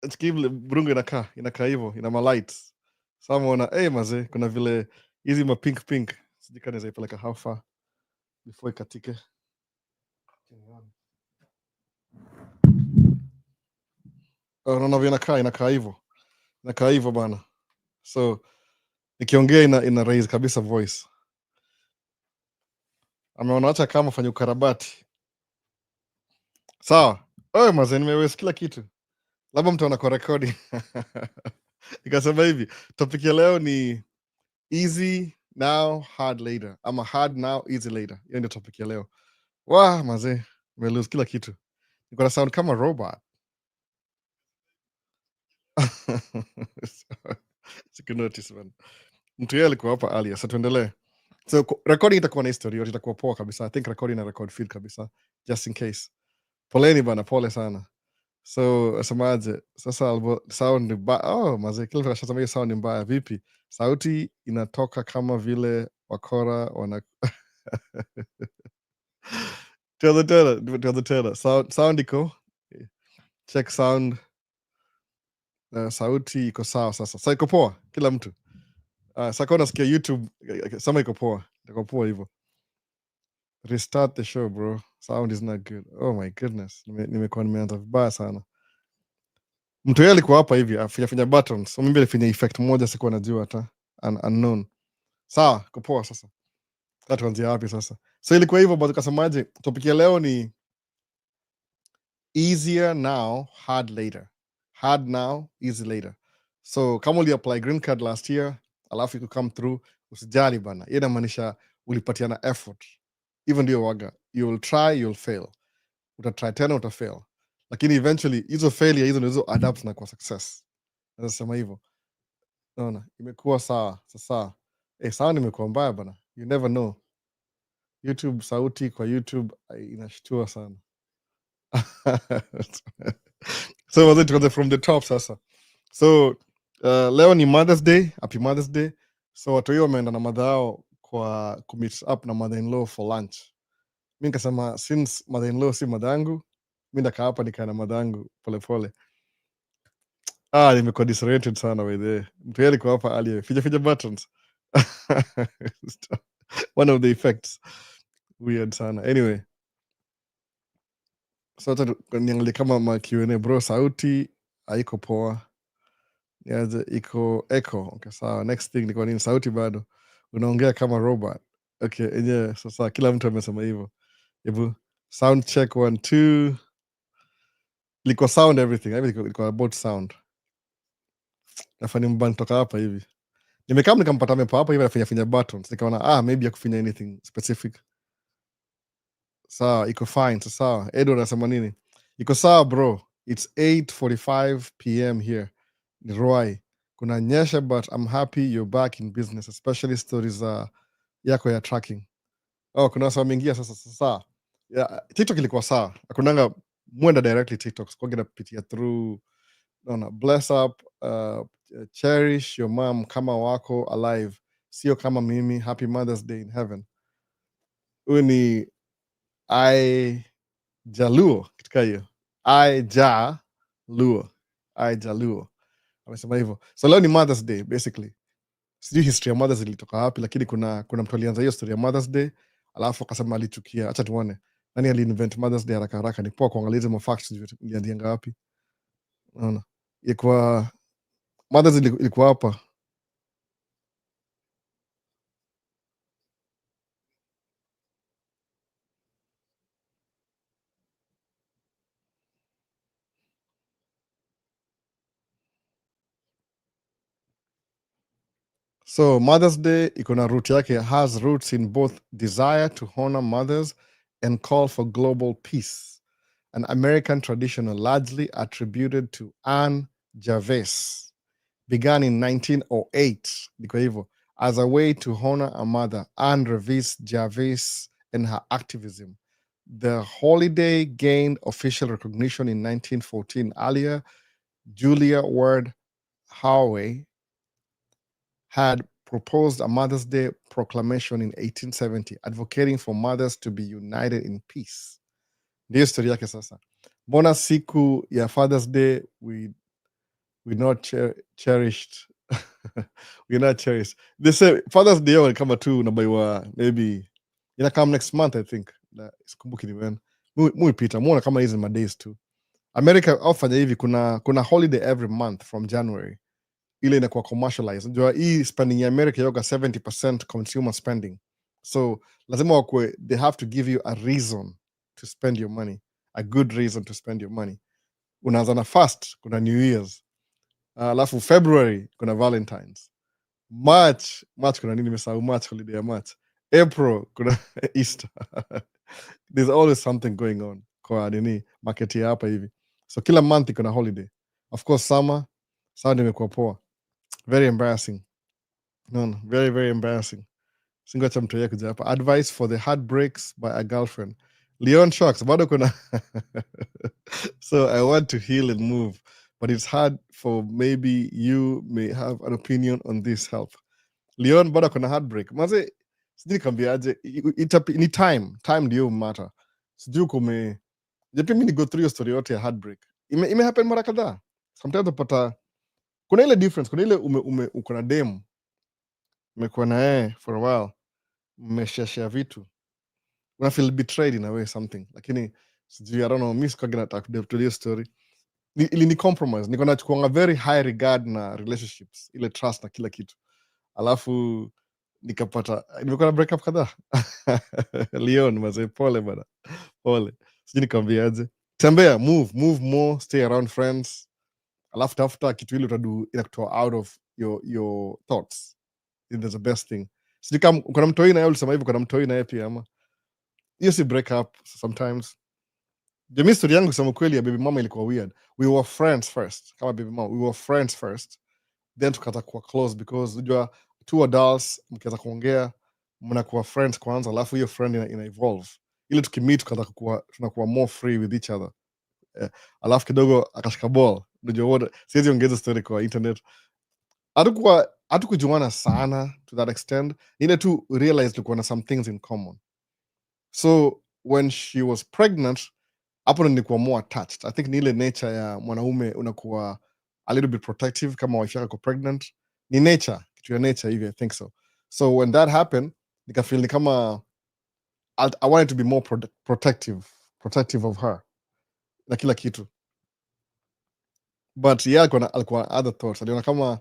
Chiki burungu inakaa hivyo, ina malights. Sasa umeona, mazee, kuna vile hizi ma pink pink. Sijui kama naweza ipeleka how far before ikatike. Unaona vile inakaa hivyo. Inakaa hivyo bana. So nikiongea ina raise kabisa voice. Ameona acha kama fanya ukarabati. Sawa. Mazee, nimeweza kila kitu. Labda mtaona kwa rekodi. Nikasema hivi, topic ya leo ni easy now, hard later. Ama hard now, easy later. Hiyo ndio topic ya leo. Mazee, nimelose kila kitu. Niko na sound kama robot. Sikunotice man. Mtu yeye alikuwa hapa earlier, so tuendelee. So recording itakuwa na history, itakuwa poa kabisa. I think recording na record feed kabisa, just in case. Poleni bana, pole sana. So asemaje sasa, sound ni mbaya. Mazee, kila mtu anasema hiyo sound ni mbaya. Vipi? Sauti inatoka kama vile wakora wana tuanze tena. Sound iko check sound. Sauti iko sawa sasa. Sasa iko poa kila mtu. Sasa kama unasikia YouTube sema iko poa. Iko poa hivyo. Restart the show bro. Sound is not good. Oh my goodness. Nimekuwa nimeanza vibaya sana. Mtu yeye alikuwa hapa hivi afanya buttons. So mimi nilifanya effect moja sikuwa najua hata unknown. Sawa, iko poa sasa. Tuanzie wapi sasa? So ilikuwa hivyo bado, kasemaje? Topic ya leo ni easier now, hard later. Hard now, easy later. So kama uli apply green card last year, alafu iku come through, usijali bana. Hiyo inamaanisha ulipatiana effort. Even ndio waga, you will try, you'll fail. Utatry tena, utafail. Lakini eventually hizo failure hizo ndizo adapt na kwa success. Naweza sema hivyo. Unaona, imekuwa sawa. Sasa sound imekuwa mbaya bana. You never know. YouTube, sauti kwa YouTube inashtua sana. So was it from the top sasa. So leo ni Mother's Day. Happy Mother's Day. So watu hiyo wameenda na mother yao kwa meet up na mother-in-law for lunch. Mi nikasema since mother-in-law si mother yangu, mi ndakaa hapa nikaa na mother yangu polepole. Nimekuwa disoriented sana by the way. Mtu yeye alikuwa hapa earlier. Fija buttons. One of the effects. Weird sana. Anyway. So niangalie kama ma Q&A bro, sauti haiko poa. Niaje iko echo. Okay, sawa. Next thing ni kwa nini sauti bado unaongea kama robot. Okay, enyewe sasa kila mtu amesema hivyo. Hebu sound check 1 2. Liko sound everything. Liko about sound. Nafanya mbani toka hapa hivi. Nimekaa nikampata mepa hapa hivi anafanya buttons. Nikaona maybe hakufanya anything specific. Sawa, iko fine. Sawa. Edo anasema nini? Iko sawa bro. It's 8:45 p.m. here. Ni Roy. Kuna nyesha but I'm happy you're back in business, especially stories yako ya tracking. Kuna wasa wameingia sasa. Yeah, TikTok ilikuwa sawa. Akunanga mwenda directly TikTok. Kwa pitia through bless up, cherish your mom kama wako alive. Sio kama mimi. Happy Mother's Day in heaven. Huyu ni Jaluo katika hiyo. Jaluo. Amesema hivyo. So leo ni Mother's Day basically. Sijui history ya mothers ilitoka wapi, lakini kuna mtu alianza hiyo story ya Mother's Day, alafu akasema alichukia. Acha tuone nani aliinvent Mother's Day haraka haraka. Ni poa kuangalia hizo facts ilianzia wapi. Unaona? Ilikuwa Mother's ilikuwa hapa. So Mother's Day iko na root yake, has roots in both desire to honor mothers and call for global peace, an American tradition largely attributed to Anne Jarvis, began in 1908 ndiko hivyo, as a way to honor a mother, Anne Jarvis, and her activism. The holiday gained official recognition in 1914. Earlier, Julia Ward Howe had proposed a Mother's Day proclamation in 1870, advocating for mothers to be united in peace. Ndio story yake sasa. Mbona siku ya Father's Day we we're not cherished. We're not cherished. They say Father's Day will come tu unabaiwa maybe ina come next month, I think. Sikumbuki ni when. Muipita muona kama hizi madays tu. America aufanya hivi, kuna holiday every month from January, ile inakuwa commercialized. Unajua hii spending ya America yoga 70% consumer spending, so lazima wakwe, they have to give you a reason to spend your money, a good reason to spend your money. Unaanza na first kuna New Year's, alafu February kuna Valentines, March kuna nini, nimesahau, March holiday ya March, April kuna Easter. There's always something going on kwa nini market ya hapa hivi, so kila month iko na holiday. Of course summer imekuwa poa, very embarrassing. No, very very embarrassing. Singocha mtu yeye kuja hapa. Advice for the heartbreaks by a girlfriend. Leon Shocks bado kuna. So I want to heal and move, but it's hard, for maybe you may have an opinion on this. Help. Leon bado kuna heartbreak. Maze sijui nikambiaje, ni time ndio matter. Sijui kume japi mimi ni go through your story yote ya heartbreak. Ime happen mara kadhaa. Sometimes upata kuna ile difference, kuna ile uko na dem umekuwa na yeye for a while, mmeshare vitu, una feel betrayed in a way something, lakini sijui, I don't know, mi sikuwa nataka to this story. Ili ni compromise, niko nachukuanga very high regard na relationships, ile trust na kila kitu, alafu nikapata nimekuwa na breakup kadhaa. Leon mazee, pole bana, pole. Sijui nikwambiaje, tembea, move more, stay around friends, alafu tafuta kitu ile utadu inakutoa out of your thoughts. That's the best thing. Sijui kama uko na mtoi na yeye, ulisema hivyo, uko na mtoi na yeye pia ama hiyo si break up sometimes. Jamii, story yangu kusema kweli ya baby mama ilikuwa weird. We were friends first, kama baby mama, we were friends first, then tukata kuwa close, because unajua two adults mkianza kuongea mnakuwa friends kwanza, alafu hiyo friend ina evolve, ile tukimit tukata kuwa tunakuwa more free with each other. Alafu kidogo akashika ball, unajua what, siwezi ongeza story kwa internet. Hatukujuana sana to that extent, ile tu realize tulikuwa na some things in common. So when she was pregnant, hapo nilikuwa more attached. I think ni ile nature ya mwanaume, unakuwa a little bit protective kama wife yako pregnant. Ni nature, kitu ya nature hivi, I think so. So when that happened, nikafeel ni kama I wanted to be more protective of her na kila kitu, but yeah, alikuwa other thoughts. Aliona kama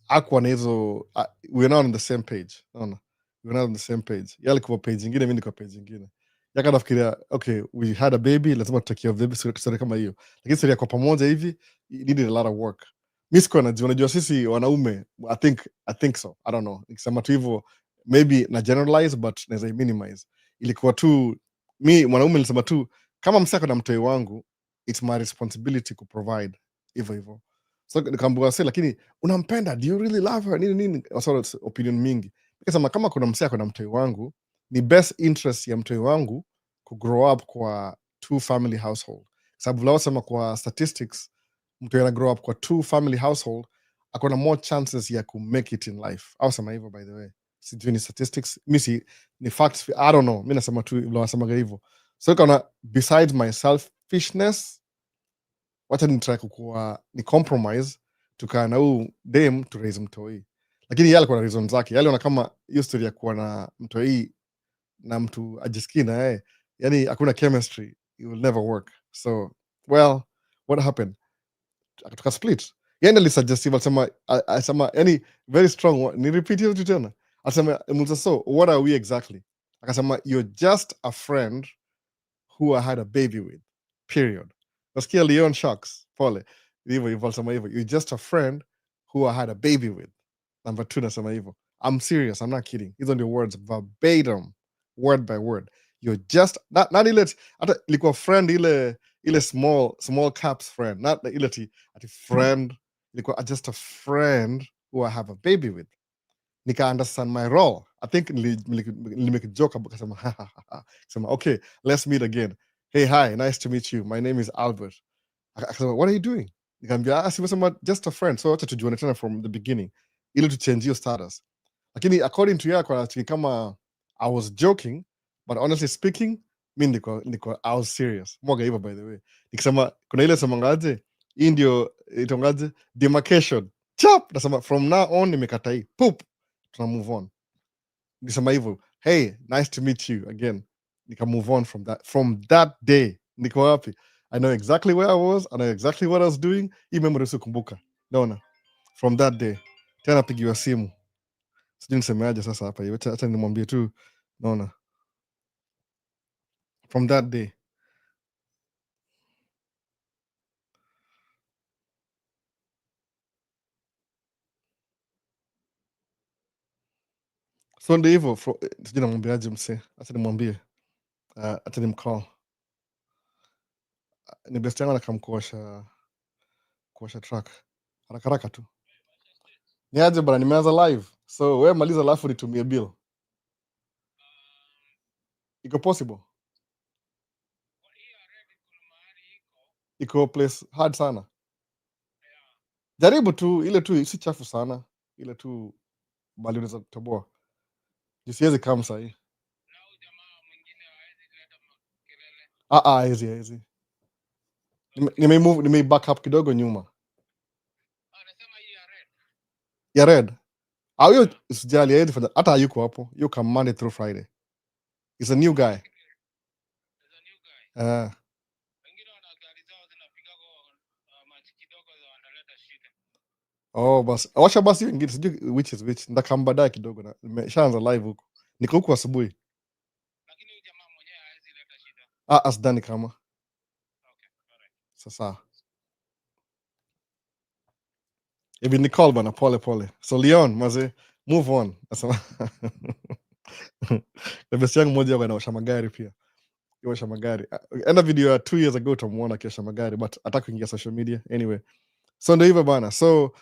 akuwa na hizo, we're not on the same page. Naona we're not on the same page. Yeye alikuwa page ingine, mimi niko page ingine. Yaka nafikiria, okay, we had a baby, lazima take care of the baby, story kama hiyo. Lakini story kwa pamoja hivi, it needed a lot of work. Mimi sikuwa najua, unajua sisi wanaume, I think so, I don't know, nikisema tu hivyo maybe na generalize, but naweza minimize. Ilikuwa tu mi mwanaume nilisema tu, kama msako na mtoi wangu, it's my responsibility to provide hivyo hivyo. So nikaambiwa sasa, lakini unampenda, do you really love her, nini sort of opinion mingi. Nikasema kama kuna msako na mtoi wangu, ni best interest ya mtoi wangu ku grow up kwa two family household, sababu vile wasema kwa statistics, mtu ana grow up kwa two family household akona more chances ya ku make it in life. Au sema hivyo, by the way, sijui ni statistics, mi ni facts, I don't know, mi nasema tu vile wasemaga hivyo. So kana besides my selfishness, wacha nitry kukuwa ni compromise, tukaa na huu dem to raise mtoi. Lakini yeye alikuwa na reason zake, yale ona kama hiyo story ya kuwa na mtoi na mtu ajisikii na yeye, yani hakuna chemistry, it will never work. So well, what happened, tuka split. Yeye ndiye alisuggest, alisema yani very strong, ni repeat hiyo tena, alisema mwanzo, so what are we exactly? Akasema you're just a friend who I had a baby with, period. Nasikia Leon Shocks, pole hivyo hivyo, alisema hivyo, you're just a friend who I had a baby with. Number 2 nasema hivyo, I'm serious, I'm not kidding, hizo ndio words verbatim, word by word. You're just not ile hata ilikuwa friend ile small caps friend, not ile ati friend, ilikuwa just a friend who I have a baby with. Nika understand my role. I think make a joke about kasema, kasema, okay, let's meet again. Hey, hi, nice to meet you. My name is Albert. Akasema, what are you doing? Nikamwambia, simesema just a friend. So wacha tujuane tena from the beginning, ili to change your status. Lakini according to yeye kwa kama I was joking, but honestly speaking, mi niko I was serious. Mwaga hivyo, by the way. Nikisema kuna ile sema ngaje, hii ndio itongaje demarcation chap, nasema from now on nimekata hii poop, tuna move on. Nisema hivyo, hey, nice to meet you again, nika move on from that day. Niko wapi? I know exactly where I was, I know exactly what I was doing. Hii memory usikumbuka, naona from that day. Tena pigiwa simu, sijui nisemeaje sasa hapa hivi, acha nimwambie tu, naona from that day. So ndio hivyo, sijui namwambiaje msee, acha nimwambie, acha nimcall. Ni best yangu anakamkuosha truck haraka haraka tu. Ni aje bana, nimeanza live, so we maliza alafu nitumie bill. Iko possible? Iko place hard sana? Jaribu tu, ile tu si chafu sana, ile tu bali unaweza toboa. Siwezi kama sahii. Haezi. Nimei back up kidogo nyuma. Ya red. Huyo usijali, haezi fanya, hata hayuko hapo. Yuko Monday through Friday. He's a new guy. Eh. Oh, basi. Wacha basi hiyo ingine, sijui which is which. Nitakam baadaye kidogo, na nimeshaanza live huko. Niko huko asubuhi. Sidhani kama. Sasa. Hivi ni call bana, pole pole. So Leon, maze, move on. Nasema. Na besti yangu mmoja anaosha magari pia. Kiosha magari. Enda video ya 2 years ago utamuona akiosha magari, but hataki kuingia social media. Anyway. So ndio hivyo bana. So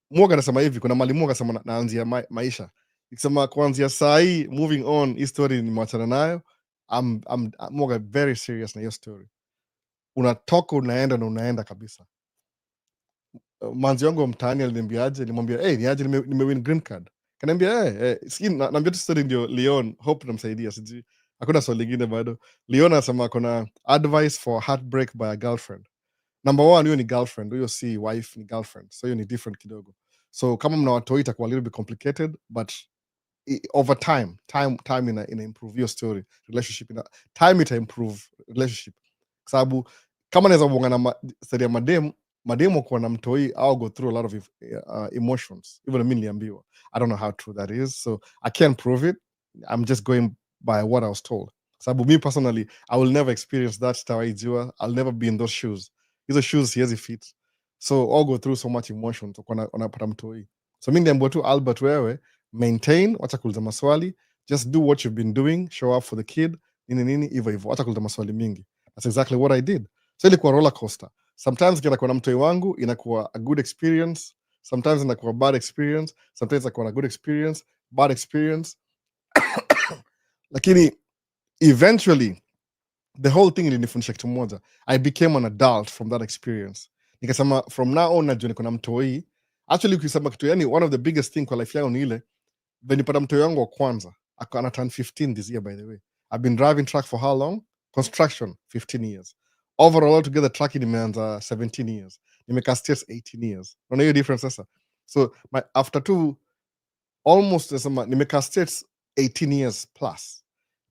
Mwoga anasema hivi, kuna mali Mwoga anasema naanzia maisha. Nikisema kuanzia saa hii moving on, hii story nimewachana nayo. I'm Mwoga very serious na hiyo story. Unatoka unaenda na unaenda kabisa. Manzi wangu wa mtaani aliniambiaje, nilimwambia niaje nimewin green card. Kaniambia naambia tu story ndio Leon, hope namsaidia, sijui hakuna swali lingine bado. Leon anasema kuna advice for heartbreak by a girlfriend. Number one, hiyo ni girlfriend, huyo si wife, ni girlfriend, so hiyo ni different kidogo. So kama mna watoi itakuwa a little bit complicated, but over time ina improve your story relationship, time ita improve relationship, kwa sababu kama naweza kuonga na story ya mademu kuwa na mtoi, I'll go through a lot of emotions, even mimi niliambiwa. I don't know how true that is, so I can't prove it. I'm just going by what I was told. Sababu me personally, I will never experience that sitawaijua. I'll never be in those shoes. Hizo shoes siwezi fit, so I'll go through so much emotion unapata mtoi. So mi niliambiwa tu, Albert, wewe maintain, wacha kuuliza maswali, just do what you've been doing, show up for the kid, nini hivyo hivyo, wacha kuuliza maswali mingi. That's exactly what I did. So ilikuwa roller coaster. Sometimes nikienda na mtoi wangu inakuwa a good experience, sometimes inakuwa bad experience, sometimes inakuwa a good experience, bad experience. Lakini eventually the whole thing ilinifundisha kitu moja. I became an adult from that experience. Nikasema from now on najua niko na mtoi. Actually ukisema kitu, yani one of the biggest thing kwa life yangu ni ile venipata mtoi wangu wa kwanza ana turn 15 this year, by the way. I've been driving truck for how long? Construction 15 years. Overall altogether trucking nimeanza 17 years. Nimekaa states 18 years. Unaona hiyo difference sasa? So after almost nasema nimekaa states 18 years plus.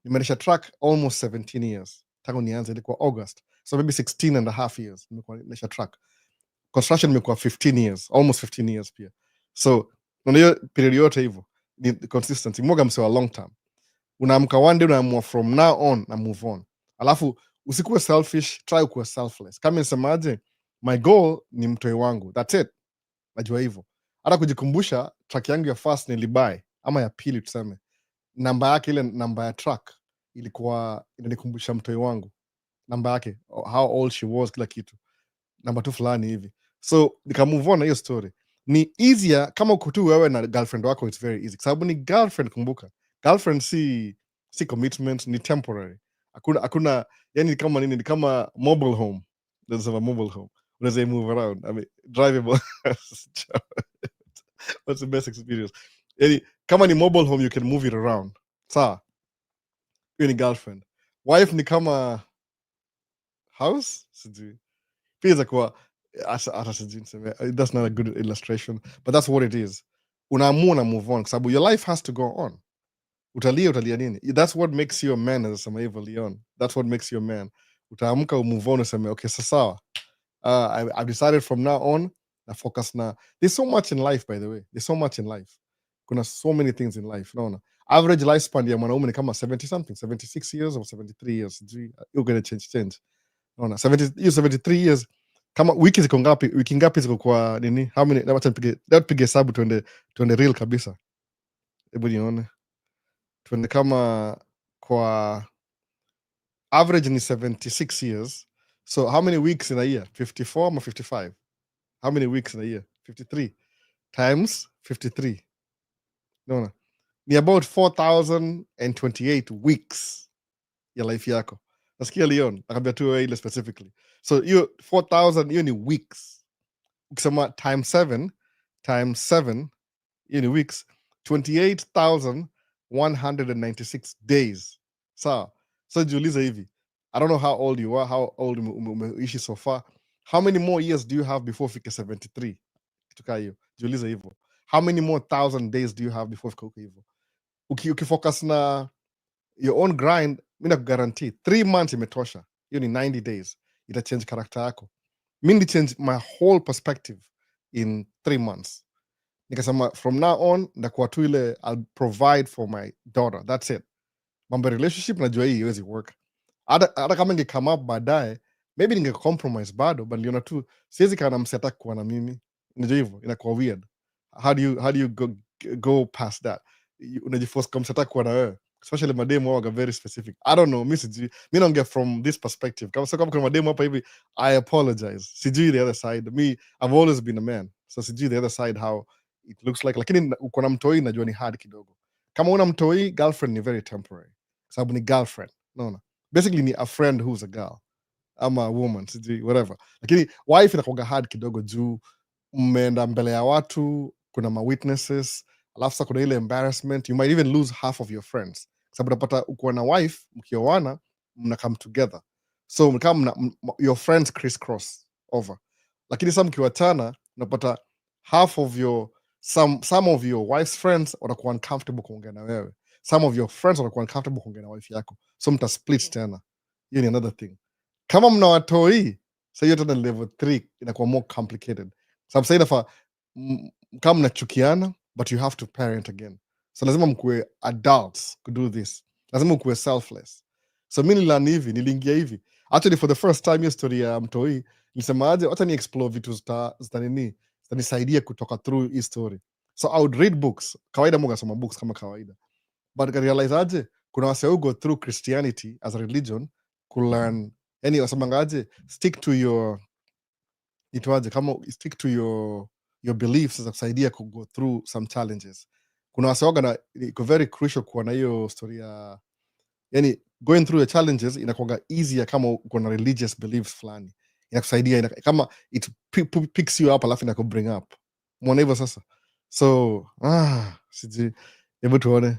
Nimeendesha truck almost 17 years. Tangu nianze ilikuwa August. So maybe 16 and a half years nimekuwa naendesha truck. Construction nimekuwa 15 years, almost 15 years pia. So unaona hiyo period yote hivyo ni consistency. Mwoga msewa long term. Unaamka one day unaamua from now on na move on. Alafu usikuwe selfish, try kuwa selfless. Kama nisemaje, my goal ni mtoi wangu. That's it. Najua hivyo. Hata kujikumbusha truck yangu ya first nilibuy ama ya pili tuseme, namba yake, ile namba ya truck ilikuwa inanikumbusha mtoi wangu, namba yake, how old she was, kila kitu, namba tu fulani hivi. So nika move on na hiyo story. Ni easier kama uko tu wewe na girlfriend wako, it's very easy, kwa sababu ni girlfriend. Kumbuka girlfriend si commitment, ni temporary. Hakuna yani kama nini, ni kama mobile home. There's a mobile home, unaweza move around, I mean drivable. What's the best experience? Yani kama ni mobile home, you can move it around. Sawa, hiyo ni girlfriend. Wife ni kama house, sijui pia za kuwa hata sijui niseme, that's not a good illustration, but that's what it is. Unaamua na move on kwa sababu your life has to go on. Utalia nini? That's what makes you a man, anasema hivyo Leon. That's what makes you a man. Utaamka umove on useme okay, sawa. I've decided from now on na focus na. There's so much in life, by the way. There's so much in life. Kuna so many things in life. Naona average lifespan ya mwanaume ni kama 70 something, 76 years or 73 years. Sijui, you're gonna change. Naona 73 years. Kama wiki ziko ngapi? Wiki ngapi ziko kwa nini? How many? Wacha tupige hesabu tuende real kabisa. Hebu nione. Tuende kama kwa average ni 76 years. So how many weeks in a year? 54 or 55? How many weeks in a year? 53 times 53. No. Ni about 4,028 weeks ya life yako. Nasikia Leon, nakambia tu wewe ile specifically. So hiyo 4,000 hiyo ni weeks. Ukisema times 7 hiyo ni weeks, 28,196 days. Sawa. So jiulize hivi. I don't know how old you are, how old umeishi so far. How many more years do you have before ufike 73? Kituka hiyo. Jiulize hivyo. How many more thousand days do you have before ufike hivyo? Ukifocus na your own grind, mi nakuguarantee 3 months imetosha. Hiyo ni 90 days. Ita change character yako. Mi ni change my whole perspective in 3 months. Nikasema from now on ndakuwa tu ile I'll provide for my daughter. That's it. Mambo ya relationship najua hii iwezi work. Hata kama inge come up baadaye, maybe ninge compromise bado, but niliona tu siwezi kaa na msi ataki kuwa na mimi. Najua hivyo inakuwa weird. How do you go past that? Unajiforce kama msi ataki kuwa na wewe, especially mademu waga very specific. I don't know, mi sijui, mi naongea from this perspective. Kama kuna mademu hapa hivi, I apologize, sijui the other side. Me, I've always been a man, so sijui the other side how it looks like, lakini uko na mtoi najua ni hard kidogo. Kama una mtoi, girlfriend ni very temporary sababu ni girlfriend, naona basically ni a friend who's a girl ama a woman, sijui whatever, lakini wife inakuwaga hard kidogo juu mmeenda mbele ya watu, kuna ma witnesses, alafu sasa kuna ile embarrassment, you might even lose half of your friends sababu unapata ukiwa na wife mkioana mna come together, so kama your friends crisscross over, lakini sasa mkiwachana unapata half of your some of your wife's friends watakuwa uncomfortable kuongea na wewe, some of your friends watakuwa uncomfortable kuongea na wife yako, so mta split tena. Hiyo ni another thing. Kama mna watoi sa hiyo tena level 3 inakuwa more complicated sababu sa inafaa kama mnachukiana but you have to parent again, so lazima mkuwe adults to do this, lazima mkuwe selfless. So mi nilani hivi, niliingia hivi actually for the first time hiyo story ya mtoi nilisema aje wacha ni explore vitu zitanisaidia kutoka through hii story. So I would read books, kawaida munga soma books kama kawaida, but nikarealize aje kuna wase who go through Christianity as a religion kulearn, yani wasemanga aje stick to your itwaje, kama stick to your beliefs za kusaidia ku go through some challenges. Kuna wase waga na iko very crucial kuwa na hiyo story ya yani going through the challenges inakuwaga easier kama uko na religious beliefs fulani, inakusaidia kama it picks you up alafu inaku bring up, mwona hivyo sasa. So sijui, hebu tuone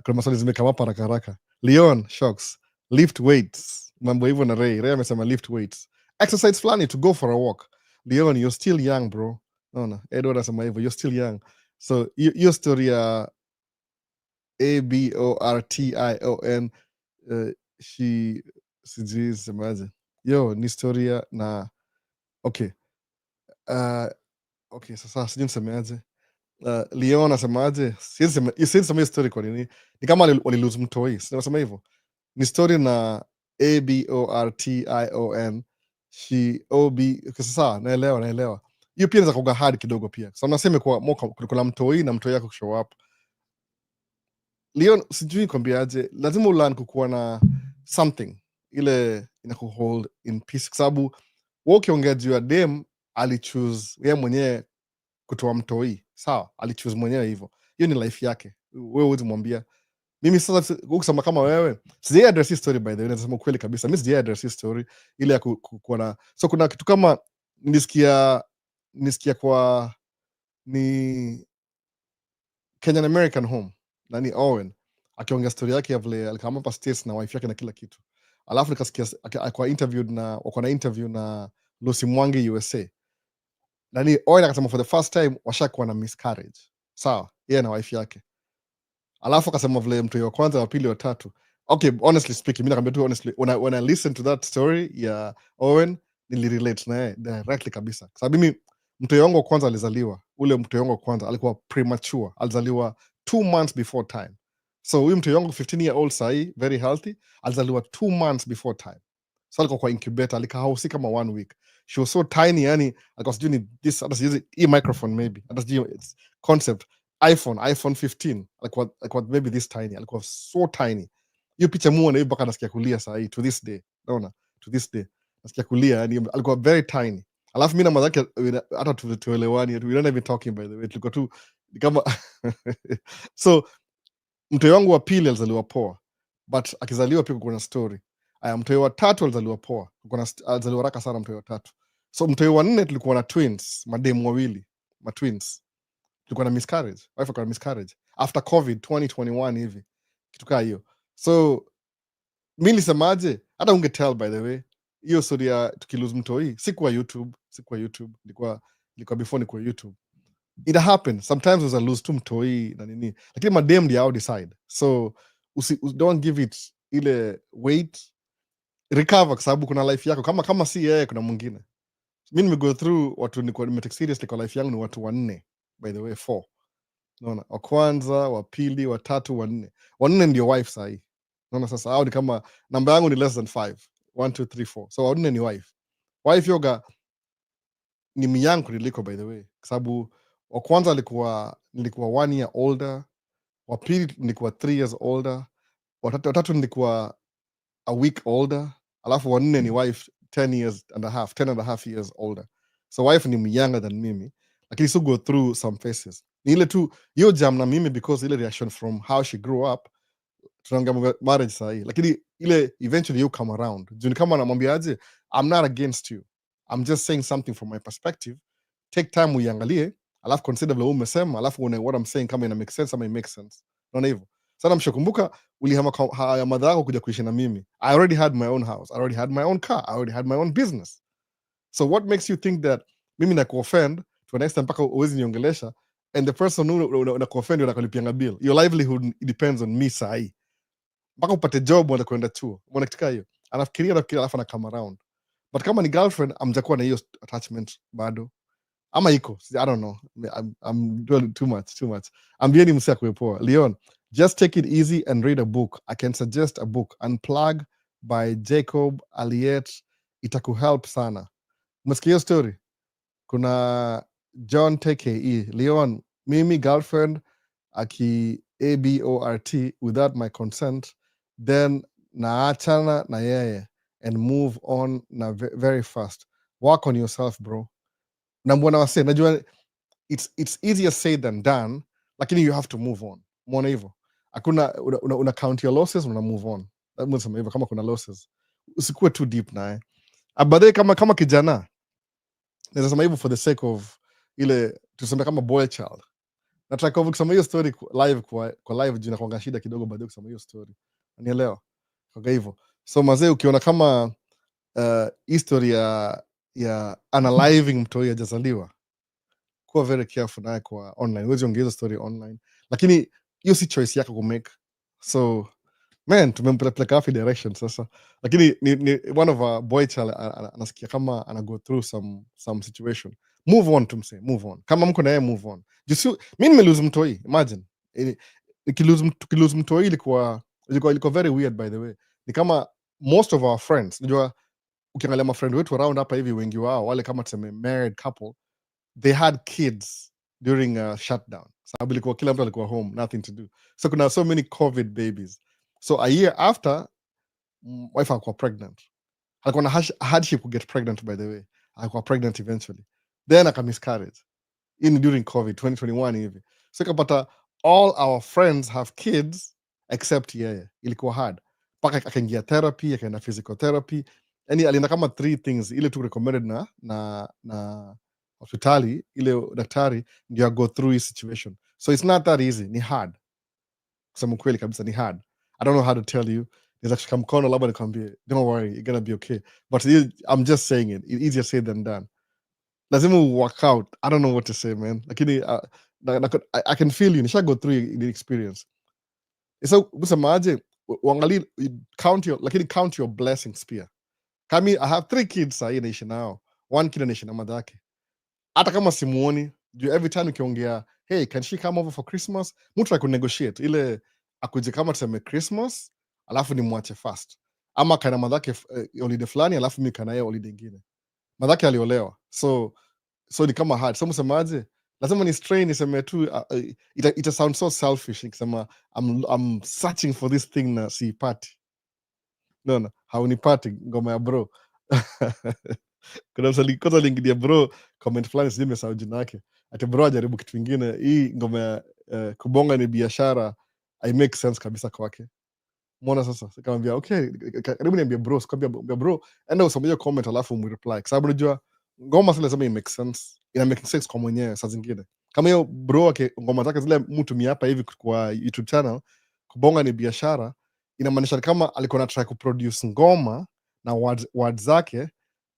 kuna maswali zimekama hapa haraka haraka. Leon Shocks, lift weights, mambo hivyo na Ray amesema lift weights, exercise fulani to go for a walk. Leon, you're still young bro. Naona Edward anasema hivyo, you're still young. So hiyo story ya Abortion, she sijui semaje, yo ni storia na okay. Okay, sasa sijui nisemeaje. Leon asemaje, siwezi sema hiyo story kwa nini, ni kama walilose mtoi, sinasema hivyo, ni story na Abortion, sasa naelewa hiyo pia inaweza kuwa hard kidogo pia, so nasema kwa kuna mtoi na mtoi yako kushow up. Leon, sijui kwambiaje, lazima ulan kukuwa na something ile inakuhold in peace, kwa sababu wewe ukiongea juu ya dem alichoose yeye mwenyewe kutoa mtoi, sawa, alichoose mwenyewe hivyo, hiyo ni life yake, wewe huwezi mwambia. Mimi sasa ukisema kama wewe, sijai address hii story, by the way, nasema ukweli kabisa, mimi sijai address hii story ile ya kuwa na, so kuna kitu kama nilisikia kwa ni Kenyan American Home nani Owen akiongea story yake ya vile alikama hapa States na wife yake na kila kitu, alafu nikasikia kwa interview na Lucy Mwangi USA, nani Oil akasema for the first time washakuwa na miscarriage, sawa, yeye na wife yake. Alafu akasema vile mtu wa kwanza, wa pili, wa tatu. Okay, honestly speaking, mimi nakwambia tu honestly, when I listen to that story ya Owen, nilirelate naye directly kabisa, kwa sababu mimi mtoto wangu wa kwanza alizaliwa, ule mtoto wangu wa kwanza alikuwa premature, alizaliwa 2 months before time. So huyu mtoto wangu 15-year-old sahi, very healthy, alizaliwa 2 months before time. So alikuwa kwa incubator, alikaa si kama 1 week. She was so tiny, yani alikuwa sijui ni this, hata sijui hii microphone maybe, hata sijui it's concept iPhone 15 alikuwa maybe this tiny, alikuwa so tiny. Hiyo picha muone hivi mpaka nasikia kulia saa hii, to this day, naona, to this day nasikia kulia, yani alikuwa very tiny. Alafu mimi na mama yake hata tuelewani, we don't even talking by the way, tulikuwa tu ni kama so mtoto wangu wa pili alizaliwa poa, but akizaliwa pia kuna story. Aya, mtoto wa tatu alizaliwa poa, alizaliwa haraka sana mtoto wa tatu. So mtoto wa nne tulikuwa na twins, mademu wawili, ma twins, tulikuwa na miscarriage, wife akawa na miscarriage after covid 2021 hivi, kitu kaa hiyo. So mi nilisemaje, hata unge tell by the way, hiyo story ya tukilose mtoi sikuwa youtube, ilikuwa before nikuwa youtube. It happens sometimes, unaweza lose tu mtoi na nini, lakini madem ndio out decide. So don't give it ile weight, recover, kwa sababu kuna life yako, kama si yeye kuna mwingine. Mi nimego through watu nilikuwa nimetake seriously kwa life yangu ni watu wanne, by the way 4. Naona wa kwanza, wa pili, wa tatu, wa nne. Wa nne ndio wife sahi. Naona sasa hao ni kama namba yangu ni less than 5. 1 2 3 4. So wa nne ni wife. Wife yoga ni miyangu niliko, by the way. Kwa sababu wa kwanza nilikuwa 1 year older, wa pili nilikuwa 3 years older, wa tatu nilikuwa a week older, alafu wa nne ni wife 10 and a half years older. So wife ni younger than mimi, lakini still go through some phases. Ni ile tu hiyo jam na mimi because ile reaction from how she grew up, tunaongea marriage sahi, lakini ile eventually you come around. Juni kama namwambiaje, I'm not against you, I'm just saying something from my perspective. Take time uiangalie, alafu consider vile umesema, alafu what I'm saying kama ina make sense ama it makes sense. Unaona hivyo? Sana mshakumbuka ulihama ya madha yako kuja kuishi na mimi. I already had my own house, I already had my own car, I already had my own business. So what makes you think that mimi na kuoffend to an extent mpaka uwezi niongelesha, and the person who na kuoffend unakolipianga bill, your livelihood it depends on me sahi, mpaka upate job uende kwenda chuo, umeona kitu hiyo, anafikiria alafu ana come around. But kama ni girlfriend amjakuwa na hiyo attachment bado, ama iko, I don't know, I'm doing too much. Ambieni msia kuepoa Leon, just take it easy and read a book. I can suggest a book, Unplug by Jacob Aliet, itakuhelp sana. Umesikia hiyo story? Kuna John TKE, Leon, mimi girlfriend aki abort without my consent, then naachana na yeye and move on na very fast. Work on yourself bro. Na mbona wase najua it's easier said than done, lakini you have to move on. Mwona hivyo, hakuna una count your losses, una move on. Sema hivyo, kama kuna losses usikuwe too deep naye. Baadaye kama kijana naweza sema hivyo for the sake of ile tuseme kama boy child. Nataka kusema hiyo story live kwa live, jina kwanga shida kidogo baadaye kusema hiyo story, unielewa kwa hivyo. So mazee, ukiona kama history ya analyzing mtoi hajazaliwa, kuwa very careful naye kwa online. Huwezi ongeza story online, lakini hiyo si choice yako ku make. So man, tumempeleka wapi direction sasa, lakini ni one of a boy child anasikia kama ana go through some situation, move on, tumse move on. Kama mko na yeye move on. Mimi nimelose mtoi, imagine nikilose mtoi ilikuwa very weird by the way. Ni kama most of our friends, unajua ukiangalia ma friend wetu around hapa hivi, wengi wao wale kama tuseme married couple, they had kids during a shutdown, sababu ilikuwa kila mtu alikuwa home, nothing to do. So kuna so many covid babies. So a year after, wife alikuwa pregnant, alikuwa na hardship to get pregnant, by the way, alikuwa pregnant eventually, then aka miscarriage in during covid 2021 hivi. So kapata all our friends have kids except yeye. Ilikuwa hard mpaka akaingia therapy, akaenda physical therapy, yani alienda kama 3 things ile tu recommended na hospitali, ile daktari ndio go through his situation. So it's not that easy, ni hard kusema kweli kabisa, ni hard. I don't know how to tell you, naweza kushika mkono labda nikwambie don't worry you're gonna be okay, but I'm just saying it, easier said than done. Lazima work out, I don't know what to say man, lakini I can feel you, nisha go through the experience. So usemaje, uangalie, count your, lakini count your blessings pia. Kami I have 3 kids sahii naishi nao, 1 kid anaishi na mother yake, hata kama simuoni juu every time ukiongea hey can she come over for Christmas, mtu akunegotiate ile akuje kama tuseme Christmas alafu nimwache fast, ama kana madhake holiday fulani alafu mi kana yeye holiday ingine. Madhake aliolewa, so ni kama hard. So msemaje, lazima ni strain niseme tu ita sound so selfish nikisema I'm searching for this thing na siipati. No, haunipati ngoma ya bro. Kuna msali kwanza aliingilia bro comment fulani, sijui nimesahau jina yake, ati bro ajaribu kitu ingine. Hii ngoma ya kubonga ni biashara, I make sense kabisa kwake. Umeona sasa, nikamwambia okay, karibu niambie bro, sikwambia bro, enda usome hiyo comment alafu umreply, kwa sababu unajua ngoma zile lazima make sense, ina make sense kwa mwenyewe. Saa zingine kama hiyo bro ngoma zake zile mtu hapa hivi kwa YouTube channel, kubonga ni biashara, inamaanisha kama alikuwa na try kuproduce ngoma na words zake,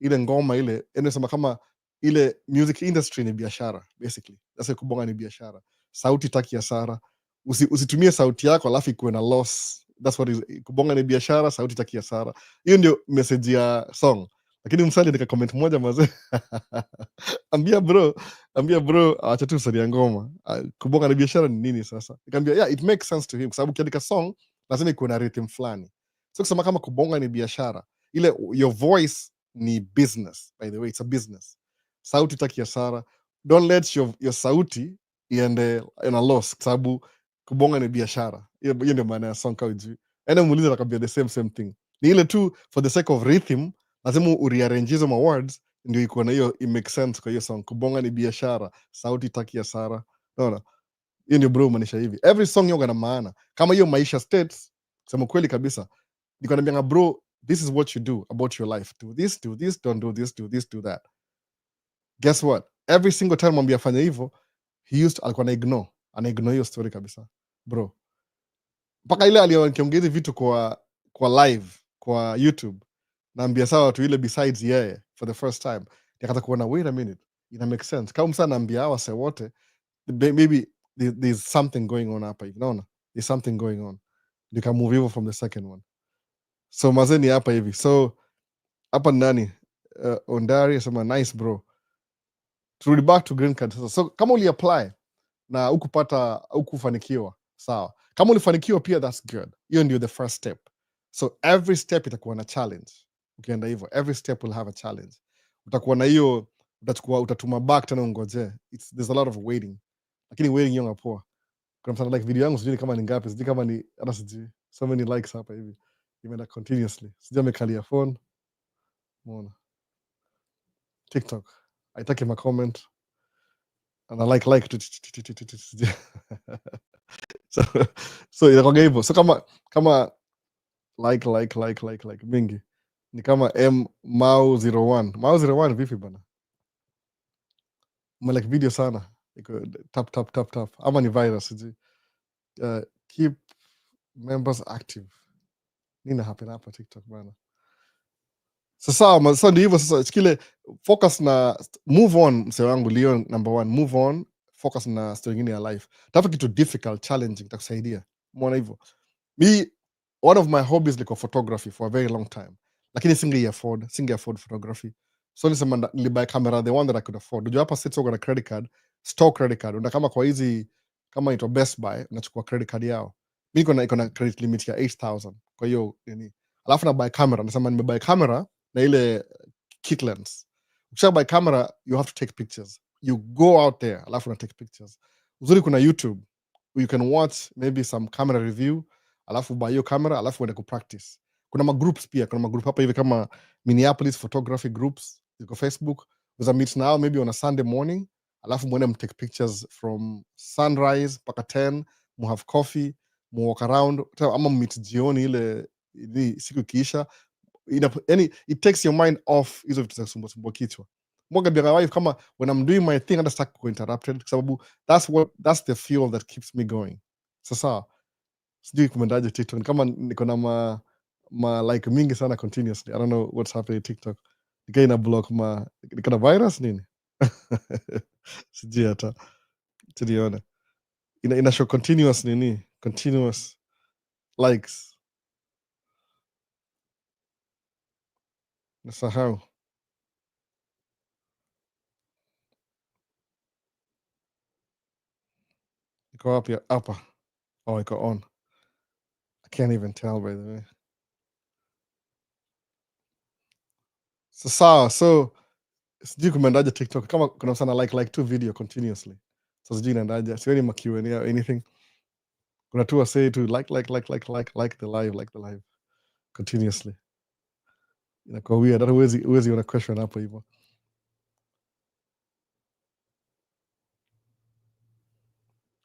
ile ngoma ile inasema kama ile music industry ni biashara basically. Sasa kubonga ni biashara, sauti taki hasara, usitumie sauti yako alafu ikuwe na loss. That's what is, kubonga ni biashara, sauti taki hasara. Hiyo ndio message ya song. Lakini msali nika comment moja mazee ambia bro acha tu sari ya ngoma, kubonga ni biashara ni nini sasa. Nikamwambia yeah, it makes sense to him kwa sababu ukiandika song lazima ikuwe na rhythm fulani. So kusema kama kubonga ni biashara, ile your voice ni business, by the way it's a business. Sauti taki hasara, don't let your sauti iende in a loss kwa sababu kubonga ni biashara. Hiyo ndio maana ya song kwa juu. Ene muulize nakwambia the same thing. Ni ile tu for the sake of rhythm lazima urearrange hizo ma words ndio iko na hiyo it make sense kwa hiyo song. Kubonga ni biashara, sauti taki hasara. Unaona? Hiyo ndio bro maanisha hivi. Every song yoga na maana. Kama hiyo Maisha states, sema kweli kabisa. Niko naambia bro, this is what you do about your life. Do this, don't do this, do this, do that. Guess what? Every single time mwambia fanya hivyo, alikuwa ana ignore hiyo story kabisa. Bro, mpaka ile aliyokiongea hizi vitu kwa live kwa YouTube, naambia sawa watu ile besides yeye for the first time nikata kuona wait a minute, ina make sense kama msa naambia hawa se wote maybe there's something going on hapa hivi, naona there's something going on, nika move hivyo from the second one. So mazeni hapa hivi, so hapa nani Ondari asema nice bro, turudi back to green card sasa. So kama uli apply na ukufanikiwa sawa, kama ulifanikiwa pia that's good, hiyo ndio the first step. So every step itakuwa na challenge. Ukienda hivyo every step will have a challenge. Utakuwa na hiyo, utatuma back tena ungoje, there's a lot of waiting, lakini waiting hiyo ngapoa. Kuna mfano like video yangu sijui kama ni ngapi, sijui kama ni hata sijui so many likes hapa hivi imeenda continuously, sijui amekalia phone. Umeona TikTok haitaki ma comment ana like so inakwanga hivyo. So kama like mingi ni kama Mau 01 vipi bana, like video sana iko tap ama ni virus sijui. Keep members active, nini happen hapa TikTok bana. Sasa ndio hivyo sasa, chikile focus na move on. Mse wangu Leon, number 1 move on, focus na story nyingine ya life. Tafuta kitu difficult challenging takusaidia. Umeona hivyo, me one of my hobbies like photography for a very long time, lakini singe afford photography. So nisema nilibuy camera the one that I could afford. Unajua hapa sasa uko na credit card, store credit card, na kama kwa hizi kama ito Best Buy unachukua credit card yao, mimi iko na credit limit ya 8000. Kwa hiyo nini, alafu na buy camera, nasema nimebuy camera na ile kit lens. Ukisha buy camera you have to take pictures, you go out there alafu na take pictures. Uzuri kuna YouTube, you can watch maybe some camera review alafu buy hiyo camera alafu uende kupractice. Kuna magroups pia, kuna magroup hapa hivi kama Minneapolis photography groups ziko Facebook. There's a meet now maybe on a Sunday morning, alafu mwende mtake pictures from sunrise mpaka 10, mu have coffee, mu walk around, ama meet jioni ile siku ikiisha. Yani it takes your mind off hizo vitu za kusumbua kichwa. Mwaga bia wife kama when I'm doing my thing hata sitaki ku interrupted kwa sababu that's the fuel that keeps me going. Sasa sijui kumendaje TikTok, kama niko na like mingi sana continuously. I don't know what's happening TikTok. Nika ina block nikana virus nini? Sijui hata. Tuliona. Ina show continuous nini? Continuous likes. Nasahau. Iko wapi hapa? Oh, iko on. I can't even tell by the way. So sijui kumeendaje TikTok kama kuna sana like two video continuously. So sijui inaendaje. Sioni ma Q&A or anything. Kuna tu wasee tu like the live continuously. Inakuwa weird. Hata huwezi ona question hapo hivyo.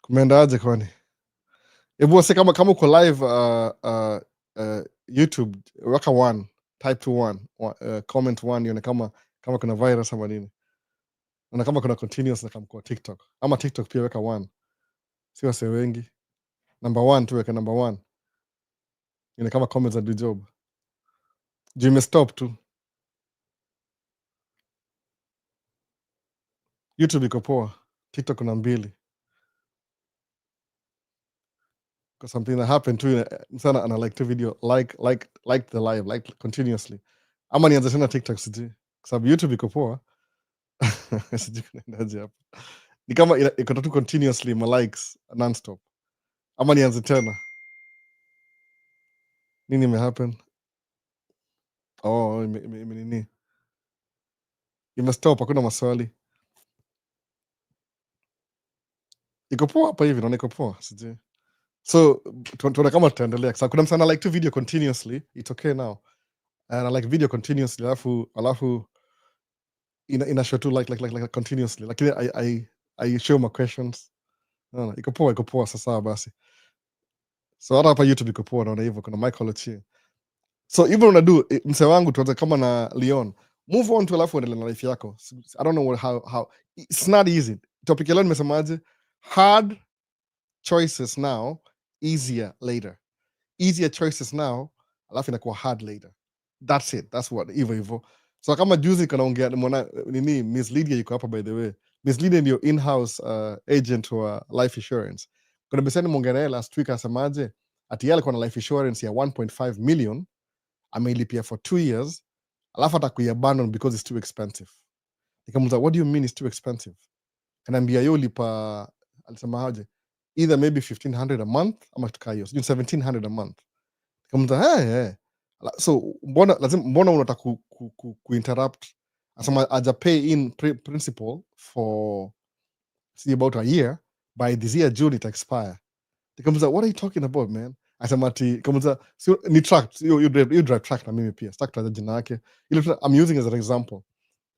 Kumeendaje kwani? Hebu wase kama uko live YouTube weka one, type to one, comment one ione kama kuna virus ama nini. Na kama kuna continuous na kama kwa TikTok. Ama TikTok pia weka one. Si wase wengi. Number one tu weka number one. Ione kama comments za do job. Juu imestop tu. YouTube iko poa. TikTok kuna mbili. Because something that happened to msana ana like two video like the live like continuously. Ama nianze tena TikTok sijui. Kwa sababu YouTube iko poa. Sijui kunaendaje hapo. Ni kama iko tu continuously ma likes non-stop. Ama nianze tena. Nini imehappen? Oh, nini? Imestop, hakuna maswali. Iko poa hapa hivi, naona iko poa, sijui. So tuone kama tutaendelea. Kwa kuna msana like tu video continuously, it's okay now. And I like video continuously, alafu ina show tu like continuously. Lakini I show my questions. Naona iko poa sasa basi. So hata hapa YouTube iko poa, naona hivyo kuna Michael Ochie. So even unadu mse wangu tuanze kama na Leon. Move on to alafu endelea na life yako. I don't know how it's not easy. Topic ya leo nimesemaje? Hard choices now, easier later. Easier choices now, alafu inakuwa hard later. That's it. That's what hivyo. So kama juzi kanaongea mwana nini Miss Lydia yuko hapa by the way. Miss Lydia ndio in-house agent wa life insurance. Kuna beseni mwongea naye last week asemaje? Ati yeye alikuwa na life insurance ya 1.5 million ameilipia for 2 years alafu atakuiabandon because it's too expensive. Nikamuuliza what do you mean it's too expensive? Kanaambia yo lipa, alisema aje, either maybe 1500 a month ama kitu kaa hiyo, sijui 1700 a month. Nikamuuliza hey. So mbona unataka kuinterrupt? Asema aja pay in principal for see about a year, by this year June it expire. Nikamuuliza what are you talking about man? Asema ati kamuuliza ni track, you drive track na mimi pia sitaki kutaja jina yake, ile I'm using as an example.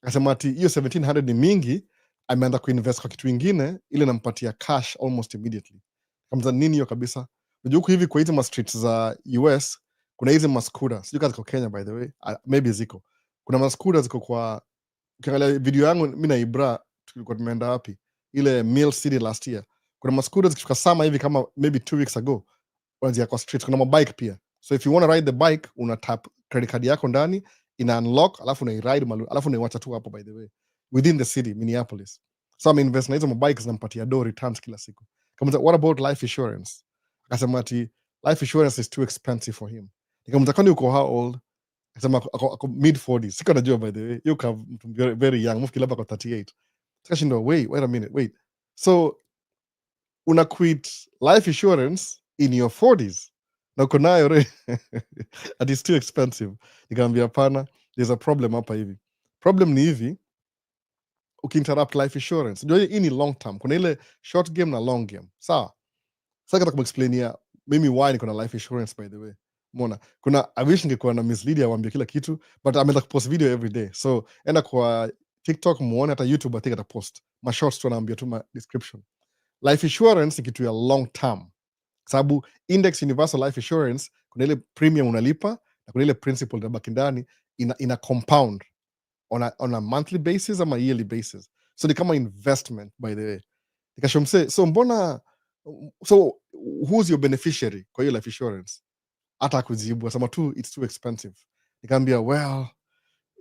Akasema ati hiyo 1700 ni mingi, ameanza kuinvest kwa kitu ingine ile nampatia cash almost immediately. Kamza nini hiyo kabisa? Unajua huku hivi kwa hizi ma streets za US kuna hizi maskuda, sijui kama ziko Kenya by the way, maybe ziko. Kuna maskuda ziko kwa, ukiangalia video yangu mimi na Ibra tulikuwa tumeenda wapi? Ile Mill City last year. Kuna maskuda zikifika sama hivi kama maybe 2 weeks ago. Wanzia kwa streets, kuna mabike pia. So if you want to ride the bike, una tap credit card yako ndani, ina unlock, alafu unairide alafu unaiwacha tu hapo by the way. Within the city, Minneapolis. So I'm invest na hizo mabikes nampatia do returns kila siku. Kama what about life insurance? Akasema ati life insurance is too expensive for him. Nikamwambia kwani uko how old? Akasema ako mid 40s. Siko najua by the way. Yuko very, very young. Mufiki labda kwa 38. Sikashindwa wait a minute. So una quit life insurance in your 40s na uko nayo and it's too expensive. Nikamwambia hapana, there's a problem hapa hivi. Problem ni hivi, ukiinterrupt life insurance, ndio hii ni long term. Kuna ile short game na long game. Sawa? Sasa nataka kumexplainia mimi why niko na life insurance by the way. Umeona? Kuna I wish ningekuwa na Miss Lydia awambie kila kitu, but ameenda kupost video every day. So enda kwa TikTok muone, hata YouTube I think atapost. Ma shorts tu anaambia tu ma description. Life insurance ni kitu ya long term. Sababu index universal life insurance kuna ile premium unalipa na kuna ile principal inabaki ndani, ina compound on a monthly basis ama yearly basis. So ni kama investment by the way. Nikashomse, so mbona, so who's your beneficiary kwa hiyo life insurance? hata kujibu, asema tu it's too expensive. Nikamwambia well,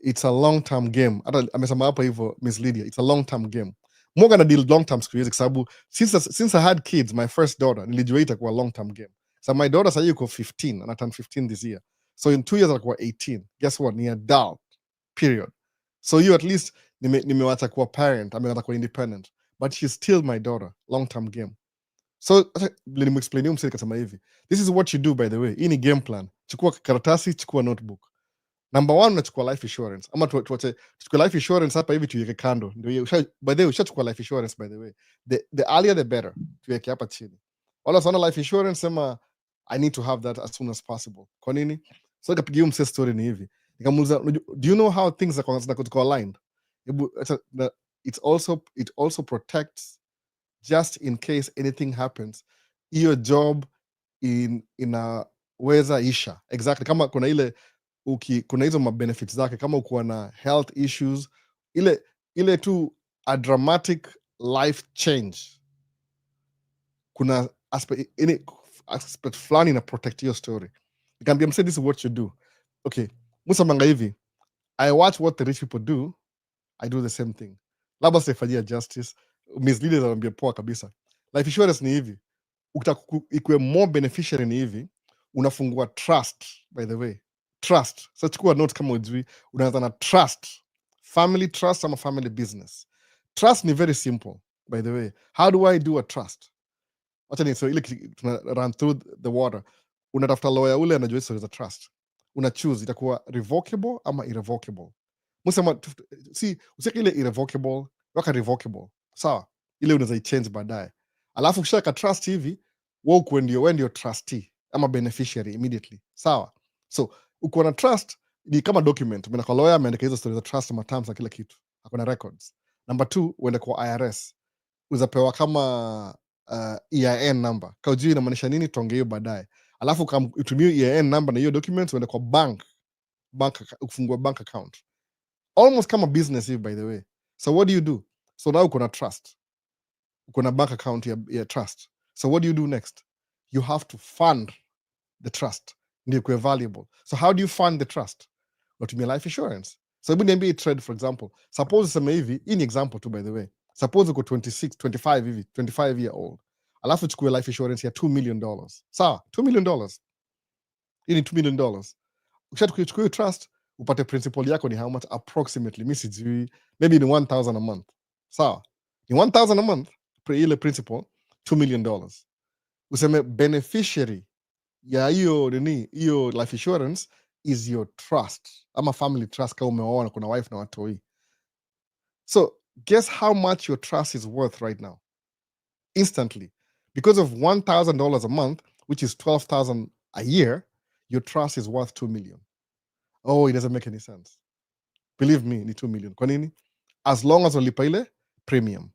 it's a long term game. Hata amesema hapa hivyo Miss Lydia, it's a long term game. More gonna deal long term siku hizi kwa sababu since I had kids, my first daughter, nilijua itakuwa long term game. So my daughter sasa yuko 15, ana turn 15 this year. So in 2 years atakuwa 18. Guess what? Ni adult. Period. So you at least nimewacha kuwa parent, ameanza kuwa independent, but she's still my daughter. Long term game. So nilimexplainia msee kasema hivi, this is what you do by the way. Hii ni game plan. Chukua karatasi, chukua notebook. Number one, unachukua life insurance ama tuchukue life insurance hapa hivi tuiweke kando. Ndio hiyo by the way ushachukua life insurance by the way, the earlier the better, tuweke hapa chini. Wala sana life insurance sema I need to have that as soon as possible. Kwa nini? So nikapigia mse story ni hivi, nikamuuliza do you know how things are zinakuwa aligned? It also protects just in case anything happens, hiyo job inaweza isha. Exactly, kama kuna ile kuna hizo mabenefits zake, kama ukuwa na health issues, ile tu a dramatic life change, kuna aspect fulani na protect your story. Nikamwambia mse, this is what you do. Okay, musamanga hivi, I watch what the rich people do, I do the same thing. Labda sifanyia justice, misleaders anambia poa kabisa. Life insurance ni hivi, ikuwe more beneficiary ni hivi, unafungua trust. By the way, trust, so chukua note kama ujui, unaanza na trust, family trust ama family business. Trust ni very simple. By the way, how do I do a trust? Wacha ni so ile tuna run through the water. Unatafuta lawyer ule anajua hizo za trust, una choose itakuwa revocable ama irrevocable. Musema si useke ile irrevocable waka revocable, sawa, ile unaweza change baadaye. Alafu ukishaka trust hivi, wewe ndio trustee ama beneficiary immediately, sawa. So uko na trust ni kama document, umeenda kwa lawyer, ameandika hizo stories za trust ma terms na kila kitu, hakuna records. Number 2, uende kwa IRS, uzapewa kama EIN number, kaujui inamaanisha nini, tuongee hiyo baadaye. Alafu utumie EIN number na hiyo document, uende kwa bank kufungua bank account, almost kama business hivi by the way. So what do you do? So now uko na trust, uko na bank account ya trust. So what do you do next? You have to fund the trust ndio kuwe valuable. So how do you fund the trust? Unatumia life insurance. So hebu niambie trade, for example, suppose sema hivi, hii ni example tu by the way, suppose uko 26 25 hivi, 25 year old, alafu chukue life insurance ya $2 million, sawa, $2 million, hii ni $2 million. Ukishachukua hiyo trust, upate principal yako ni how much approximately, mi sijui, maybe ni 1000 a month, sawa, ni 1000 a month ile principal, $2 million. Useme beneficiary ya hiyo nini, hiyo life insurance is your trust ama family trust, kama umeoa na kuna wife na watoi. So guess how much your trust is worth right now, instantly, because of $1000 a month, which is 12,000 a year, your trust is worth 2 million. Oh, it doesn't make any sense. Believe me, ni 2 million. Kwa nini? As long as unalipa ile premium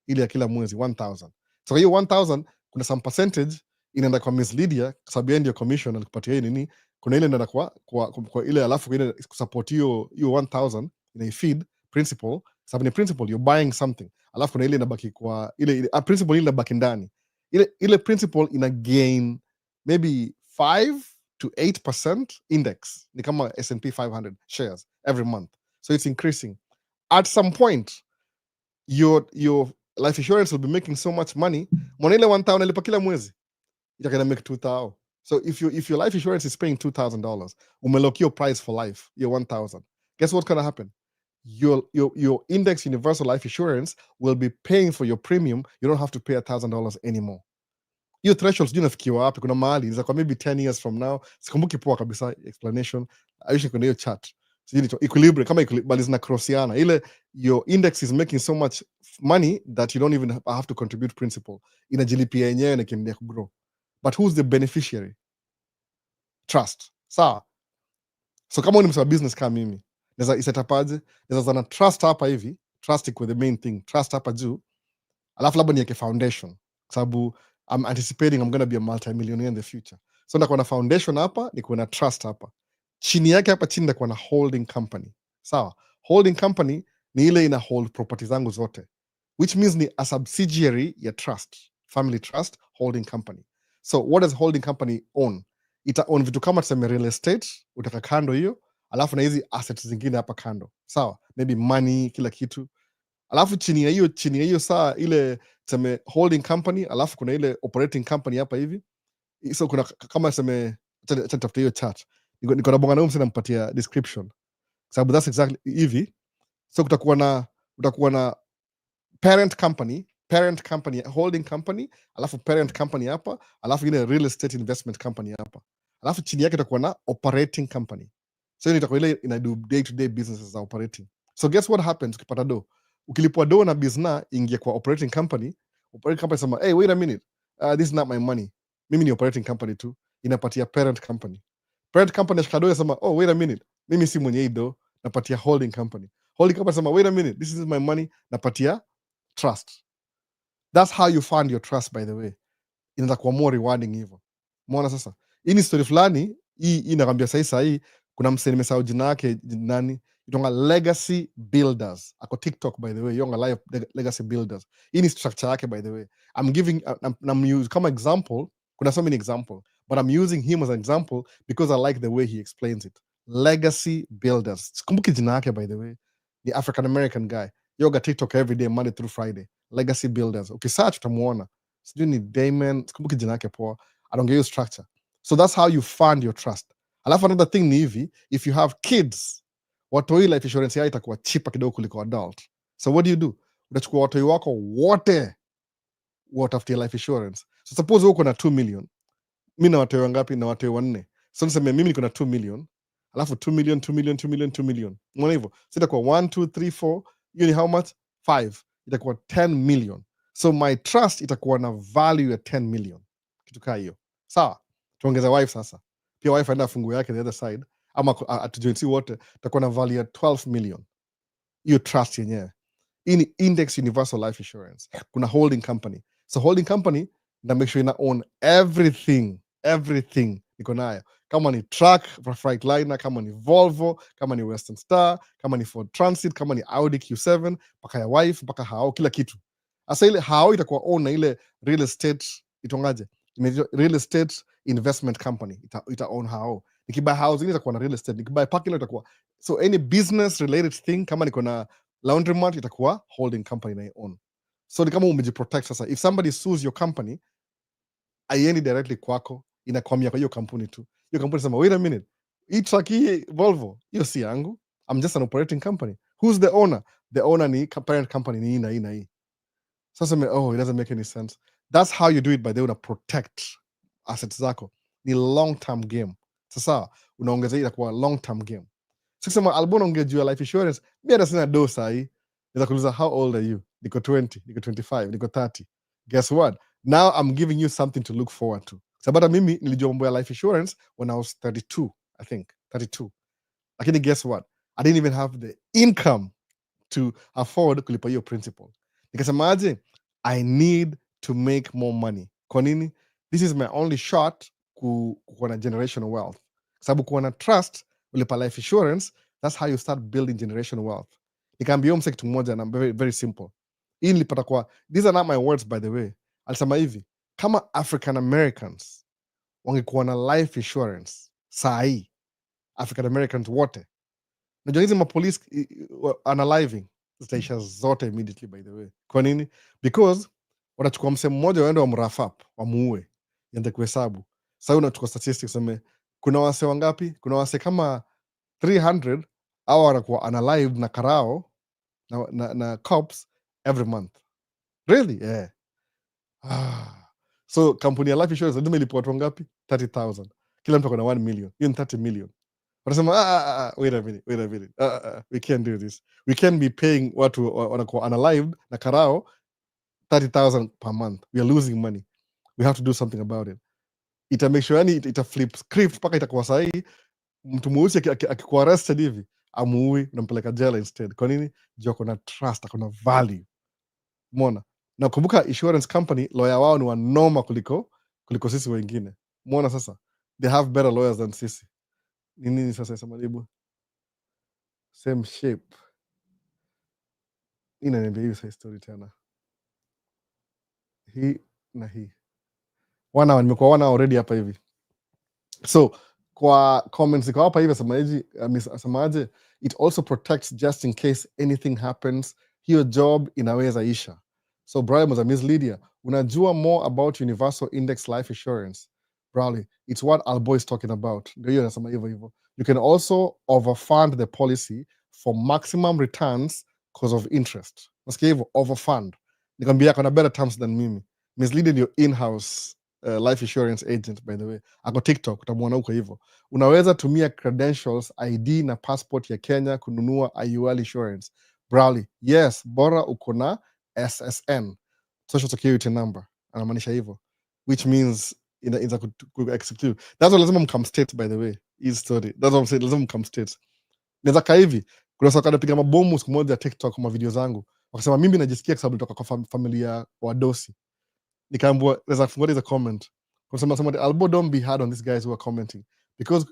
ile ya kila mwezi 1000. So hiyo 1000 kuna some percentage inaenda kwa Miss Lydia kwa sababu yeye ndio commission alikupatia hii nini, kuna ile inaenda kwa ile, alafu ile kusupport hiyo 1000 ina feed principal, sababu ni principal, you're buying something, alafu kuna ile inabaki kwa ile principal ile inabaki ndani, ile principal ina gain maybe 5 to 8% index, ni kama S&P 500 shares every month, so it's increasing. At some point your life insurance will be making so much money, mwana ile 1000 alipa kila mwezi itakana make 2000. So if your life insurance is paying $2000, umelock your price for life, your 1000, guess what's gonna happen? Your index universal life insurance will be paying for your premium. You don't have to pay $1000 anymore. Hiyo threshold sijui nafikiwa wapi, kuna mahali za kwa maybe 10 years from now, sikumbuki poa kabisa explanation, aishi kuna hiyo chart sijui equilibrium, kama bali zina crossiana, ile your index is making so much money that you don't even have to contribute principal, inajilipia yenyewe na kiendelea kugrow. But who's the beneficiary? Trust, sawa. So kama ni msema business kama mimi, naweza isetapaje? Naweza zana trust hapa hivi, trust iko the main thing, trust hapa juu, alafu labda niweke foundation, sababu I'm anticipating I'm gonna be a multi-millionaire in the future. So ndakuwa na foundation hapa, nikuwa na trust hapa. Chini yake hapa chini ndakuwa na holding company. Sawa? Holding company ni ile ina hold property zangu zote, which means ni a subsidiary ya trust, family trust, holding company. So what does holding company own? ita own vitu kama tuseme real estate, utaka kando hiyo, alafu na hizi assets zingine hapa kando, sawa, maybe money, kila kitu, alafu chini ya hiyo saa ile tuseme holding company, alafu kuna ile operating company hapa hivi. So kuna kama tuseme, acha nitafute hiyo chart, niko na bonga na huyu msee nampatia description, sababu that's exactly hivi. So utakuwa na parent company, holding company, alafu parent company hapa, alafu ile real estate investment company hapa, alafu chini yake itakuwa na operating company. So hiyo itakuwa ile ina do day to day businesses za operating. So guess what happens ukipata do, ukilipwa do na business ingia kwa operating company sema, hey, wait a minute, this is not my money, mimi ni operating company tu, inapatia parent company ashikado sema, oh, wait a minute, mimi si mwenye hii do, napatia holding company sema, wait a minute, this is my money, napatia trust. That's how you find your trust, by the way. Inaweza kuwa more rewarding hivyo. Umeona sasa? Hii ni story fulani, hii nakwambia sahii kuna msee nimesahau jina yake nani, itonga Legacy Builders. Ako TikTok, by the way, yonga live Legacy Builders. Hii ni structure yake, by the way. I'm giving kama example, kuna so many example, but I'm using him as an example because I like the way he explains it. Legacy Builders. Sikumbuki jina yake, by the way. Ni African American guy. Yoga TikTok every day, Monday through Friday. Legacy Builders. Ukisearch utamuona. Sijui ni Damon, sikumbuki jina yake poa. I don't get you structure. So that's how you fund your trust. Alafu another thing ni hivi, if you have kids, watoi life insurance yao itakuwa cheaper kidogo kuliko adult. So what do? Utachukua watoi wako wote watafutia life insurance. So suppose wewe uko na 2 million, mi na watoi wangapi? Na watoi wanne. So niseme mimi niko na 2 million, alafu 2 million, 2 million, 2 million, 2 million. Umeona hivyo? So itakuwa 1, 2, 3, 4, hiyo ni how much? 5. Itakuwa 10 million. So my trust itakuwa na value ya 10 million. Kitu kaa hiyo. Sawa? Tuongeza wife sasa. Pia wife aenda fungu yake the other side. Ama atujoinsi wote, itakuwa na value ya 12 million. Hiyo trust yenyewe. Hii ni index universal life insurance. Kuna holding company. So holding company na make sure ina own everything iko nayo, kama ni truck Freightliner, kama ni Volvo, kama ni Western Star, kama ni Ford Transit, kama ni Audi Q7, mpaka ya wife, mpaka hao, kila kitu. Asa ile hao itakuwa own na ile real estate, itongaje, real estate investment company ita own hao. Nikibuy housing itakuwa na real estate, nikibuy parking lot itakuwa, so any business related thing, kama niko na laundromat itakuwa holding company na own. So ni kama umejiprotect sasa. If somebody sues your company, aiendi directly kwako, inakwamia kwa hiyo kampuni tu. Hiyo kampuni sema, wait a minute, hii truck hii Volvo, hiyo si yangu, I'm just an operating company. Who's the owner? The owner ni parent company ni hii na hii na hii. Sasa oh, it doesn't make any sense. That's how you do it, by the way, una protect assets zako. Ni long term game. Sasa unaongeza ile kwa long term game. Sasa albona ongea juu ya life insurance, mimi hata sina do sahi. Naweza kuuliza, how old are you? Niko 20, niko 25, niko 30. Guess what? Now I'm giving you something to look forward to. Sababu mimi nilijua mambo ya life insurance when I was 32, I think. 32. Lakini guess what? I didn't even have the income to afford kulipa hiyo principal. Nikasema aje, I need to make more money. Kwa nini? This is my only shot kuwa na generational wealth. Sababu kuwa na trust, ulipa life insurance, that's how you start building generational wealth. Nikaambia huyo mse kitu moja na very, very simple. Hii nilipata kwa, these are not my words, by the way. Alisema hivi, kama African Americans wangekuwa na life insurance saa hii, African Americans wote, najua hizi mapolisi analiving zitaisha zote immediately, by the way. Kwa nini? Because wanachukua mse mmoja waende wamrafap, wamuue, ianze kuhesabu. Sasa unachukua statistics, seme kuna wase wangapi? Kuna wase kama 300 au wanakuwa unalive na karao na cops every month. Really? Yeah. So kampuni ya life insurance lazima ilipo watu wangapi? 30,000. Kila mtu akona 1 million. Hiyo ni 30 million. Wanasema, wait a minute. We can't do this. We can't be paying watu wanakuwa unalived na karao 30,000 per month. We are losing money. We have to do something about it. Ita make sure, yani ita flip script mpaka itakuwa sahihi. Mtu mweusi akikuwa arrested hivi, amuui, unampeleka jela instead. Kwa nini? Juu akona trust, akona value. Umeona? Na kumbuka insurance company, lawyer wao ni wanoma kuliko sisi wengine. Umeona sasa? They have better lawyers than sisi. Ni nini sasa Samaribu? Same shape. Inaniambia hiyo sa story tena. Hii na hii. Nimekuwa wana already hapa hivi. So kwa comments iko hapa hivi asemaje, it also protects just in case anything happens, hiyo job inaweza isha. So Brian was a Miss Lydia, unajua more about universal index life insurance. Brawley, it's what Albo is talking about. Ndio hiyo nasema hivyo hivyo. You can also overfund the policy for maximum returns because of interest. Nasikia hivyo, overfund. Nikwambia kuna better terms than mimi. Miss Lydia ndio in-house life insurance agent, by the way. Ako TikTok, utamwona huko hivyo. Unaweza tumia credentials, ID na passport ya Kenya kununua IUL insurance. Brawley, yes, bora uko na SSN, social security number. Anamaanisha hivyo, which means inaweza execute. That's why lazima mcome states, by the way. Hii story, that's what I'm saying, lazima mcome states. Naweza kaa hivi, kuna saka napiga mabomu siku moja TikTok ma video zangu, wakasema mimi najisikia kwa sababu nitoka kwa familia wadosi. Nikaambua there's a comment kwa somebody, Albo, don't be hard on these guys who are commenting because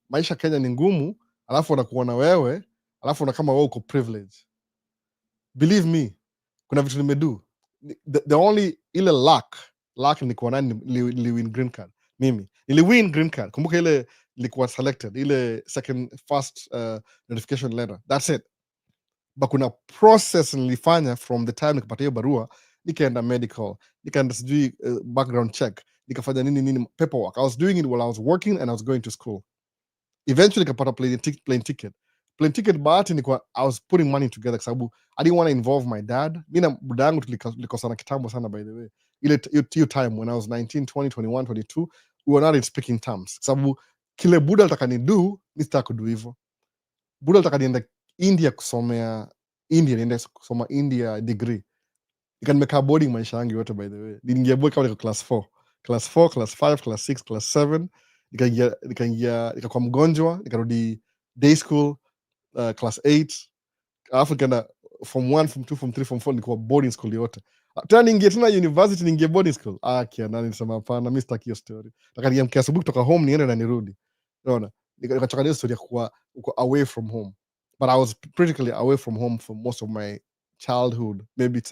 maisha Kenya ni ngumu, alafu wanakuona wewe, alafu kama wewe uko privilege. Believe me, kuna vitu nimedu, the only ile luck ni kuona niliwin green card. Mimi niliwin green card, kumbuka ile nilikuwa selected, ile first notification letter, that's it. But kuna process nilifanya from the time nikapata hiyo barua, nikaenda medical, nikaenda sijui background check, nikafanya nini paperwork. I was doing it while I was working and I was going to school. Eventually nikapata plane ticket. Bahati nikuwa I was putting money together kwa sababu I didn't want to involve my dad. Mi na buda yangu tulikosana kitambo sana, by the way. Ile time when I was 19, 20, 21, 22, we were not in speaking terms. Kwa sababu kile buda alitaka ni do, mi sitaka kudu hivyo. Buda alitaka niende India kusomea niende kusoma India degree. Nimekaa boarding maisha yangu yote, by the way. Niliingia boarding kama niko class 4, class 5, class 6, class 7. Nikakuwa mgonjwa, nikarudi day school, class 8. Alafu nikaenda form 1, form 2, form 3, form 4, nilikuwa boarding school yote. Tena niingie tena university, niingie boarding school. Kiana, nilisema hapana, mimi sitaki hiyo story. Nataka niamke asubuhi kutoka home niende na nirudi. Unaona? Nikachoka hiyo story ya kuwa uko away from home. But I was practically away from home for most of my childhood. Maybe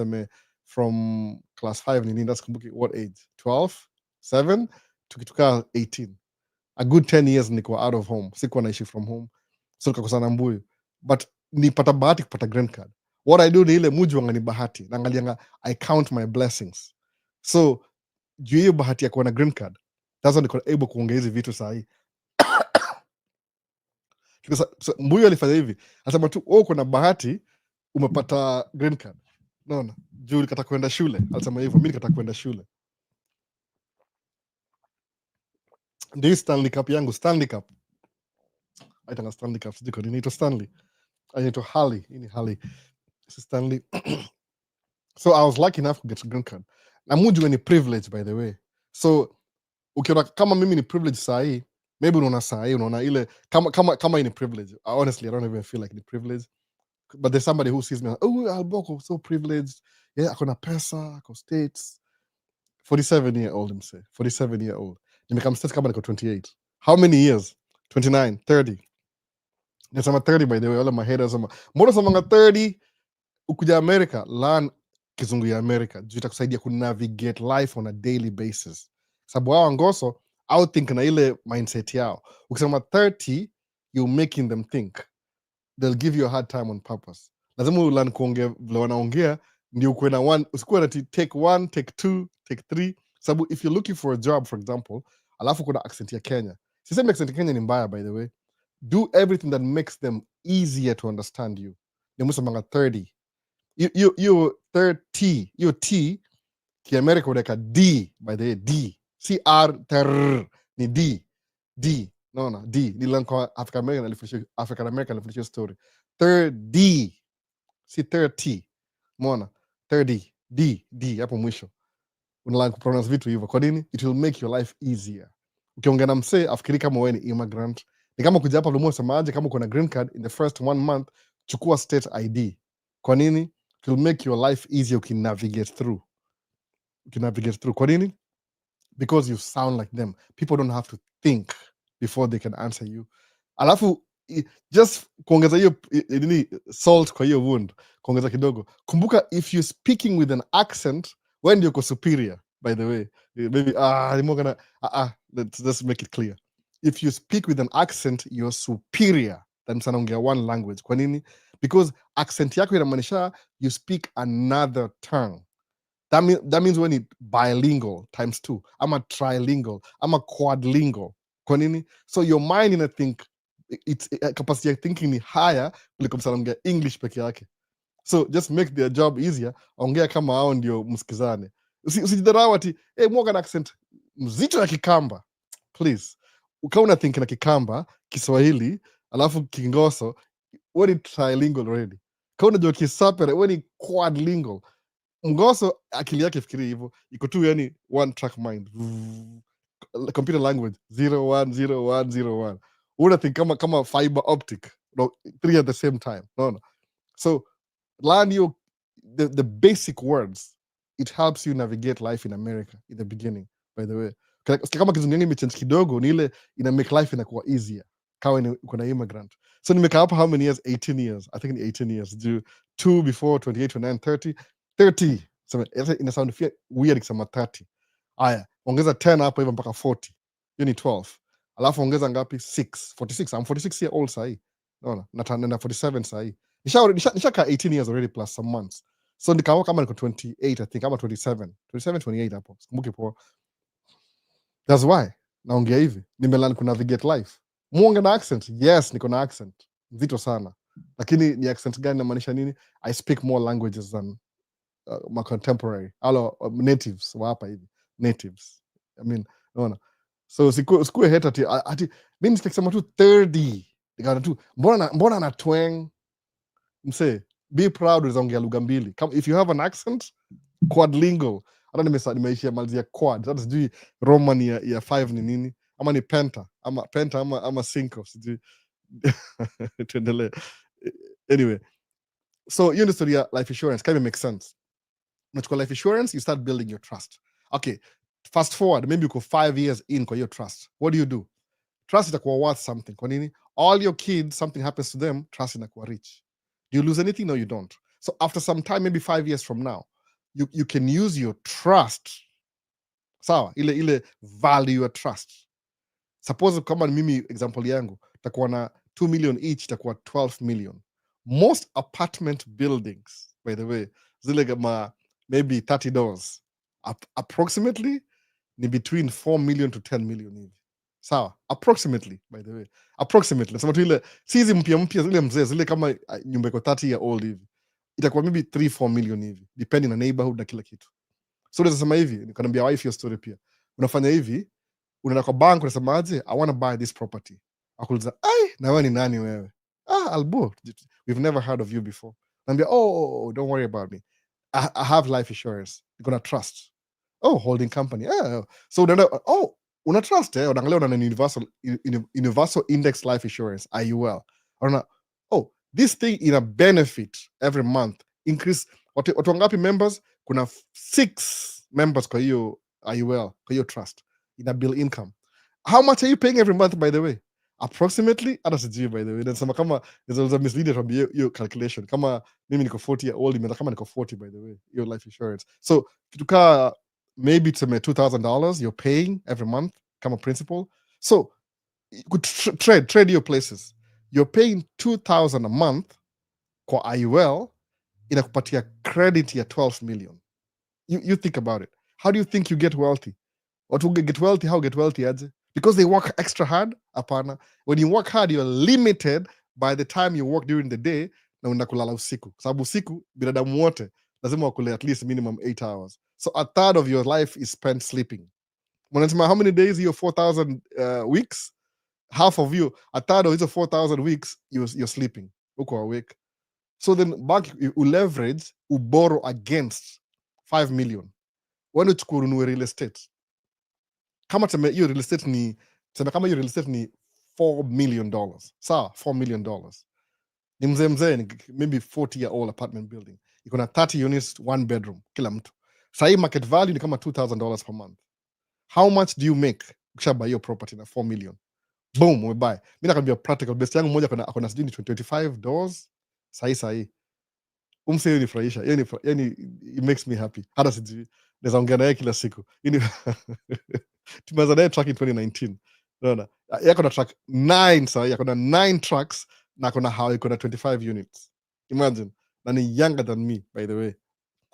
from class 5 nini, sikumbuki what age, 12, 7 tukituka 18. A good 10 years niko out of home, sikuwa naishi from home, so nikakosana Mbuyu. But nipata bahati kupata green card. What I do ni ile muji wanga ni bahati, naangalianga I count my blessings. So juu hiyo bahati ya kuwa na green card, that's why niko able kuongea hizi vitu sahi. So, Mbuyu alifanya hivi, asema tu uko na bahati umepata green card. Naona juu nikataka kwenda shule, alisema hivyo. Mimi nikataka kwenda shule, ndio Stanley Cup yangu. Stanley Cup aitanga Stanley Cup, sijui kwa nini inaitwa Stanley, inaitwa Harley. Hii ni Harley, Stanley. So I was lucky enough to get a green card. Na mujue ni privilege, by the way. So ukiona kama mimi ni privilege sahi, maybe unaona sahi, unaona ile kama ni privilege. Honestly, I don't even feel like the privilege. But there's somebody who sees me, oh, Alboko, so privileged. Yeah, akona pesa, ako States. 47-year-old, I'm saying. 47-year-old. Nimekam States kama niko 28. How many years? 29, 30. Nasema 30, by the way. Wale mahera sama. Mbona samanga 30, ukuja America, learn kizungu ya America. Juu itakusaidia kunavigate life on a daily basis. Sababu hao ngoso, au think na ile mindset yao. Ukisema 30, you're making them think. They'll give you a hard time on purpose. Lazima ulearn kuongea vile wanaongea, ndio ukuwe na one, usikuwe na take 1, take 2, take 3. Sababu if you're looking for a job, for example, alafu kuna accent ya Kenya. Sisemi accent ya Kenya ni mbaya, by the way. Do everything that makes them easier to understand you. Ni musemanga 30. You 30, you T, kiamerika unaweka D, by the way, D. CR, ni D. D. No, D. Nilang kwa African American alifundisha story. 30. Si 30. Mona. 30. D. Hapo mwisho. Unalang kupronounce vitu hivyo. Kwa nini? It will make your life easier. Ukiongea na msee, afikiri kama wewe ni immigrant. Ni kama kuja hapa lumua semaje, kama uko na green card in the first 1 month, chukua state ID. Kwa nini? It will make your life easier ukinavigate through. Kwa nini? Because you sound like them. People don't have to think before they can answer you. Alafu just kuongeza hiyo nini salt kwa hiyo wound, kuongeza kidogo. Kumbuka, if you're speaking with an accent, when you're superior, by the way, maybe let's make it clear. if you speak with an accent you're superior than mtu anaongea one language. Kwa nini? Because accent yako inamaanisha you speak another tongue. That means when it bilingual times 2, I'm a trilingual, I'm a quadlingual. Kwa nini? So your mind ina think it's capacity ya thinking ni higher kuliko mtu anaongea English peke yake. So just make their job easier. Ongea kama hao ndio msikizane. Usijidharau ati Morgan accent mzito ya Kikamba. Please. Ukawa una think na Kikamba, Kiswahili, alafu Kingoso, wewe ni trilingual already. Kama unajua Kisapere, wewe ni quadlingual. Ngoso akili yake fikiri hivyo, iko tu yani one track mind. Computer language 010101. Una think kama fiber optic, no, 3 at the same time. No. So learn the basic words. It helps you navigate life in America in the beginning, by the way. Kama kizungu imechange kidogo ni ile ina make life inakuwa easier kama uko na immigrant. So nimekaa hapa how many years? 18 years. I think 18 years. Do 2 before 28, 29, 30. 30. So ina sound weird kusema 30. Aya, ongeza 10 hapo hivyo mpaka 40. Hiyo ni 12. Alafu ongeza ngapi? 6. 46. I'm 46 year old sahi. Naona, na 47 sahi. Nishakaa 18 years already plus some months. So nikawa kama niko 28 I think, ama 27 28 hapo, sikumbuki poa. That's why naongea hivi, nimelearn ku navigate life. Muonge na accent? Yes, niko na accent nzito sana, lakini ni accent gani? Namaanisha nini? I speak more languages than my contemporary natives wa hapa hivi, natives. I mean, unaona, so sikue hate ati mimi nikisema tu 30 nikana tu mbona na twang. Mse, be proud unaongea lugha mbili. If you have an accent, quadlingual. Hata nimeishia malizia quad. Hata sijui Roman ya 5 ni nini, ama ni penta ama cinco, sijui. Tuendelee. Anyway, so hiyo ndio story ya life insurance. Kama make sense, unachukua life insurance, you start building your trust. Okay, fast forward, maybe uko 5 years in kwa your trust. What do? Trust itakuwa worth something. Kwa nini? All your kids, something happens to them, trust inakuwa rich. Do you lose anything? No, you don't. So after some time, maybe 5 years from now, you can use your trust. Sawa, ile value your trust. Suppose kama mimi example yangu, takuwa na 2 million each, takuwa 12 million. Most apartment buildings, by the way, zile kama maybe 30 doors, approximately ni between 4 million to 10 million hivi. Sawa, approximately, by the way, approximately. Nasema tu ile sizi mpya zile mzee zile kama nyumba iko 30 year old hivi, itakuwa maybe 3-4 million hivi, depending na neighborhood na kila kitu. So unaweza sema hivi, nikamwambia wife your story pia. Unafanya hivi, unaenda kwa bank unasema aje, I want to buy this property. Akuuliza, na wewe ni nani wewe? Albo, we've never heard of you before. Naambia, oh, don't worry about me. I have life insurance. You're gonna trust. Oh, holding company. So unaenda, una trust, unaangalia una universal index life insurance, IUL. Unaona, this thing in a benefit every month increase. Watu wangapi members? Kuna 6 members kwa hiyo IUL, kwa hiyo trust, ina bill income. How much are you paying every month, by the way? Approximately, hata sijui, by the way. Nasema kama there's a misleading from your calculation. Kama mimi niko 40 year old, imeenda kama niko 40, by the way, your life insurance. So kitu kaa maybe tuseme $2,000 you're paying every month kama principal. So trade your places. You're paying 2,000 a month kwa IUL, inakupatia credit ya 12 million. You think about it. How do you think you get wealthy? Watu get wealthy, how get wealthy aje? Because they work extra hard? Hapana. When you work hard, you're limited by the time you work during the day na unaenda kulala usiku. Sababu usiku binadamu wote lazima wakule at least minimum 8 hours. So a third of your life is spent sleeping. Wanasema how many days? Hiyo 4,000 weeks? Half of you, a third of hizo 4,000 weeks, you're sleeping. Uko awake. So then back you leverage, you borrow against 5 million. When uchukue ununue real estate. Kama tuseme hiyo real estate ni $4 million. Sawa, $4 million. Ni mzee maybe 40 year old apartment building. Iko na 30 units, 1 bedroom, kila mtu. Sahi market value ni kama $2,000 per month. How much do you make ukishabuy your property na 4 million? Boom, umebuy. Mimi nakwambia practical best yangu mmoja akona sijui ni 25 doors. Sahi. Umse hiyo nifurahisha. Yani it makes me happy. Hata sijui. Naweza ongea naye kila siku. Tumeanza naye track in 2019. Unaona? Yako na truck 9 sahi, yako na 9 trucks na ako na how iko na 25 units. Imagine. Na ni younger than me by the way.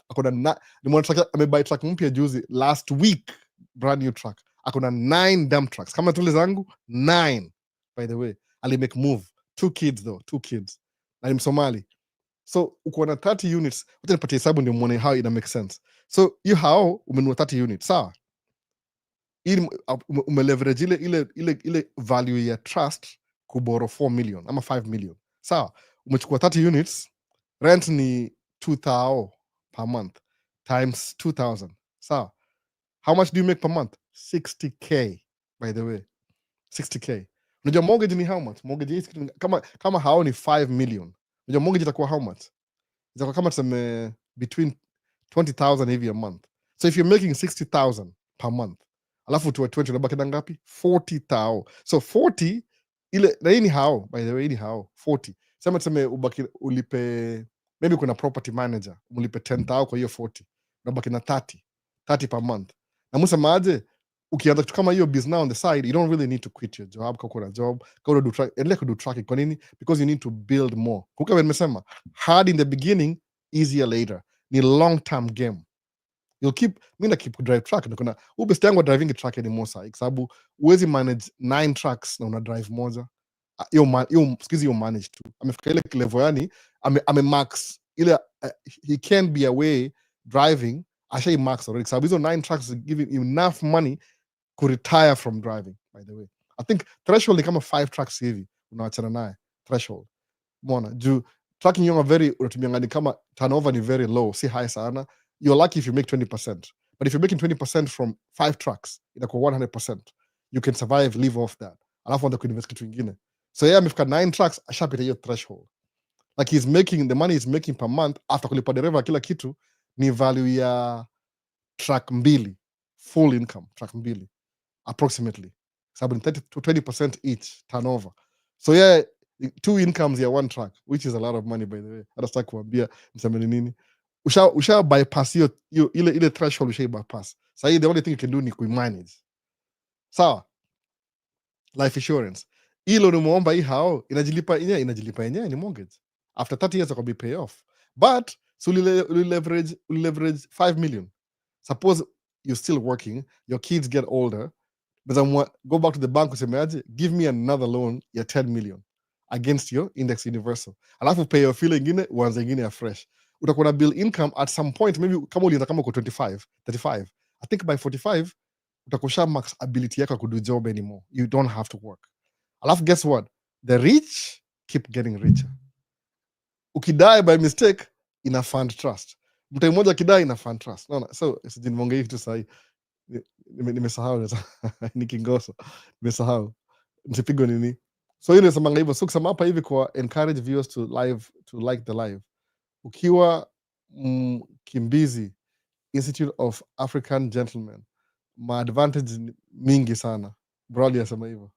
Ako na nimeona truck amebuy truck mpya juzi last week, brand new truck. Ako na 9 dump trucks. Kama tule zangu 9 by the way. Ali make move. 2 kids though, 2 kids. Na ni Msomali. So uko na 30 units. Wacha nipatie hesabu ndio muone how ina make sense. So you how umenunua 30 units, sawa? Ili umeleverage ile value ya trust kuboro 4 million ama 5 million, sawa? Umechukua 30 units, rent ni 2000 per month times 2000, sawa? How much do you make per month? 60k, by the way, 60k. Unajua mortgage ni how much? Mortgage is kama hao ni 5 million. Unajua mortgage itakuwa how much? Itakuwa kama tuseme between 20,000 hivi a month. So if you're making 60,000 per month, alafu tuwe 20 unabaki na ngapi? 40,000. So 40 ile na hii ni hao, by the way, hii ni hao 40. Sema tuseme ubaki ulipe, maybe kuna property manager mlipe 10,000 kwa hiyo 40, unabaki na 30 per month. Na msemaje, ukianza kitu kama hiyo business now on the side, you don't really need to quit your job. Kama kuna job, kama do track, endelea kudo tracking. Kwa nini? Because you need to build more. Kumbuka vile nimesema, hard in the beginning, easier later. Ni long term game. You'll keep, mi na keep drive truck, na kuna best yangu driving truck anymore sahi, kwa sababu huwezi manage 9 trucks na una drive moja. Hiyo sikizi hiyo manage tu. Amefika ile level yani ame max ile he can be away driving, ashai max already, kwa sababu hizo 9 trucks give him enough money ku retire from driving, by the way. I think threshold ni kama 5 trucks hivi unaachana naye threshold. Umeona? Juu trucking yonga very unatumia ngani kama turnover ni very low, si high sana. You're lucky if you make 20%. But if you're making 20% from 5 trucks, inakuwa 100%. You can survive, live off that. Alafu anda kuinvest kitu ingine. So yeah, amefika 9 trucks, ashapita hiyo threshold. Like he's making, the money he's making per month after kulipa dereva kila kitu ni value ya truck mbili. Full income, truck mbili. Approximately. Sababu ni 30 to 20% each turnover. So yeah, 2 incomes ya 1 truck, which is a lot of money by the way. Hata sitaki kuambia niseme ni nini. Usha bypass hiyo ile threshold, usha bypass. Sasa the only thing you can do ni kumanage. Sawa? Life insurance. Hilo nimeomba hii hao inajilipa yenyewe ni mortgage. After 30 years be pay off. But so leverage 5 million. Suppose you're still working, your kids get older, but go back to the bank useme give me another loan ya 10 million against your index universal. Alafu pay your fee ingine uanze ingine ya fresh. Utakuwa na bill income at some point, maybe kama ulianza kama uko 25, 35. I think by 45 utakusha max ability yako kudo job anymore. You don't have to work. Alafu guess what? The rich keep getting richer. Ukidai by mistake ina fund trust. Mtu mmoja kidai ina fund trust. No, so sijiniongea kitu sahi. Nimesahau ni Kingoso. Nimesahau. Nisipigwe nini. So hiyo nisemanga hivyo. So kusema hapa hivi kwa encourage viewers to like the live. Ukiwa Kimbizi Institute of African Gentlemen, ma advantage mingi sana. Broadly asema hivyo.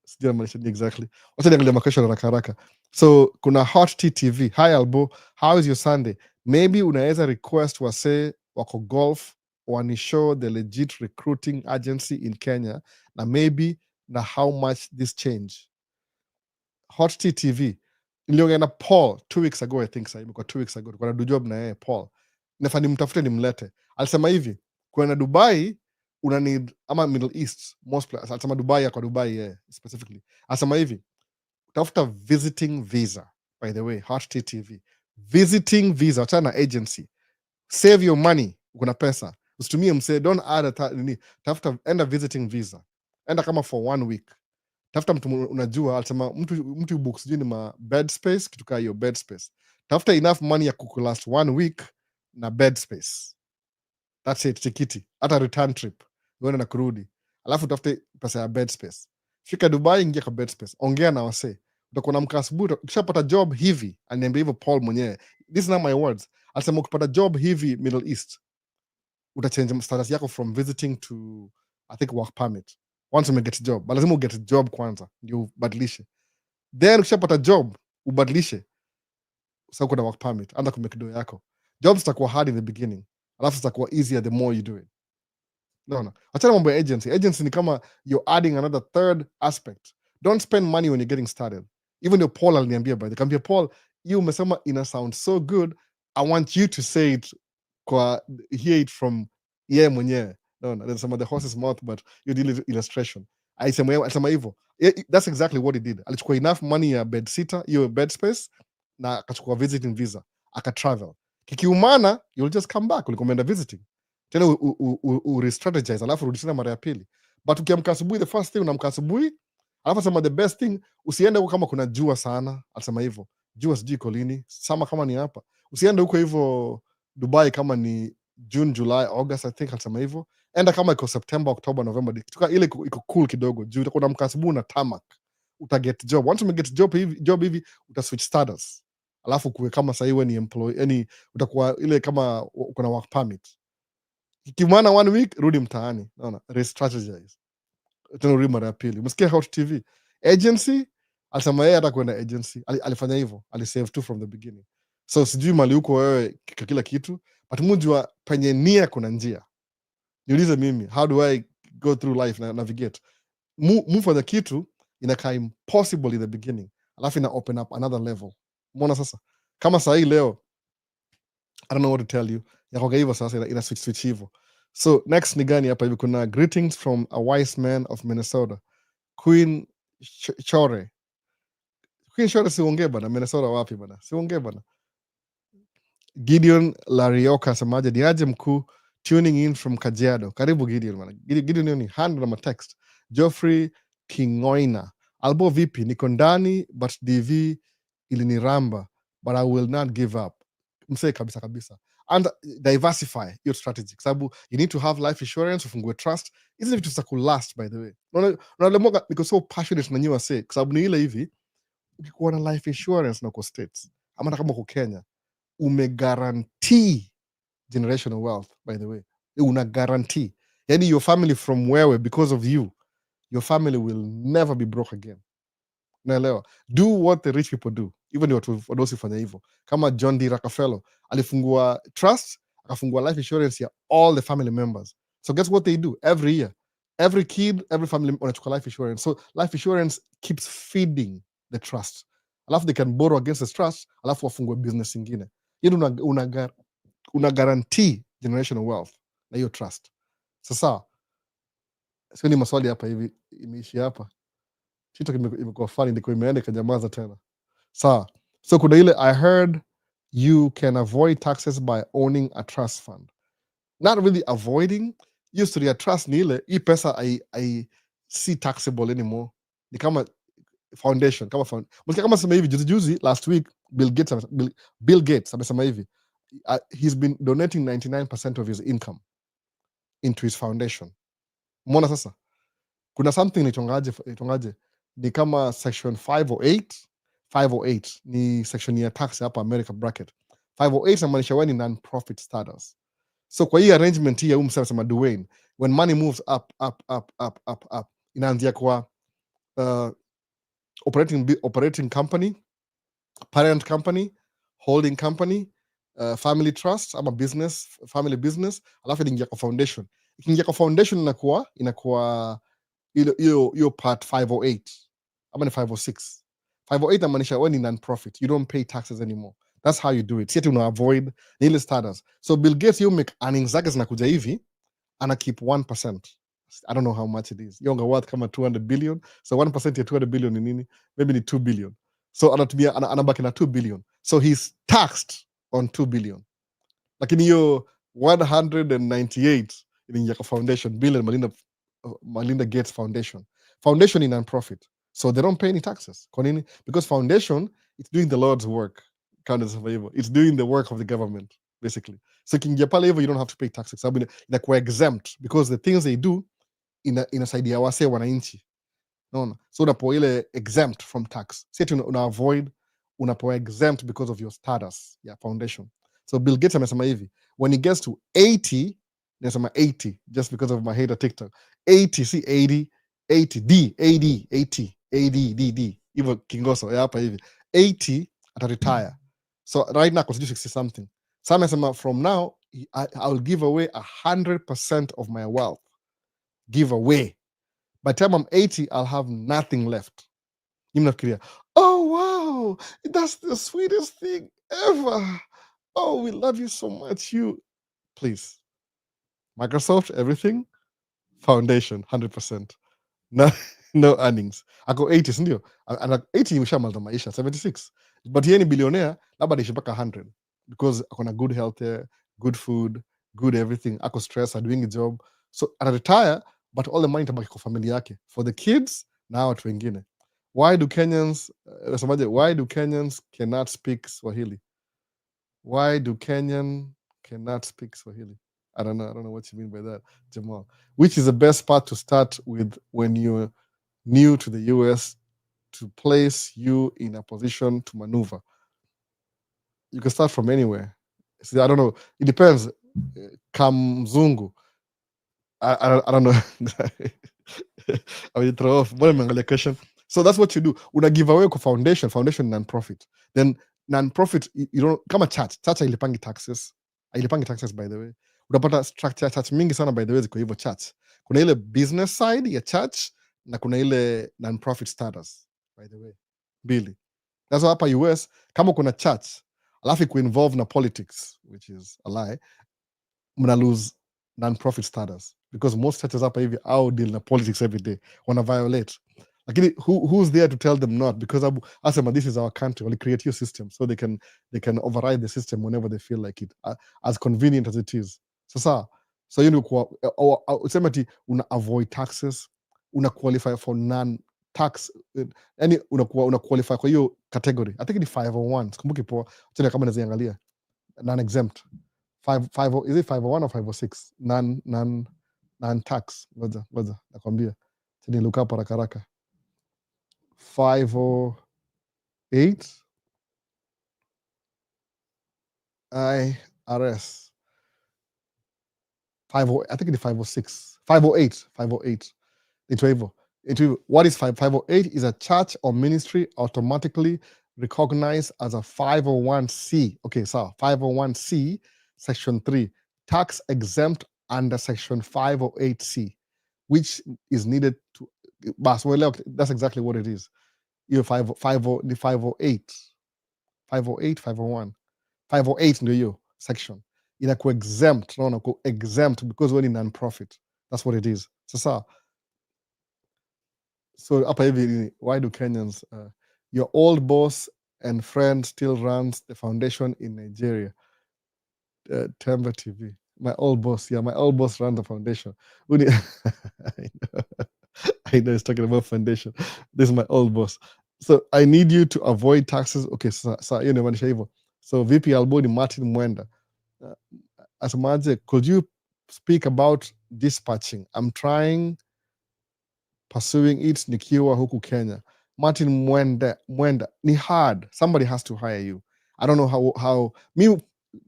Sijui namaanisha nini exactly. Wacha niangalia makesho haraka haraka. So kuna Hot Tea TV. Hi Albo, how is your Sunday? Maybe unaweza request wase wako golf wanishow the legit recruiting agency in Kenya, na maybe na how much this change. Hot Tea TV. Niliongea na Paul 2 weeks ago, I think sasa imekuwa 2 weeks ago. Tulikuwa na do job na yeye Paul. Nafaa nimtafute nimlete. Alisema hivi, kwenda Dubai una need, ama Middle East most places. Alisema Dubai, kwa Dubai yeah, specifically. Alisema hivi, utafuta visiting visa. By the way, Hot Tea TV. Visiting visa, achana na agency. Save your money, uko na pesa. Usitumie msee, don't add nini. Tafuta, enda visiting visa. Enda kama for 1 week. Tafuta mtu unajua, alisema mtu book sijui ni ma bed space, kitu kaa hiyo bed space. Tafuta enough money ya kukulast 1 week na bed space. That's it, tikiti. Hata return trip. Uende na kurudi. Alafu tafute pesa ya bed space. Fika Dubai, ingia kwa bed space. Ongea na wase. Utakuwa na mkasubuhi, ukishapata job hivi, aniambia hivyo Paul mwenyewe. This is not my words. Alisema ukipata job hivi Middle East, utachange status yako from visiting to I think work permit. Once you get a job, but lazima uget job kwanza ndio ubadilishe. Then ukishapata job ubadilishe, sasa kuna work permit, anza kumake do yako. Jobs zitakuwa hard in the beginning, alafu zitakuwa easier the more you do it. No. Achana mambo ya agency. Agency ni kama you're adding another third aspect. Don't spend money when you're getting started. Even your Paul aliniambia by the kaambia Paul, you umesema ina sound so good. I want you to say it kwa hear it from yeye mwenyewe. No, nasema the horse's mouth but you did illustration. Alisema hivyo. That's exactly what he did. Alichukua enough money ya bed sitter, hiyo bed space na akachukua visiting visa, akatravel. Kikiumana, you'll just come back ulikuwa umeenda visiting tena urestrategize alafu rudi tena mara ya pili, but ukiamka asubuhi, the first thing unaamka asubuhi alafu asema the best thing usiende huko kama kuna jua sana, alisema hivyo jua sijui iko lini, sama kama ni hapa usiende huko hivyo Dubai kama ni June, July, August I think alisema hivyo, enda kama iko September, October, November, ile iko cool kidogo juu utakuwa unaamka asubuhi na tamak, utaget job. Once umeget job hivi utaswitch status alafu kuwe kama sahii we ni employee, yani utakuwa ile kama uko na work permit. Ikimwana 1 week rudi mtaani, naona restrategize tena rudi mara ya pili. Umesikia Hot TV agency alisema yeye hata kwenda agency alifanya hivyo, alisave tu from the beginning. So sijui mali huko wewe kila kitu, but mujua penye nia kuna njia. Niulize mimi, how do I go through life na navigate? Move for the kitu inakaa impossible in the beginning, alafu ina open up another level. Umeona sasa, kama saa hii leo I don't know what to tell you, yakoga hivyo sasa, ina switch hivyo. So next ni gani hapa hivi? Kuna greetings from a wise man of Minnesota, Queen Chore. Queen Chore siongee bana, Minnesota wapi bana, siongee bana. Gideon Larioka asemaje, niaje mkuu, tuning in from Kajiado. Karibu Gideon bana. Gideon ni hand na text. Geoffrey Kingoina, albo vipi, niko ndani but DV iliniramba but I will not give up. Msee kabisa kabisa, and diversify your strategy, sababu you need to have life insurance, ufungue trust. Hizi vitu zitakulast by the way. Unaona niko so passionate na nyiwa say, sababu ni ile hivi, ukikuwa na life insurance na uko States ama kama uko Kenya, umeguarantee generational wealth by the way. Una guarantee, yani your family from where because of you, your family will never be broke again. Naelewa, do what the rich people do, even watu wanaosifanya hivyo, kama John D. Rockefeller alifungua trust, akafungua life insurance ya all the family members. So guess what they do every year? Every kid, every family wanachukua life insurance. So life insurance keeps feeding the trust, alafu they can borrow against the trust, alafu wafungue business ingine. Yani una guarantee generational wealth na hiyo trust. Sasa sio ni maswali hapa hivi imeishi hapa, kitu imekuwa funny, ndiko imeenda ikanyamaza tena. Sawa, so kuna ile I heard you can avoid taxes by owning a trust fund. Not really avoiding, hiyo story ya trust ni ile hii pesa I see taxable anymore, ni kama foundation, kama sema hivi juzi last week Bill Gates amesema hivi, he's been donating 99% of his income into his foundation. Umeona sasa, kuna something itongaje ni kama section 508 ni section ya tax hapa America bracket. 508 inamaanisha wewe ni non-profit status. So kwa hii arrangement hii ya msema Dwayne, when money moves up inaanzia kwa operating company, parent company, holding company, family trust ama business, family business, alafu inaingia kwa foundation. Ikiingia kwa foundation inakuwa hiyo part 508 ama ni 506. 508 inamaanisha wewe ni non-profit, you don't pay taxes anymore. That's how you do it. Sieti una avoid ile status. So Bill Gates you make earnings zake zinakuja hivi, ana keep 1%. I don't know how much it is. Yonga worth kama 200 billion. So 1% ya 200 billion ni nini? Maybe ni 2 billion. So anatumia anabaki na 2 billion. So he's taxed on 2 billion. Lakini hiyo 198 inaingia kwa foundation, Bill and Melinda Gates Foundation. Foundation is non-profit, so they don't pay any taxes. Kwa nini? Because foundation, it's doing the Lord's work. It's doing the work of the government, basically. So kingia pale hivyo, you don't have to pay taxes. Sababu inakuwa exempt because the things they do inasaidia wase wananchi. Unaona? So unapoa ile exempt from tax. Sisi una avoid, unapoa exempt because of your status ya foundation. So Bill Gates amesema hivi, when he gets to 80, nasema 80 just because of my hater TikTok. 80 si 80, 80 D, AD, 80, ADDD. Hivyo kingoso ya hapa hivi. 80 ataretire. So right now consider 60 something. So amesema from now I will give away 100% of my wealth give away. By the time I'm 80, I'll have nothing left. Mnafikiria, oh wow, that's the sweetest thing ever. Oh, we love you so much. You, please, Microsoft, everything, foundation, 100%. No, no earnings. Ako 80, sindio? Ana 80 ushamaliza maisha, 76. But yeye ni billionaire, labda anaishi mpaka 100 because akona good health there, good food, good everything. Ako stress, doing a job. So ana retire, but all the money tabaki kwa familia yake. For the kids na watu wengine. Why do Kenyans cannot speak Swahili? Why do Kenyan cannot speak Swahili? I don't know what you mean by that, Jamal. Which is the best part to start with when you're new to the US to place you in a position to maneuver? You can start from anywhere. See, I don't know. It depends. Kamzungu. I don't know. I mean, throw off. Question. So that's what you do. Una give away kwa foundation non-profit. Then non-profit, you don't kama church hailipangi taxes. Hailipangi taxes, by the way. Unapata structure church mingi sana, by the way, ziko hivyo church. Kuna ile business side ya church na kuna ile non-profit status, by the way. Mbili. That's why hapa US, kama kuna church, alafu iko involved na politics, which is a lie, mna lose non-profit status because most churches hapa hivi au deal na politics every day, wana violate. Lakini who's there to tell them not? Because asema this is our country, wali create your system so they can override the system whenever they feel like it, as convenient as it is. Sasa so you know, usema ti una avoid taxes, una qualify for non-tax, yani una qualify kwa hiyo category. I think ni 501, sikumbuki poa, tena kama naziangalia non-exempt. Is it 501 or 506? Non-tax. Ngoja nakwambia. Tini look up haraka haraka. 508 IRS. 50, I think it's 506. 508. What is 508? Is a church or ministry automatically recognized as a 501c. Okay, so 501c, section 3, tax exempt under section 508c, which is needed to. That's exactly what it is. You 508, 501, 508 ndio hiyo section inakuwa exempt, no, exempt because we're non-profit. That's what it is. So hapa hivi, why do Kenyans, your old boss and friend still runs the foundation in Nigeria? Temba TV. My old boss runs the foundation. I know he's talking about foundation. This is my old boss. So I need you to avoid taxes. Okay, so hiyo inamaanisha hivyo. So VP Alboni Martin Mwenda. Asemaje, could you speak about dispatching? I'm trying pursuing it nikiwa huku Kenya. Martin Mwenda, ni hard. Somebody has to hire you. I don't know how me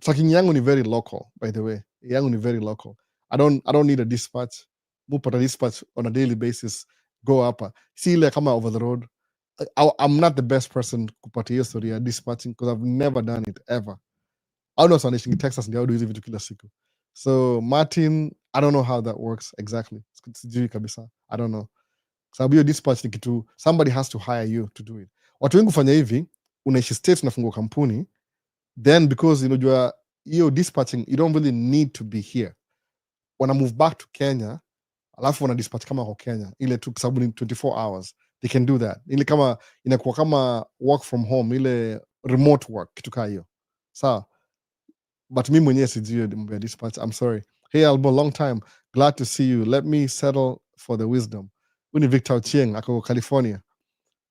tracking yangu ni very local, by the way. Yangu ni very local. I don't need a dispatch. Mupata dispatch on a daily basis. Go up. See ile kama over the road. I'm not the best person kupata hiyo story ya dispatching because I've never done it ever. I don't know so in Texas ndio do hizi vitu kila siku. So Martin, I don't know how that works exactly. Sijui kabisa. I don't know. Sababu hiyo dispatch ni kitu, somebody has to hire you to do it. Watu wengi hufanya hivi, unaishi state unafungua kampuni, then because unajua hiyo dispatching you don't really need to be here. Wana move back to Kenya, alafu wana dispatch kama kwa Kenya, ile tu sababu ni 24 hours. They can do that. Ile kama inakuwa kama work from home, ile remote work kitu kaa hiyo. Sawa. But mimi mwenyewe sijui mambo ya dispatch. I'm sorry. Hey Albo, long time. Glad to see you. Let me settle for the wisdom. Uni Victor Chieng, ako California.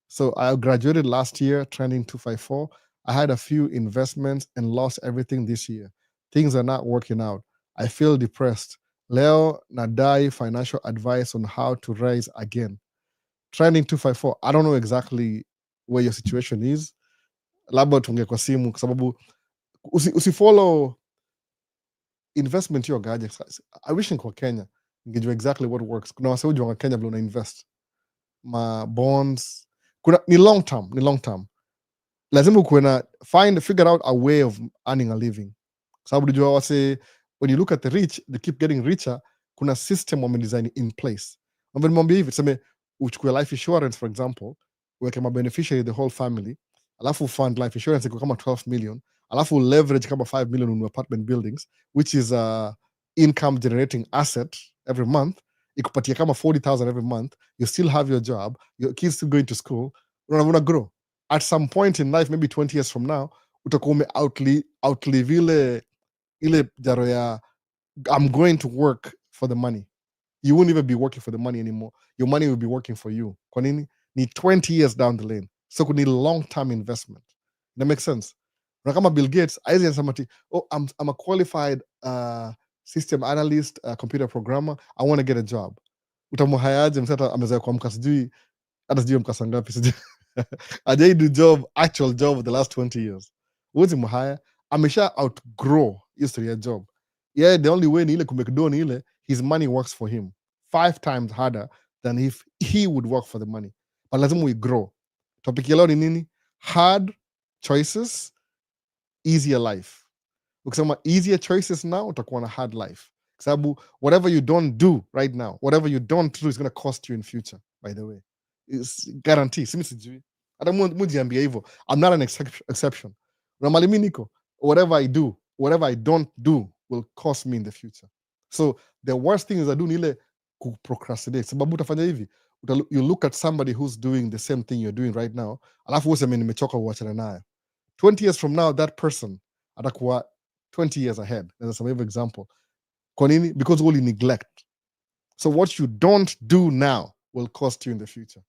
So I graduated last year, trending 254. I had a few investments and lost everything this year. Things are not working out. I feel depressed. Leo nadai financial advice on how to rise again. Trending 254. I don't know exactly where your situation is. Labda tuongee kwa simu kwa sababu usifollow investment hiyo gaje. I wish niko Kenya ningejua exactly what works. Kuna wase hujua Kenya vile una invest ma bonds, ni long term. Lazima ukuwe na figure out a way of earning a living. Sababu unajua wase, when you look at the rich, they keep getting richer kuna system wamedesign in place. Nimwambia hivi, tuseme uchukue life insurance for example, uweke mabeneficiary the whole family, alafu fund life insurance iko kama 12 million, alafu leverage kama 5 million in apartment buildings, which is a income generating asset every month, ikupatia kama 40,000 every month, you still have your job, your kids still going to school, una grow. At some point in life, maybe 20 years from now, utakuwa outlive ile jaro ya I'm going to work for the money. You won't even be working for the money anymore. Your money will be working for you. Kwa nini? Ni 20 years down the lane. So kuna long term investment. That makes sense. Na kama Bill Gates aizi anasema ati, oh, I'm a qualified system analyst, computer programmer. I want to get a job. Utamhayaje msata amezoea kuamka sijui hata sijui mkasa ngapi sijui ajai job, actual job of the last 20 years. Huwezi mhaya, amesha outgrow history ya job. Yeah, the only way ni ile kumekdo ni ile his money works for him 5 times harder than if he would work for the money. But lazima we grow. Topic ya leo ni nini? Hard choices, easier life. Ukisema easier choices now, utakuwa na hard life. Kwa sababu whatever you don't do right now, whatever you don't do is going to cost you in future, by the way. It's guarantee. Simi sijui. Hata mujiambia hivyo. I'm not an exception. Na mali mi niko, whatever I do, whatever I don't do will cost me in the future. So the worst thing is I do ni ile procrastinate. Sababu utafanya hivi, you look at somebody who's doing the same thing you're doing right now, alafu useme nimechoka uachane nayo. 20 years from now, that person atakuwa 20 years ahead. There's some example. Kwa nini? Because all you neglect. So what you don't do now will cost you in the future.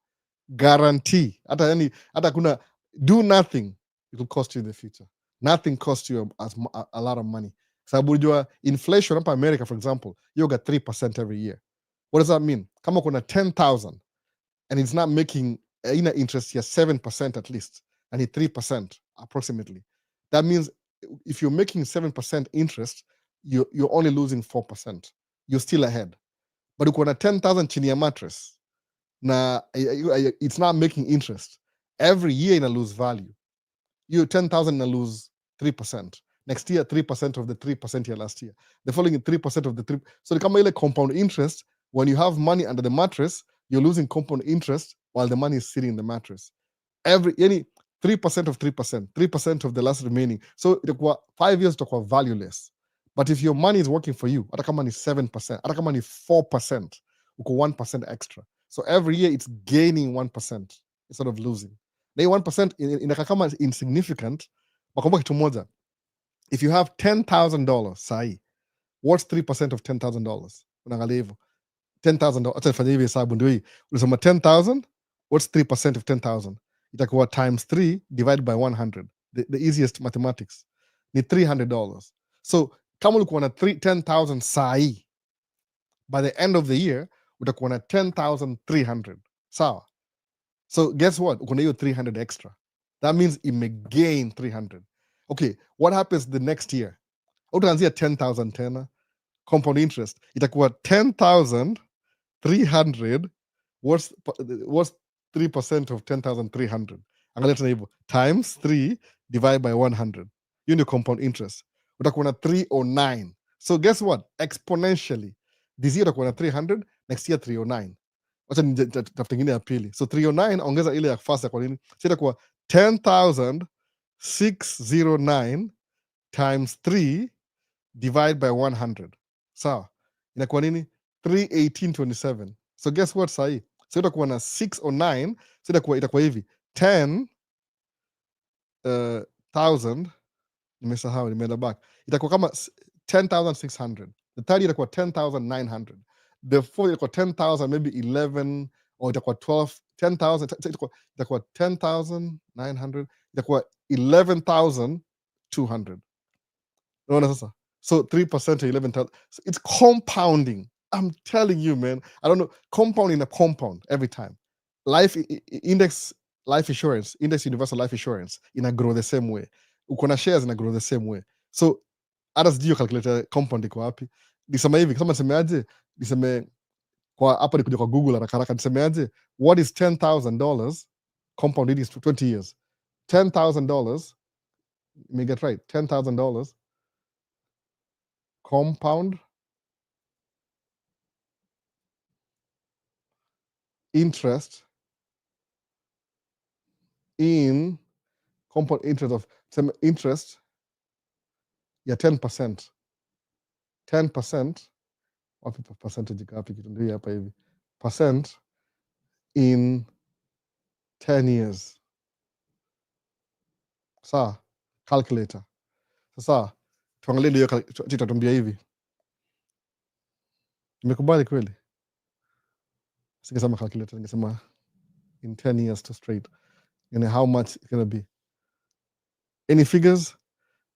Guarantee. Hata kuna do nothing, it will cost you in the future. Nothing costs you a lot of money. Sababu unajua inflation hapa America for example, you got 3% every year. What does that mean? Kama kuna 10,000 and it's not making interest here 7% at least, and it's 3% approximately. That means if you're making 7% interest, you're only losing 4%. You're still ahead. But uko na 10,000 chini ya mattress, na it's not making interest. Every year ina lose value. You 10,000 ina lose 3%. Next year 3% of the 3% year last year. The following 3% of the 3. So the kama ile compound interest, when you have money under the mattress, you're losing compound interest while the money is sitting in the mattress. Any 3% of 3%, 3% of the last remaining. So 5 years itakuwa valueless. But if your money is working for you, hata kama ni 7%, hata kama ni 4%, uko 1% extra. So every year it's gaining 1% instead of losing. Na 1% inakaa kama insignificant. Makumbuka kitu moja. If you have $10,000 sahi, what's 3% of $10,000? Unaangalia hivyo. $10,000. Acha nifanye hivi hesabu ndio hii. Unasema 10,000, what's 3% of 10,000? Itakuwa times 3 divided by 100. The easiest mathematics. Ni $300. So kama ulikuwa na 10,000 sahi, by the end of the year utakuwa na 10,300. Sawa? So guess what? Uko na hiyo 300 extra. That means it may gain 300. Okay, what happens the next year? Utaanzia 10,000 tena. Compound interest. Itakuwa 10,300. What's 3% of 10,300? Angalia tena hivyo. Times 3 divided by 100. Hiyo ndio compound interest. Utakuwa na 309. So guess what? Exponentially. This year utakuwa na 300, next year 309. Wacha nitafute ingine ya pili. So 309 ongeza ile ya first kwa nini? So itakuwa 10,609 times 3 divide by 100. Sawa? Inakuwa nini? 318.27. So guess what sahi? So itakuwa na 609. So itakuwa hivi 10,000. Nimesahau, nimeenda back. Itakuwa kama 10,600. The third itakuwa 10,900. The fourth itakuwa 10,000, maybe 11, or itakuwa 12. 10,000 itakuwa 10,900. Itakuwa 11,200. Unaona sasa? So 3% of 11,000. So it's compounding. I'm telling you, man. I don't know. Compounding a compound every time. Index life insurance, index universal life insurance ina grow the same way. Uko na shares ina grow the same way. So hata sijui calculator compound iko wapi. Nisema hivi, kama nisemeaje? Niseme kwa hapa nikuja kwa Google haraka haraka nisemeaje? What is $10,000 compounded is 20 years? $10,000, let me get right. $10,000 compound interest in compound interest of some interest ya 10%. 10%, wapi percentage gapi kitu ndio hapa hivi. Percent in 10 years. Sawa, calculator. Sasa tuangalie ndio tutatumbia hivi. Nimekubali kweli? Singesema calculator, ningesema in 10 years to straight. You know how much it's going to be. Any figures?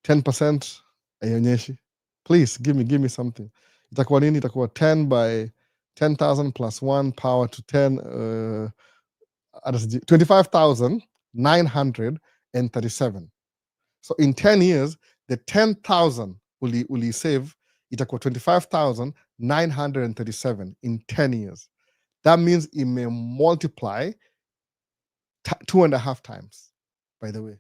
10% haionyeshi. Please give me something. Itakuwa nini? Itakuwa 10 by 10,000 plus 1 power to 10 25,937. So in 10 years, the 10,000 will save itakuwa 25,937 in 10 years. That means it may multiply 2.5 times, by the way.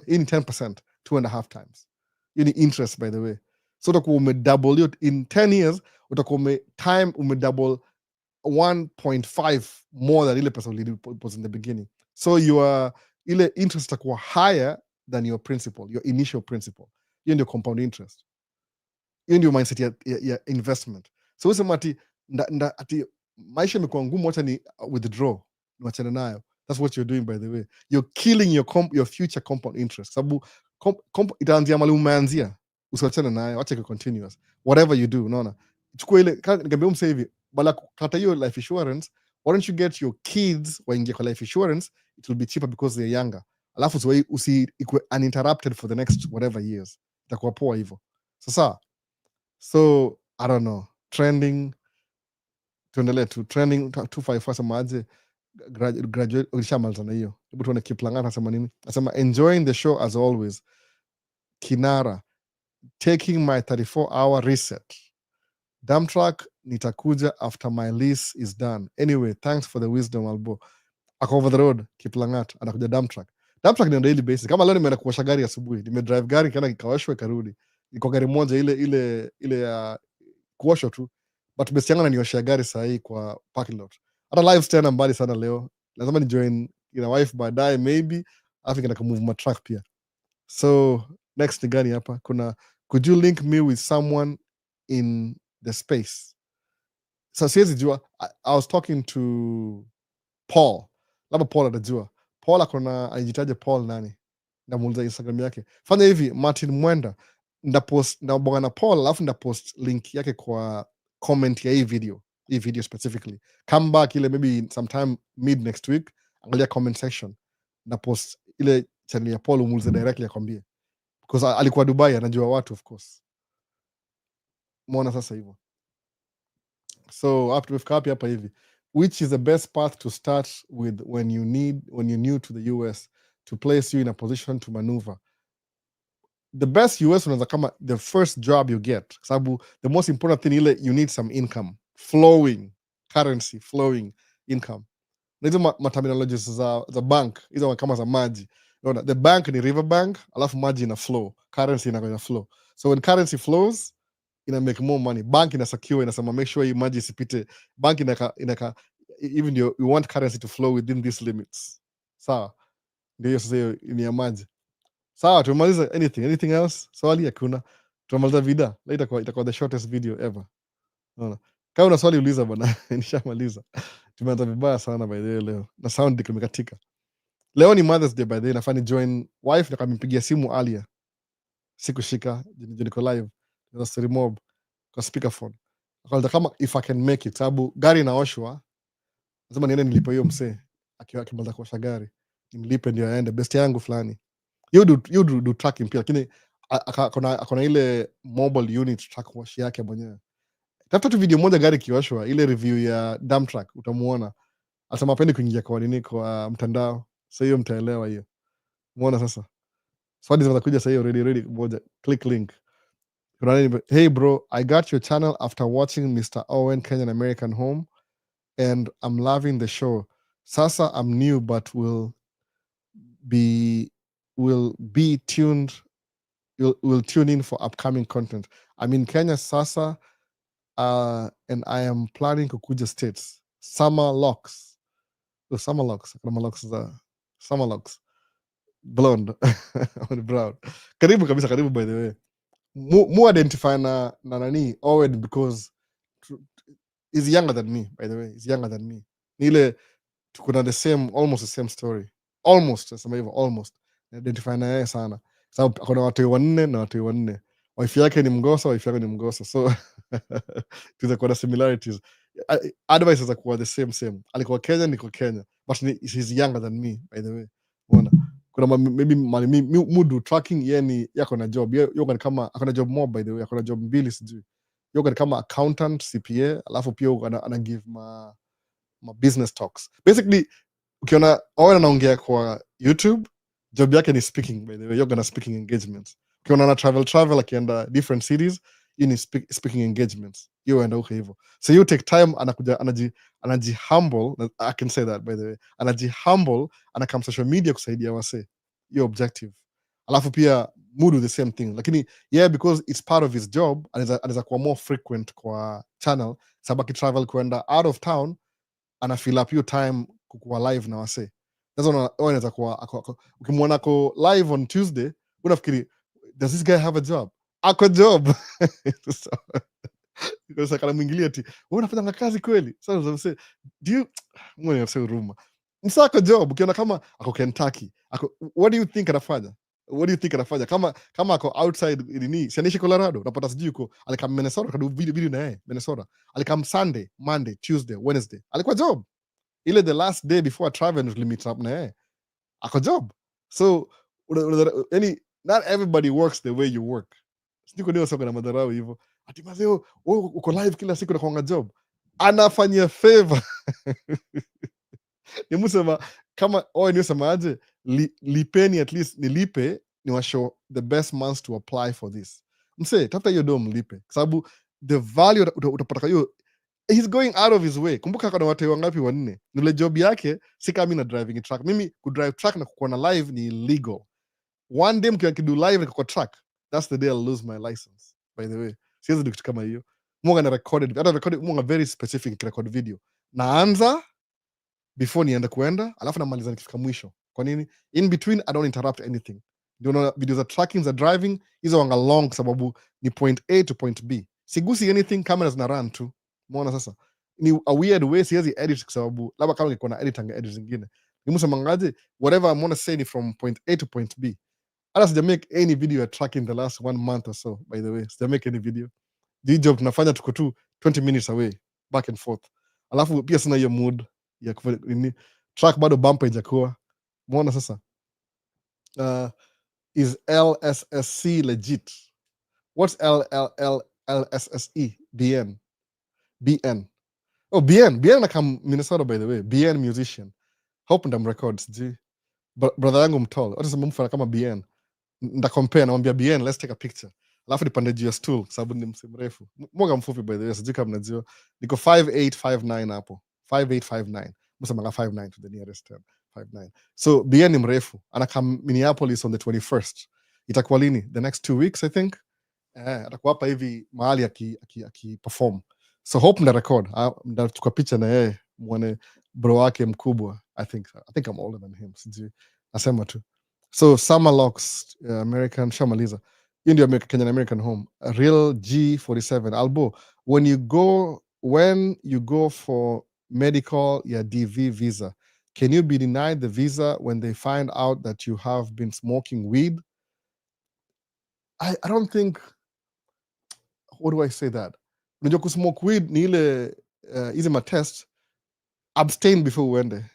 In 10%, 2.5 times. You need interest, by the way. So utakuwa umedouble it in 10 years, utakuwa umedouble 1.5 more than ile pesa was in the beginning. So your ile interest itakuwa higher than your principal, your initial principal. Hiyo ndio compound interest. Hiyo ndio mindset ya investment. So usema ati maisha imekuwa ngumu, wacha ni withdraw, niwachane nayo. That's what you're doing, by the way. You're killing your future compound interest. Sababu itaanzia mali umeanzia, usiwachane nayo, wacha iko continuous. Whatever you do, unaona. Chukua ile nikamwambia mse hivi, bala kata hiyo life insurance, why don't you get your kids waingie kwa life insurance, it will be cheaper because they're younger. Alafu ikue uninterrupted for the next whatever years. Itakuwa poa hivyo. Sasa, so I don't know, trending, tuendelee tu trending 254 semaje graduate ulishamaliza na hiyo. Hebu tuone Kiplang'ata anasema nini? Anasema enjoying the show as always. Kinara, taking my 34-hour reset. Dump truck nitakuja after my lease is done. Anyway, thanks for the wisdom, Albo. Ako over the road, Kiplang'ata anakuja dump truck. Dump truck ni on daily basis. Kama leo nimeenda kuosha gari asubuhi, nimedrive gari kana kikawashwe karudi. Iko gari moja ile ya kuoshwa tu. But best yangu ananioshea gari saa hii kwa parking lot. Hata live tena mbali sana leo. Lazima ni join ina wife baadaye maybe. Alafu nikaenda kumove my truck pia. So next ni gani hapa? Kuna could you link me with someone in the space? So siwezi jua. I was talking to Paul. Labda Paul atajua. Paul akona anajitaja Paul nani? Namuuliza Instagram yake. Fanya hivi, Martin Mwenda. Ndabonga na Paul alafu ndapost link yake kwa comment ya hii video specifically. Come back ile maybe sometime mid next week, angalia comment section. Ndapost ile channel ya Paul, umuulize directly akwambie. Because alikuwa Dubai, anajua watu of course. Muona sasa hivyo. So after we've come hapa hivi, which is the best path to start with when you're new to the US to place you in a position to maneuver? The best US unaweza kama the first job you get, sababu the most important thing ile you need some income, flowing currency, flowing income. Na hizo terminologies za bank hizo kama za maji. Unaona, the bank ni river bank, alafu maji ina flow, currency ina flow. So when currency flows, ina make more money. Bank ina secure, inasema make sure hii maji isipite. Bank inaka even you want currency to flow within these limits. Sawa, ndio sasa hiyo ni ya maji. Sawa, tumemaliza. Anything else? Swali hakuna. Tumemaliza vida. Itakuwa the shortest video ever. Unaona? Kama una swali uliza bwana. Nishamaliza. Tumeanza vibaya sana by the way leo. Na sound imekatika. Leo ni Mother's Day by the way. Nafani join wife na kampigia simu Alia. Sikushika, niko live. Na story mob kwa speakerphone. Akauliza kama if I can make it. Sababu gari inaoshwa. Lazima niende nilipe hiyo msee. Akimaliza kuosha gari. Nimlipe ndio aende. Best yangu fulani. You do tracking pia, lakini akona ile mobile unit track wash yake mwenyewe. Tafuta tu video moja gari kioshwa, ile review ya dump truck utamuona. Asema apendi kuingia kwa nini kwa mtandao. So hiyo mtaelewa hiyo. Muona sasa. Swali zinakuja sasa hiyo ready moja. Click link. Hey bro, I got your channel after watching Mr. Owen Kenyan American Home and I'm loving the show. Sasa I'm new but will be tuned. Will tune in for upcoming content. I'm in Kenya sasa, and I am planning kukuja states. Summer locks. Summer locks. Kuna locks za summer locks. Blonde. Or brown. Karibu kabisa, karibu by the way. Mu identify na nani Owen because he's younger than me, by the way. He's younger than me. Ni ile tuko na the same, almost the same story. Almost, nasema hivyo, almost. Identify na yeye sana. Sababu ako na watoi wanne na watoi wanne. Wife yake ni Mgosa, wife yake ni Mgosa. So tunakuwa na similarities. Advice za kuwa the same. Alikuwa Kenya, niko Kenya. But he's younger than me, by the way. Unaona? Kuna maybe mudu tracking yeye ni yako na job. Yoko ni kama ako na job more, by the way. Ako na job mbili sijui. Yoko ni kama accountant, CPA, alafu pia ana give ma business talks. Basically, ukiona Owen anaongea kwa YouTube, job yake ni speaking, by the way. You're gonna speaking engagements. Ukiona ana travel akienda different cities, hii ni speaking engagements. Hiyo enda huko hivyo. So you take time, anakuja anaji humble, I can say that by the way. Anaji humble, anakam social media kusaidia wase. Your objective. Alafu pia mudu the same thing. Lakini yeah, because it's part of his job, anaweza kuwa more frequent kwa channel, sababu akitravel kwenda out of town, ana fill up your time kukuwa live na wase. Sasa unaweza kuwa ukimwona ako live on Tuesday, unafikiri does this guy have a job? Ako job. So, because akanamwingilia ati wewe unafanya kazi kweli? Sasa unasema do you mwenye unasema huruma. Msako job ukiona kama ako Kentucky. What do you think anafanya? What do you think anafanya? Kama ako outside nini? Sianishi Colorado, unapata sijui uko alikam Minnesota, kadu video na yeye Minnesota. Alikam Sunday, Monday, Tuesday, Wednesday. Alikuwa job. Ile the last day before travel limit up na yeye. Ako job. So not everybody works the way you work. Sijui kwa nini wasoko na madharau hivyo. Ati mazeo, wewe uko live kila siku na kuanga job. Anafanyia favor. Nimusema kama niusema aje lipeni, at least nilipe ni wa show the best months to apply for this. Mse tafuta hiyo dom lipe sababu the value utapata hiyo, he's going out of his way. Kumbuka kuna watu wangapi wanne. Nile job yake si kama mimi na driving truck. Mimi ku drive truck na kuwa na live ni illegal. One day mkiwa kidu live kwa truck, that's the day I'll lose my license, by the way. Siwezi do kitu kama hiyo. Munga na recorded, hata recorded munga very specific record video. Naanza before niende kuenda, alafu namaliza nikifika mwisho. Kwa nini? In between I don't interrupt anything. Ndio na video za tracking za driving hizo wanga long sababu ni point A to point B. Sigusi anything, cameras na run tu. Umeona sasa? Ni a weird way, siwezi edit kwa sababu labda kama ningekuwa na edit zingine. Nimusema ngaje whatever I'm gonna say ni from point A to point B. Hata sija make any video at tracking the last 1 month or so, by the way. Sija make any video. The job tunafanya tuko tu 20 minutes away back and forth. Alafu pia sina hiyo mood ya kufanya track, bado bumper ijakuwa. Umeona sasa? Is LSSC legit? What's LSSE? BN. Oh, BN nakam Minnesota, by the way. BN musician. Hope ndam records. Brother yangu mtol. Watu sema mfana kama BN. Nda compare, namwambia BN, let's take a picture. Alafu nipande juu ya stool sababu ni mse mrefu. Mwaga mfupi, by the way, sijui kama mnajua. Niko 5859 hapo. 5859. Msema 59 to the nearest term. 59. So BN ni mrefu. Anakam Minneapolis on the 21st. Itakuwa lini? The next 2 weeks, I think. Atakuwa hapa hivi mahali aki-perform. So hope nda record. Ndachukua picha na yeye muone bro wake mkubwa. I think I'm older than him. Sijui. Nasema tu. So Summer Locks, American Shamaliza. India Kenyan American Home. A real G47. Albo, when you go for medical DV visa, can you be denied the visa when they find out that you have been smoking weed? I don't think, what do I say that? Unajua kusmoke weed ni ile hizi matest, abstain before uende.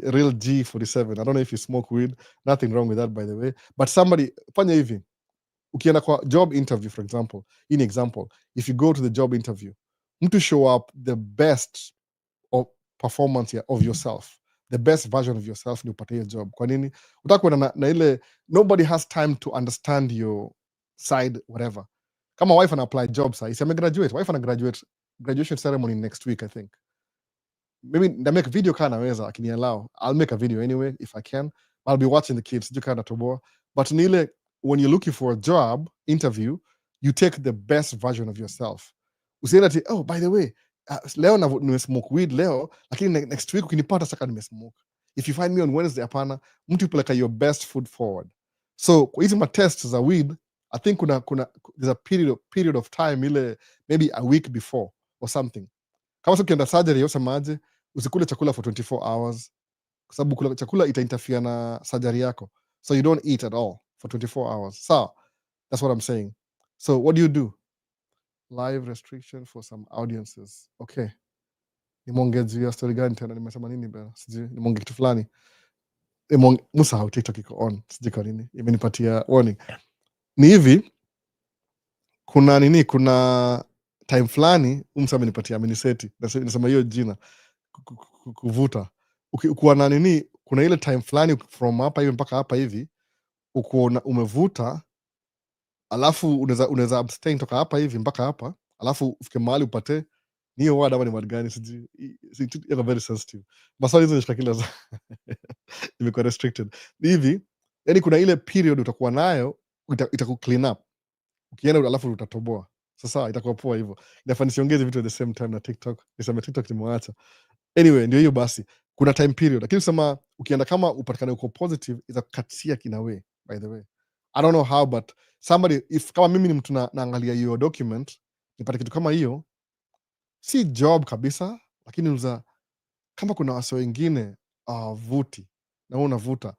Real G47. I don't know if you smoke weed. Nothing wrong with that, by the way. But somebody, fanya hivi. Ukienda kwa job interview, for example, in example, if you go to the job interview, to show up the best of performance of yourself, the best version of yourself, ni upate hiyo job. Kwa nini? Utakuwa na ile, nobody has time to understand your side, whatever. Kama wife ana apply job sa, isi graduate, wife ana graduation ceremony next week, I think. Maybe I make a video kind of naweza akini allow. I'll make a video anyway if I can. I'll be watching the kids. Sijui kana toboa. But nile, when you're looking for a job interview, you take the best version of yourself. Usienda ati, oh, by the way, leo nimesmoke weed leo, lakini next week ukinipata saka nimesmoke. If you find me on Wednesday, hapana. Mtu upeleka your best foot forward. So kwa hizi matest za weed, I think there's a period of time, ile maybe a week before or something. Kama sasa ukienda surgery yosemaje, usikule chakula for 24 hours, kwa sababu kula chakula itainterfere na surgery yako, so you don't eat at all for 24 hours. So that's what I'm saying. So what do? Live restriction for some audiences. Okay, nimeongezea story gani tena? Nimesema nini bana? Sijui, nimeongea kitu fulani. Musahau TikTok iko on, sijui kwa nini imenipatia warning. Ni hivi, kuna time fulani msa amenipatia, ameniseti, nasema hiyo jina kuvuta. Ukikuwa na nini, kuna ile time fulani from hapa hivi mpaka hapa hivi, ukuona umevuta, alafu unaweza abstain toka hapa hivi mpaka hapa, alafu ufike mahali upate ni hiyo word ama ni word gani, sijui. Iko very sensitive. Maswali hizo nishika kila imekuwa restricted. Ni hivi, yani kuna ile period utakuwa nayo, itaku clean up. Ukienda alafu utatoboa. Sasa itakuwa poa hivyo. Inafaa nisiongeze vitu at the same time na TikTok. Niseme TikTok nimeacha. Anyway, ndio hiyo basi. Kuna time period. Lakini sema ukienda kama upatikane uko positive, itakukatia kina way, by the way. I don't know how, but somebody, if kama mimi ni mtu naangalia hiyo document, nipate kitu kama hiyo, si job kabisa, lakini uza kama kuna wase wengine vuti na wewe unavuta,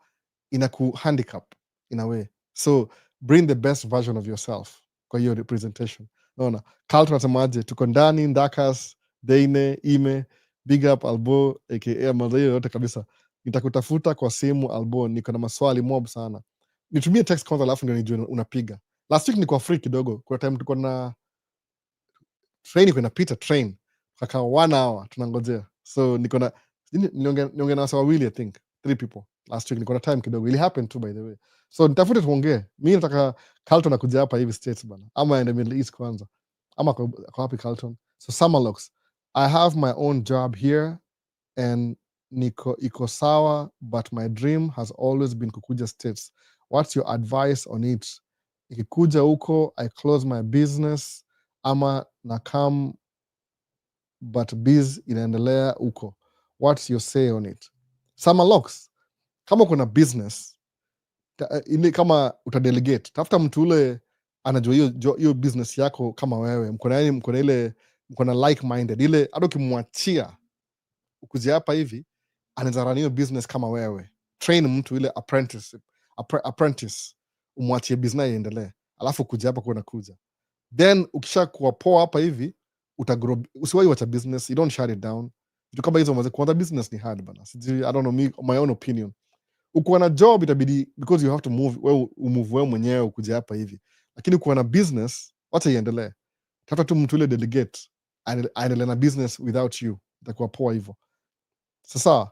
inaku handicap in a way. So bring the best version of yourself kwa hiyo representation. Naona Carlton anasemaje, tuko ndani Ndakas Deine Ime big up Albo aka Malaya yote kabisa. Nitakutafuta kwa simu Albo, niko na maswali mob sana. Nitumie text kwanza alafu ndio nijue unapiga. Last week nilikuwa free kidogo, kuna time tulikuwa na train iko inapita train kaka 1 hour tunangojea, so niko na niongea na wasa wawili, I think 3 people last week. Niko na time kidogo, ili happen too by the way, so nitafute tuongee. Mi nataka Carlton akuja hapa hivi States bana, ama ende Middle East kwanza, ama kwa wapi Carlton. So Summerlocks, I have my own job here and iko sawa, but my dream has always been kukuja States. What's your advice on it? Ikikuja huko I close my business ama na come but biz inaendelea huko. What's your say on it? Summerlocks, kama kuna business ile, kama utadelegate, tafuta mtu ule anajua hiyo business yako kama wewe, mko na like minded, ile hata ukimwachia ukuzia hapa hivi anaweza run hiyo business kama wewe. Train mtu ile apprentice, umwachie business iendelee, alafu kuja hapa kuna kuja, then ukisha kuwa poa hapa hivi utagrow. Usiwahi wacha business, you don't shut it down. Vitu kama hizo maze, kuanza business ni hard bana. I don't know, me, my own opinion. Ukiwa na job itabidi, because you have to move, wewe mwenyewe ukuja hapa hivi, lakini ukiwa na business wacha iendelee. Tafuta tu mtu ile delegate aendelee na business without you, itakuwa poa hivyo. Sasa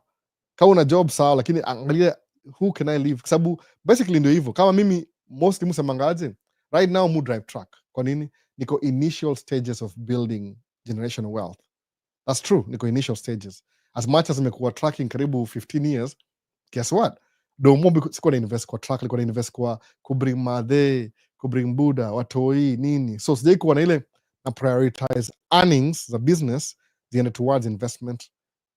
kama una job sawa, lakini angalia who can I leave, kwa sababu basically ndio hivyo. Kama mimi mostly musemangaje right now, mu drive truck. Kwa nini? Niko initial stages of building generational wealth. That's true, niko initial stages. As much as nimekuwa tracking karibu 15 years, guess what, domo sikuwa na invest kwa truck, nilikuwa na invest kwa kubring madhe, kubring buda watoi nini. So sijai kuwa na ile na prioritize earnings za business ziende towards investment.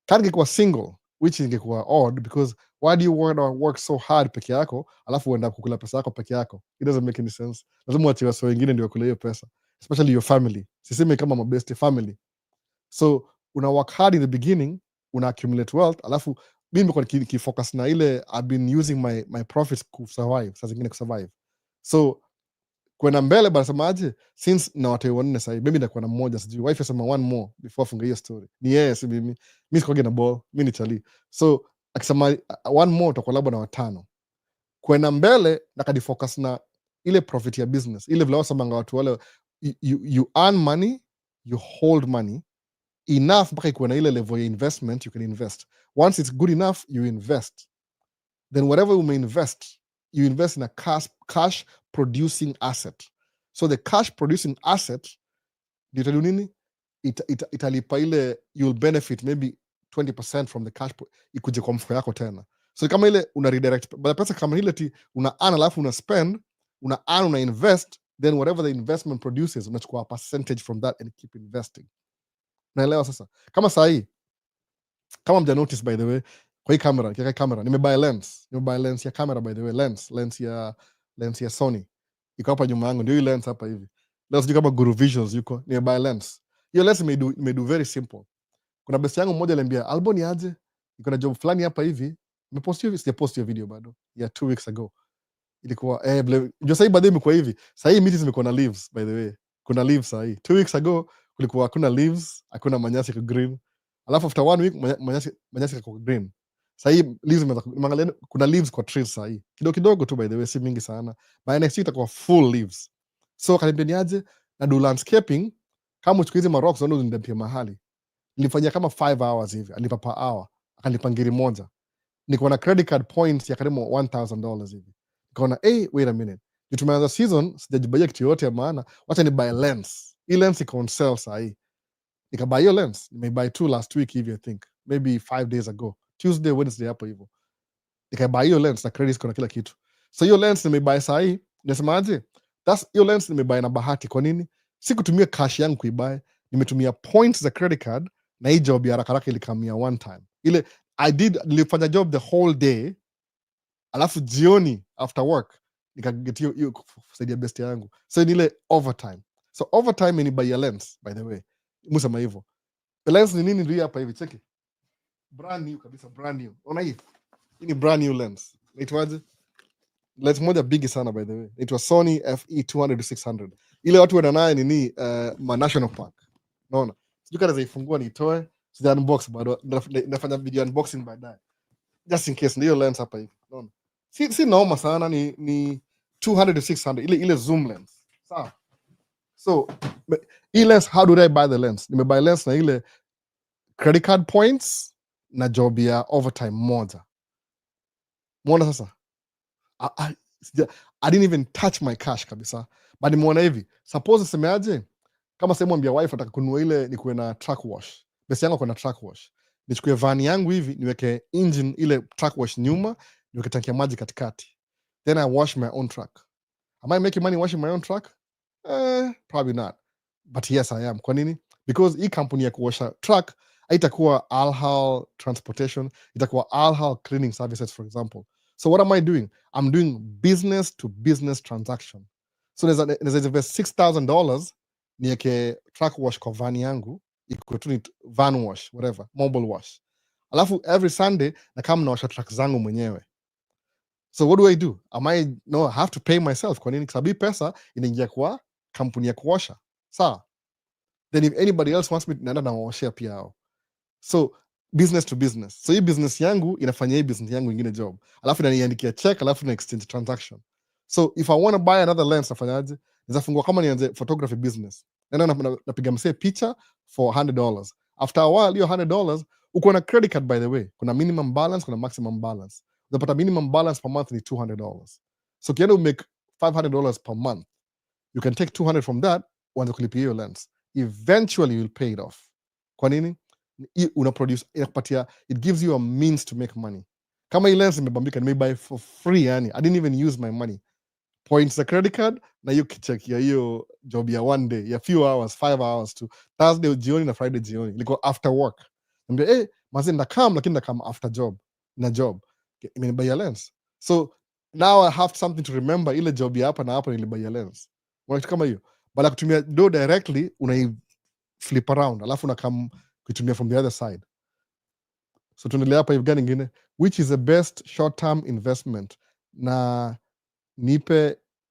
Kama ningekuwa single, which ingekuwa odd, because why do you want to work so hard peke yako alafu uenda kukula pesa yako peke yako? It doesn't make any sense. Lazima uachie watu wengine ndio wakule hiyo pesa, especially your family. Sisemi kama my best family. So una work hard in the beginning, una accumulate wealth, alafu mimi nimekuwa nikifocus na ile I've been using my profits kusurvive, saa zingine kusurvive. So kwenda mbele banasemaje, since na watoi wanne sahii, maybe ndakuwa na mmoja, sijui wife asema one more before afunge hiyo story. Ni yeye, si mimi. Mi sikuwage na ball, mi ni chali. So akisema one more utakuwa labda na watano. Kwenda mbele nakadifocus na ile profit ya business, ile vile wasemanga watu wale, you earn money, you hold money enough mpaka ikuwe na ile level ya investment you can invest. Once it's good enough, you invest. Then whatever you may invest, you invest in a cash producing asset. So the cash producing asset ndio itadu nini, italipa ile, you'll benefit maybe 20% from the cash ikuje kwa mfuko yako tena. So kama ile una redirect but pesa kama ile ti una earn alafu una spend, una earn, una invest, then whatever the investment produces unachukua a percentage from that and keep investing. Naelewa sasa. Kama saa hii, kama mja notice by the way, kwa hii camera, nikiweka camera, nimebuy lens ya camera by the way, lens ya Sony. Iko hapa nyuma yangu, ndio hii lens hapa hivi. Leo sijui kama Guru Visions yuko, nimebuy lens. Hiyo lens imedu very simple. Kuna best yangu mmoja aliambia, "Albo ni aje? Iko na job fulani hapa hivi." Nimepost hiyo, sijapost hiyo video bado. Ya 2 weeks ago. Ilikuwa ndio sahii baadaye imekuwa hivi. Sahii miti zimekuwa na leaves by the way. Kuna leaves sahii. 2 weeks ago kulikuwa hakuna leaves, hakuna manyasi kwa green. Alafu after 1 week manyasi kwa green. Sahii leaves nimeangalia kuna leaves kwa trees sahii. Kidogo kidogo tu by the way, si mingi sana. By next week itakuwa full leaves. So kaniambia niaje na do landscaping kama uchukue hizi marocks ndio nindapia mahali. Nilifanyia kama 5 hours hivi. Alipa per hour. Akanipa ngiri moja. Niko na credit card points ya karibu $1,000 hivi. Nikaona wait a minute, juu tumeanza season sijajibaia kitu yoyote ya maana, wacha ni buy lens. Hii lens iko on sale sahii. Nikabuy hiyo lens, nimeibuy 2 last week hivi, I think maybe 5 days ago, Tuesday Wednesday hapo hivyo. Nikabuy hiyo lens na credit iko na kila kitu. So hiyo lens nimeibuy sahii, nasemaje, hiyo lens nimeibuy na bahati. Kwa nini? Sikutumia cash yangu kuibuy, nimetumia points za credit card, na hii job ya haraka haraka ilikamia one time. Ile nilifanya job the whole day, alafu jioni after work nikaget hiyo kusaidia best yangu, so ni ile overtime. So overtime ni buy a lens by the way, musema hivyo. The lens ni nini? Ndio hapa hivi, cheki, brand new kabisa, brand new. Ona hii ni brand new lens. Inaitwaje? Lens moja big sana by the way, inaitwa Sony FE 200-600. Ile watu wana naye nini, ma national park. Unaona, sijui kama zaifungua nitoe, sija unbox bado, nafanya video unboxing baadaye, just in case. Ndio lens hapa hivi, unaona, si naoma sana, ni 200-600, ile zoom lens, sawa. So hii lens, how do I buy the lens? Nimebuy lens na ile credit card points na job ya overtime moja. Muona sasa, I didn't even touch my cash kabisa, but nimeona hivi, suppose semeaje, kama sehemu ambia wife ataka kununua ile nikuwe na truck wash, besi yangu kuna truck wash, nichukue van yangu hivi niweke engine ile truck wash nyuma, niweke tanki ya maji katikati, then I wash my own truck. Am I making money washing my own truck? Probably not, but yes I am. Kwa nini? Because hii kampuni ya kuosha truck haitakuwa Alhal Transportation, itakuwa Alhal Cleaning Services for example. So what am I doing? I'm doing business to business transaction. So there's invest $6,000 nieke truck wash kwa van yangu, iko tu van wash, whatever, mobile wash. Alafu every Sunday na kama naosha truck zangu mwenyewe. So what do? I have to pay myself. Kwa nini? Sababu pesa inaingia kwa kampuni ya kuosha. Sawa? Then if anybody else wants me, naenda nawaoshea pia hao. So business to business. So hii business yangu inafanya hii business yangu ingine job, alafu inaniandikia check, alafu na exchange transaction. So if I want to buy another lens, nafanyaje? Naweza fungua kama nianze photography business, naenda napiga msee picha for $100. After a while hiyo $100 uko na credit card by the way, kuna minimum balance, kuna maximum balance. Unapata minimum balance per month ni $200. So ukienda umake $500 per month, you can take 200 from that, uanze kulipia hiyo lens. Eventually you'll pay it off. Kwa nini? Una produce, inakupatia, it gives you a means to make money. Kama hii lens imebambika, nimebuy for free, yani I didn't even use my money. Points the credit card na hiyo kicheck ya hiyo job ya one day ya few hours, 5 hours to Thursday jioni na Friday jioni, liko after work. Niambia mazi ndakam, lakini ndakam after job na job imenibuy a lens. So now I have something to remember, ile job ya hapa na hapa nilibuy a lens. Unakitu kama hiyo, baada kutumia do directly unai flip around, alafu unakam kutumia from the other side. So tuendelea hapa hivi, gani ingine, which is the best short term investment, na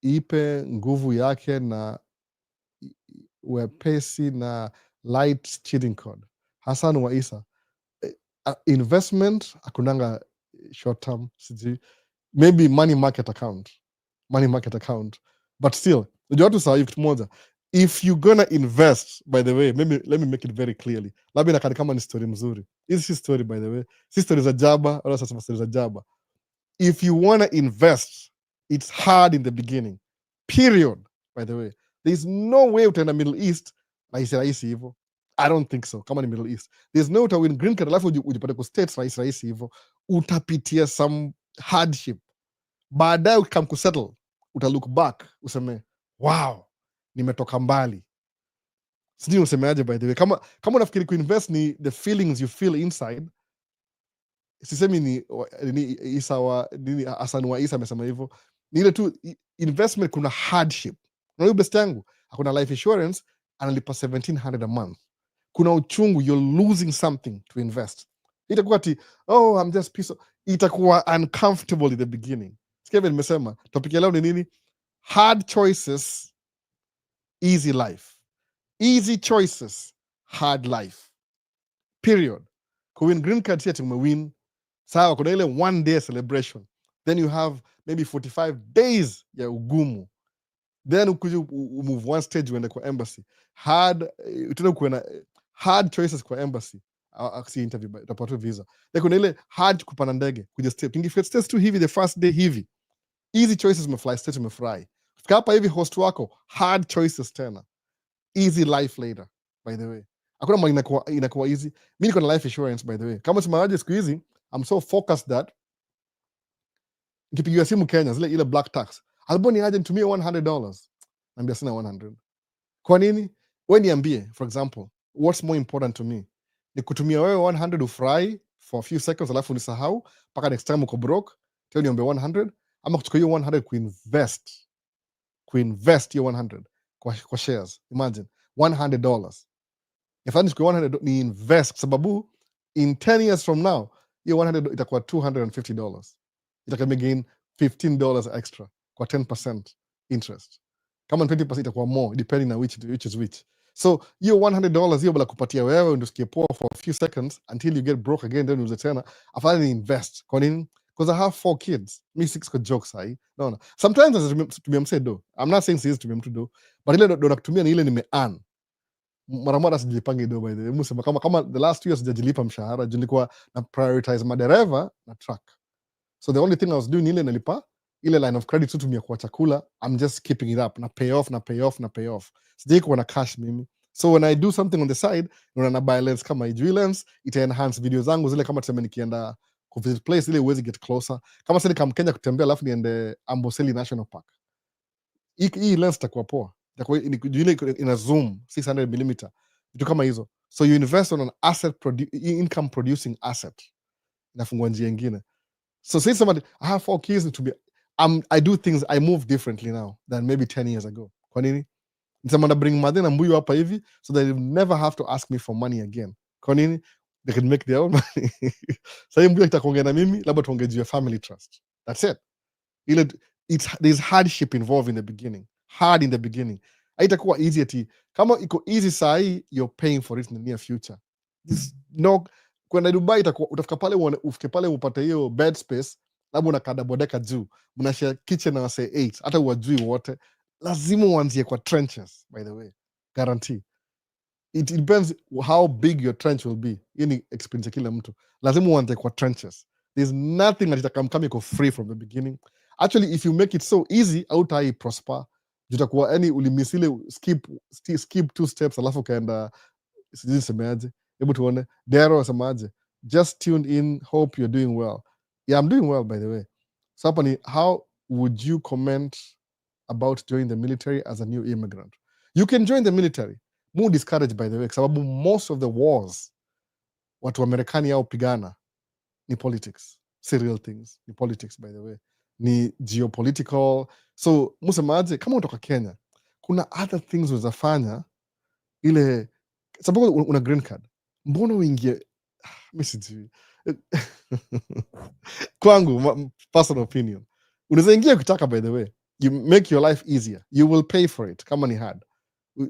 ipe nguvu yake na wepesi na light cheating code. Hassan wa Isa. Investment akunanga short term, sijui, maybe money market account, but still unajua watu sawa hivi kitu moja, if you gonna invest, by the way, let me make it very clearly, labda inakani kama ni story mzuri. Hizi si story by the way, si story za jaba, wala sasa story za jaba. If you wanna invest, it's hard in the beginning, period. By the way, there's no way utaenda Middle East rahisi hivyo. I don't think so. Kama ni Middle East, there's no way win green card alafu ujipate ku states rahisi hivyo. Utapitia some hardship. Baadaye ukikam kusettle, uta look back useme wow, nimetoka mbali. Sijui usemeaje by the way. Kama unafikiri kuinvest ni the feelings you feel inside, sisemi ni Isa wa nini, Hassan wa Isa amesema hivyo. Ni ile tu investment, kuna hardship. Na huyu best yangu hakuna life insurance, analipa 1700 a month. Kuna uchungu, you're losing something to invest. Itakuwa ati oh I'm just peace, itakuwa uncomfortable in the beginning. Sikia vile nimesema topic ya leo ni nini? Hard choices, easy life. Easy choices, hard life. Period. Kuwin green card si ati umewin. Sawa, kuna ile one day celebration, then you have maybe 45 days ya ugumu, then ukuja move one stage uende kwa embassy. Tena kuwe na hard choices kwa embassy. Si interview, utapata visa. Then kuna ile hard kupanda ndege kuja state. Ingefika state tu hivi the first day hivi. Easy choices, umefly state, umefurahi. Fika hapa hivi host wako, hard choices tena. Easy life later, by the way. Hakuna mali inakuwa easy. Mimi niko na life insurance by the way. Kama simamaje siku hizi, I'm so focused that nikipigiwa simu Kenya, zile ile black tax, alboni aje nitumie $100. Naambia sina 100. Kwa nini? Wewe niambie, for example, what's more important to me? Ni kutumia wewe 100 ufurahi for a few seconds alafu nisahau mpaka next time uko broke, tena niombe 100, ama kuchukua hiyo 100 kuinvest hiyo 100 kwa shares. Imagine $100. If I nichukue 100 ni invest, sababu in 10 years from now hiyo 100 itakuwa $250. Itakuwa gain $15 extra kwa 10% interest. Kama 20% itakuwa more depending on which is which. So hiyo $100 hiyo bila kupatia wewe ndio usikie poa for a few seconds until you get broke again, then uze tena afadhali invest. Kwa nini? Because I have 4 kids. Me 6 kwa jokes hai. No. Sometimes tumia mse do. I'm not saying this tumia mtu do, but ile ndo nakutumia ni ile nime earn. Mara moja sijipange do by the way. Musema kama the last 2 years sijajilipa mshahara, nilikuwa na prioritize madereva na truck. So the only thing I was doing ile nalipa ile line of credit tutumia kwa chakula, I'm just keeping it up na pay off. Sijai kuwa na cash mimi. So when I do something on the side, na buy lens kama hii lens, ita enhance video zangu zile, kama tuseme nikienda ku visit place ile uwezi get closer. Kama sasa kama Kenya kutembea alafu niende Amboseli National Park. Hii lens itakuwa poa. Itakuwa ile ina zoom 600mm. Vitu kama hizo. So you invest on an income producing asset. Inafungua njia nyingine. So say somebody, I have 4 kids to be, I do things, I move differently now than maybe 10 years ago. Kwa nini? Nitamanda bring mother na mbuyu hapa hivi so they never have to ask me for money again. Kwa nini? They can make their own money. Sasa mbuyu akitakuongea na mimi, labda tuongee juu ya family trust. That's it. There's hardship involved in the beginning. Hard in the beginning. Haitakuwa easy ati. Kama iko easy sahi, you're paying for it in the near future. No, kwenda Dubai itakuwa utafika pale ufike pale upate hiyo bed space, labda unakaa double decker juu, mnashare kitchen na wase 8, hata uwajui wote, lazima uanzie kwa trenches. By the way, guarantee it depends how big your trench will be. Hii ni experience ya kila mtu, lazima uanze kwa trenches. There's nothing that itakamkama iko free from the beginning. Actually, if you make it so easy, hautai prosper. Utakuwa yani ulimiss ile skip 2 steps alafu ukaenda sijui semeaje. Hebu tuone Dero asemaje. Just tuned in, hope you're doing well. Yeah, I'm doing well by the way. So hapa ni, how would you comment about joining the military as a new immigrant? You can join the military. Mu discourage by the way, kwa sababu most of the wars watu wa Marekani yao pigana ni politics. Serial things. Ni politics by the way. Ni geopolitical. So musemaje, kama unatoka Kenya, kuna other things unazafanya ile, sababu una green card, mbona uingie mi sijui kwangu personal opinion, unaweza ingia ukitaka. By the way, you make your life easier, you will pay for it. Kama ni hard,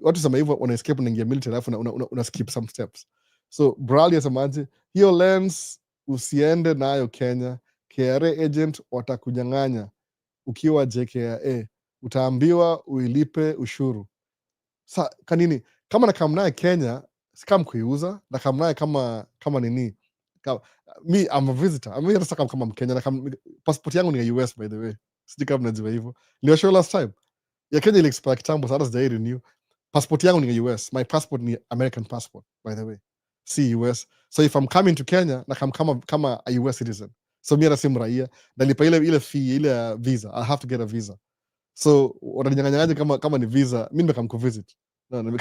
watu sema hivyo, una escape unaingia military alafu una skip some steps. So Brali asemaje, hiyo lens usiende nayo Kenya, KRA agent watakunyang'anya. Ukiwa JKRA utaambiwa uilipe ushuru. Sa kanini, kama nakam naye Kenya sikam kuiuza, nakam naye kama nini, me I'm a visitor. Mimi hata saka kama Mkenya, passport yangu ni ya US by the way. Sijui kama mnajua hivyo. Niliwashow last time. Ya Kenya ile expire kitambo, sasa sijai renew. Passport yangu ni ya US. My passport ni American passport by the way. Si US. So if I'm coming to Kenya, nakam kama a US citizen. So mimi hata si mraia, nalipa ile fee ile visa. I have to get a visa. So wananinyang'anyaje kama ni visa? Mimi nimekam ku visit. No,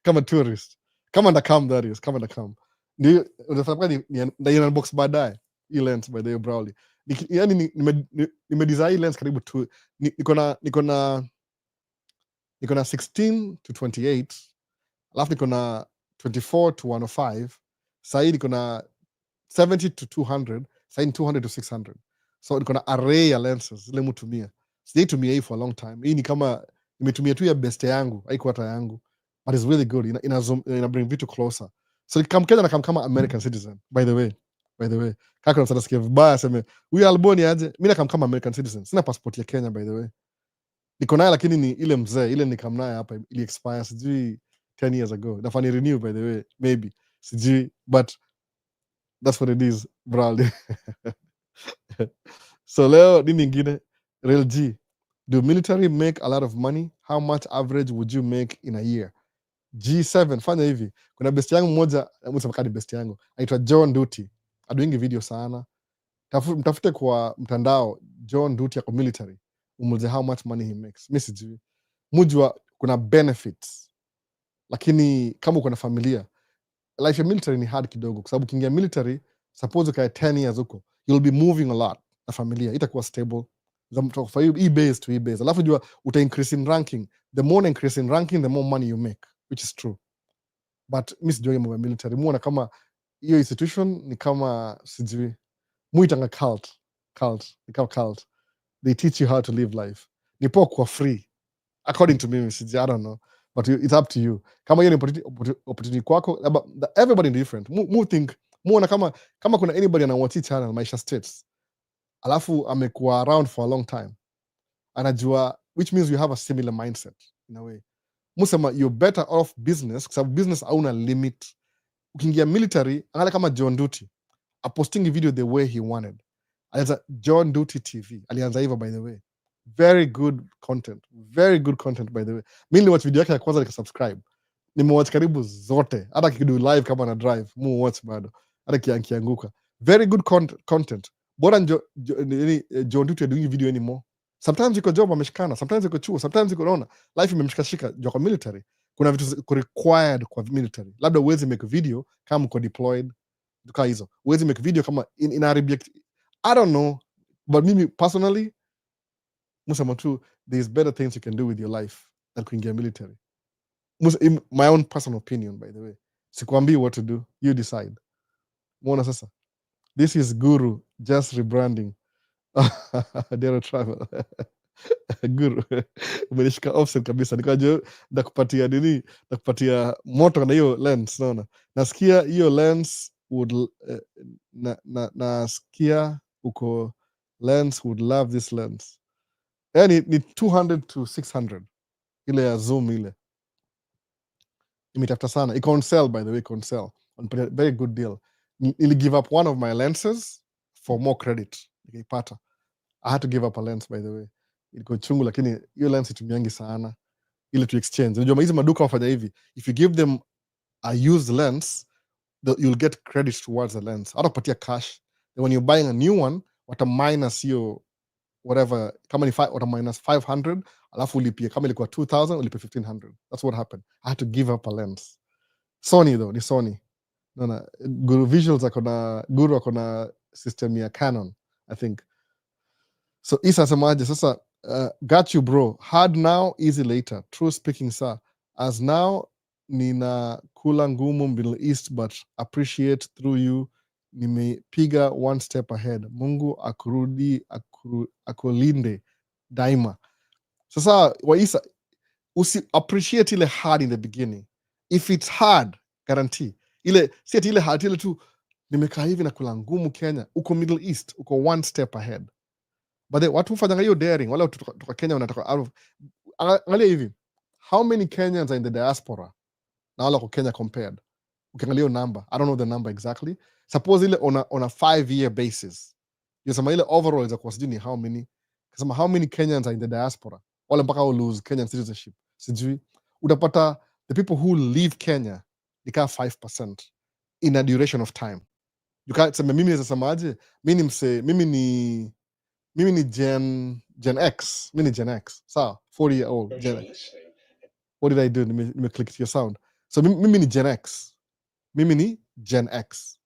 kama tourist, kama ndakam, that is kama ndakam, ndio unafanya ni box baadaye hii lens by the way Brawley. Yani nimedesign lens karibu tu, niko na 16 to 28, alafu niko na 24 to 105, sahii niko na 70 to 200, sahii ni 200 to 600. So niko na array ya lenses zile mutumia, sijaitumia hii for a long time. Hii ni kama nimetumia tu ya best yangu, haiko hata yangu, but it's really good. Ina bring vitu closer. So Kenya na kama American citizen by the way kaka msatasikia vibaya aseme huyu alboni aje, mi nakam kama American citizen, sina passport ya Kenya by the way, niko naye lakini ni ile mzee ile nikam naye hapa ili expire sijui 10 years ago, nafani renew by the way maybe sijui, but that's what it is Brawley. So leo nini ingine, real G, do military make a lot of money? How much average would you make in a year? G7 fanya hivi, kuna best yangu mmoja msema best yangu aitwa John Duty, adoingi video sana, mtafute kwa mtandao John Duty yako military, umulize how much money he makes. Mi sijui, mujua kuna benefits, lakini kama uko na familia, life ya military ni hard kidogo, kwa sababu ukiingia military, suppose ukae 10 years huko, you'll be moving a lot na familia, itakuwa stable hii base to hii base, alafu jua uta increase in ranking, the more increase in ranking the more money you make, which is true. But mi sijui mambo ya military, muona kama hiyo institution ni kama sijui muitanga cult, ni kama cult, they teach you how to live life, ni poa kwa free according to me, sijui, I don't know, but it's up to you. Kama hiyo ni opportunity kwako, everybody different. Mu think, muona kama kuna anybody anawatch hii channel Maisha States, alafu amekuwa around for a long time, anajua, which means you have a similar mindset in a way. Musema you're better off business, kwa sababu business hauna limit. Ukiingia military, angalia kama John Duty aposting video the way he wanted, alianza John Duty TV, alianza hivyo by the way, very good content by the way. Mi niliwatch video yake ya kwanza nikasubscribe, nimewatch karibu zote, hata kikidu live kama na drive mu watch bado, hata kianguka. Very good content. Bora John Duty doing video anymore. Sometimes yuko job ameshikana, sometimes yuko chuo, sometimes yuko naona life imemshikashika juu kwa military. Kuna vitu ziko required kwa military, labda uwezi make video kama uko deployed, duka hizo uwezi make video kama inaharibia, I don't know, but mimi personally musema tu there's better things you can do with your life than kuingia military. In my own personal opinion by the way, sikwambii what to do, you decide. Muona sasa, this is Guru just rebranding. Dero travel. Guru umenishika offset kabisa, nikajua ndakupatia nini, ndakupatia moto na hiyo lens. Naona nasikia hiyo lens would nasikia uko lens would love this lens. Yani ni 200 to 600 ile ya zoom, ile imetafuta sana, iko on sale by the way, iko on sale on very good deal. Ili give up one of my lenses for more credit, nikaipata. I had to give up a lens by the way, ilikuwa chungu, lakini hiyo lens itumiangi sana ili to exchange. Unajua hizi maduka wafanya hivi, if you give them a used lens, you'll get credit towards the lens, hata kupatia cash. And when you're buying a new one, wata minus hiyo whatever, kama ni wata minus 500, alafu ulipie, kama ilikuwa 2000 ulipie 1500. That's what happened. I had to give up a lens. Sony though, ni Sony. Naona Guru Visuals Guru akona system ya Canon I think. So Isa semaje sasa, got you bro, hard now easy later, true speaking sir, as now nina kula ngumu Middle East but appreciate through you nimepiga one step ahead, Mungu akulinde daima. Sasa Waisa, usi appreciate ile hard in the beginning. If it's hard, guarantee ile si ati ile hard ile tu nimekaa hivi na kula ngumu Kenya, uko Middle East uko one step ahead. But watu hufanyanga hiyo daring, wale kutoka Kenya wanatoka out of, angalia hivi, how many Kenyans are in the diaspora na wale wako Kenya compared, ukiangalia hiyo number, I don't know the number exactly, suppose ile on a 5-year basis, yosema ile overall is kwa sijui ni how many, kasema how many Kenyans are in the diaspora, wale mpaka au lose Kenyan citizenship sijui, utapata the people who leave Kenya ni kama 5% in a duration of time. You can't say mimi nasemaje, mimi ni Gen X. Mimi ni Gen X. Sawa, 40 year old Gen X. What did I do? Nime click your sound. So mimi ni Gen X. Mimi ni Gen X.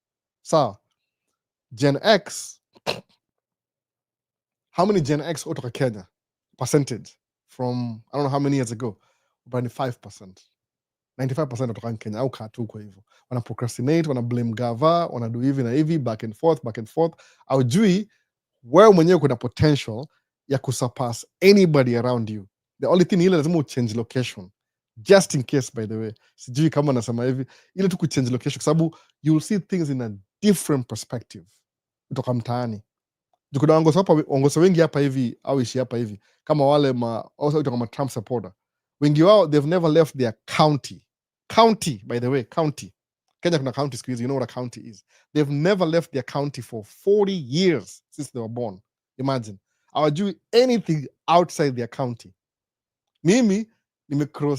Sawa. Gen X, how many Gen X kutoka Kenya? Percentage from I don't know how many years ago. About 5%. 95% kutoka Kenya au katu kwa hivyo. Wana procrastinate, wana blame gava, wana do hivi na hivi, back and forth. Aujui wewe mwenyewe kuna potential ya kusurpass anybody around you. The only thing ile lazima uchange location. Just in case, by the way. Sijui kama nasema hivi, ile tu kuchange location kwa sababu you'll see things in a different perspective kutoka mtaani. Kuna ongozo wengi hapa hivi au ishi hapa hivi kama wale kama Trump supporter. Wengi wao they've never left their county, by the way, county. Kenya kuna county siku hizi, you know what a county is. They've never left their county for 40 years since they were born. Imagine. Hawajui anything outside their county. Mimi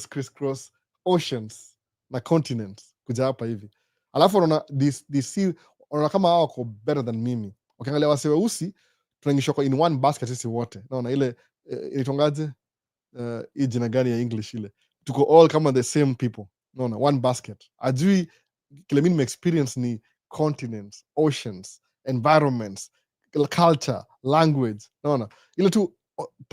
crisscross oceans na continents kuja hapa hivi. Alafu unaona kama hao wako better than mimi. Ukiangalia wase weusi tunaingishwa in one basket sisi wote. Naona ile ilitongaje hii jina gani ya English ile. Tuko all kama the same people. Naona one basket. Ajui kile mimi experience ni continents, oceans, environments, culture, language. Naona ile tu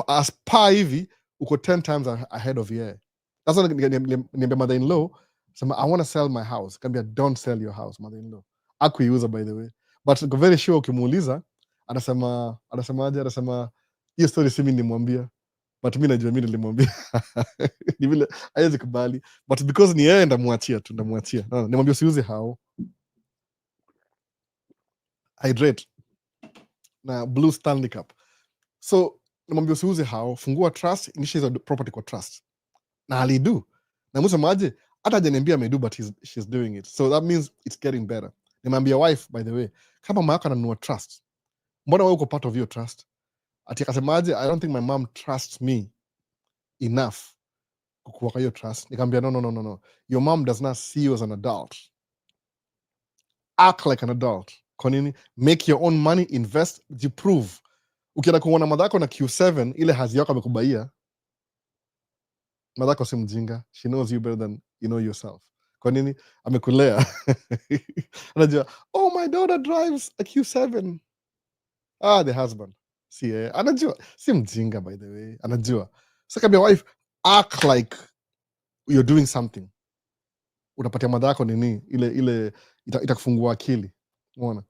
as pa hivi uko 10 times ahead of yeye. That's why niambia mother-in-law sema I want to sell my house. Kambia don't sell your house, mother-in-law. Akuiuza by the way. But niko very sure ukimuuliza anasema hiyo story si mimi nilimwambia. But mimi najua mimi nilimwambia. Ni vile haiwezi kubali. But because ni yeye ndamwachia. Nimwambia usiuze hao. Hydrate na Blue Stanley Cup. So nimwambia usiuze hao, fungua trust, initiate the property kwa trust. Na alidu. Na msemaje hata hajaniambia amedu but she's doing it. So that means it's getting better. Nimwambia wife by the way, kama mama yako ananunua trust, mbona wewe uko part of your trust? Ati akasemaje, I don't think my mom trusts me enough kukuweka hiyo trust. Nikamwambia no. Your mom does not see you as an adult. Act like an adult. Kwa nini? Make your own money, invest, jiprove. Ukienda kuona madhako na Q7 ile hazi yako amekubaia, madhako si mjinga. She knows you better than you know yourself. Kwa nini? Amekulea. Anajua, oh my daughter drives a Q7. The husband. Si anajua, si mjinga by the way. Anajua. So kama your wife act like you're doing something. Utapatia madhako nini? Ile itakufungua akili. Unaona?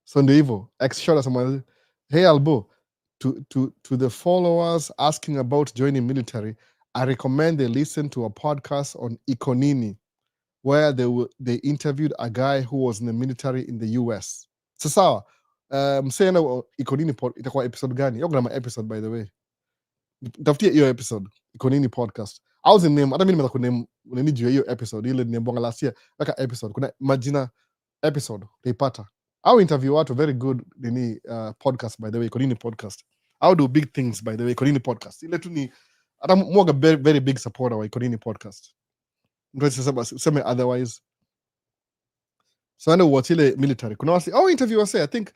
So ndio hivyo. Ex-shot asema, hey Albo, to the followers asking about joining military, I recommend they listen to a podcast on Ikonini, where they interviewed a guy who was in the military in the US. So sawa, msena Ikonini itakuwa episode gani? Yo kuna episode by the way. Tafutia hiyo episode, Ikonini podcast. I was in name, hata mimi nimeweza kuname nini juu ya hiyo episode, ile niambonga last year, weka episode. Kuna majina episode, utaipata. I'll interview watu very good nini podcast by the way, Ikonini podcast. I'll do big things by the way, Ikonini podcast. Ile tu ni hata mwaga very, very big supporter wa Ikonini podcast. Mtu sema otherwise. So ando watch ile military. Kuna wasi, interview wase, I think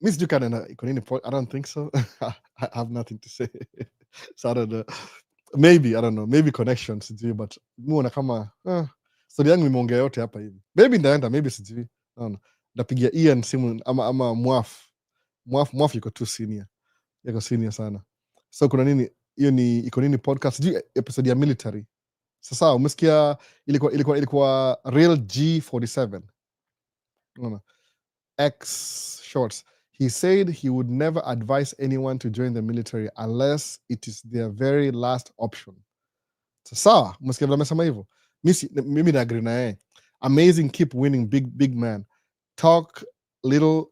Miss Dukan na Ikonini podcast. I don't think so. I have nothing to say. So I don't know. Maybe, I don't know. Maybe connections sijui, but muona kama story yangu nimeongea yote hapa hivi. Maybe ndaenda, maybe sijui. Naona. Napigia Ian simu ama Mwaf yuko too senior. Yuko senior sana. So kuna nini? Hiyo ni Ikonini podcast. Sijui episode ya military. Sasa umesikia ilikuwa Real G47. Unaona? X shorts. He said he would never advise anyone to join the military unless it is their very last option. Sasa umesikia vile amesema hivyo? Mimi na agree na yeye. Amazing, keep winning, big man. Talk little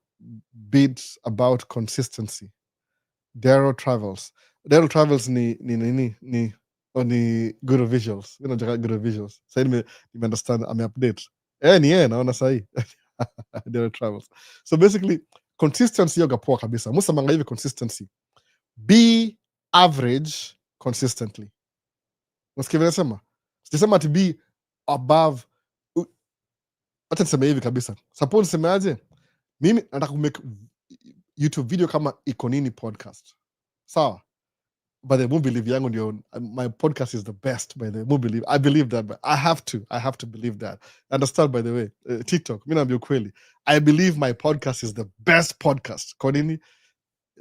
bits about consistency. Daryl Travels ni good visuals. You know, good visuals. Sasa nime understand, update. Ni naona sahi. Daryl Travels. So basically consistency yoga poa kabisa. Musa manga hivi consistency. Be average consistently. Unasikia vile nasema? Sijasema to be above. Acha niseme hivi kabisa. Suppose niseme aje? Mimi nataka kumake YouTube video kama Ikonini podcast. Sawa? By the believe yangu ndio, my podcast is the best. By the believe, I believe that, but I have to believe that. Understand? By the way, TikTok, mimi naambia ukweli, I believe my podcast is the best podcast. Kwa nini?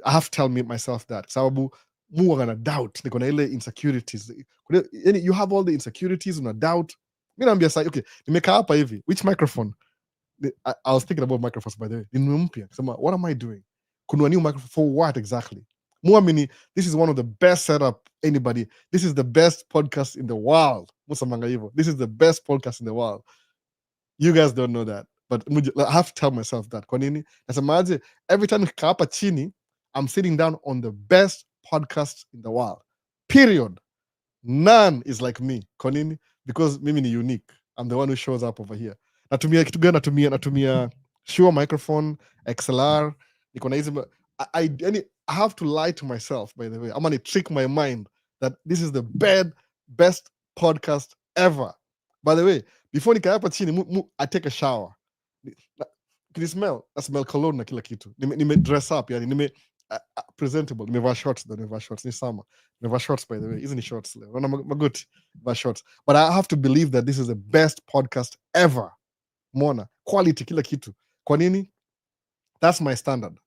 I have to tell myself that, sababu mu gonna doubt, niko na ile insecurities. Yani you have all the insecurities, una doubt. Mimi naambia sasa, okay, nimekaa hapa hivi, which microphone? I was thinking about microphones, by the way. Mpya, kusema, what am I doing? Kununua new microphone for what exactly? Muamini, this is one of the best setup anybody. This is the best podcast in the world. Musamanga hivyo. This is the best podcast in the world. You guys don't know that, but I have to tell myself that. Kwa nini? Nasemaje, every time nikikaa hapa chini, I'm sitting down on the best podcast in the world. Period. None is like me. Kwa nini? Because mimi ni unique. I'm the one who shows up over here. Natumia kitu gani? Natumia Shure microphone, XLR. Niko na hizi I have to lie to myself, by the way. I'm gonna trick my mind that this is the best podcast ever. By the way, before nikaa hapa chini, I take a shower. Can you smell? I smell cologne na kila kitu. Nime dress up, yani presentable. Nimevaa shorts, ni summer. Nimevaa shorts, by the way. Hizi ni shorts leo. Naona magoti, nimevaa shorts. But I have to believe that this is the best podcast ever. Mona, quality kila kitu. Kwa nini? That's my standard.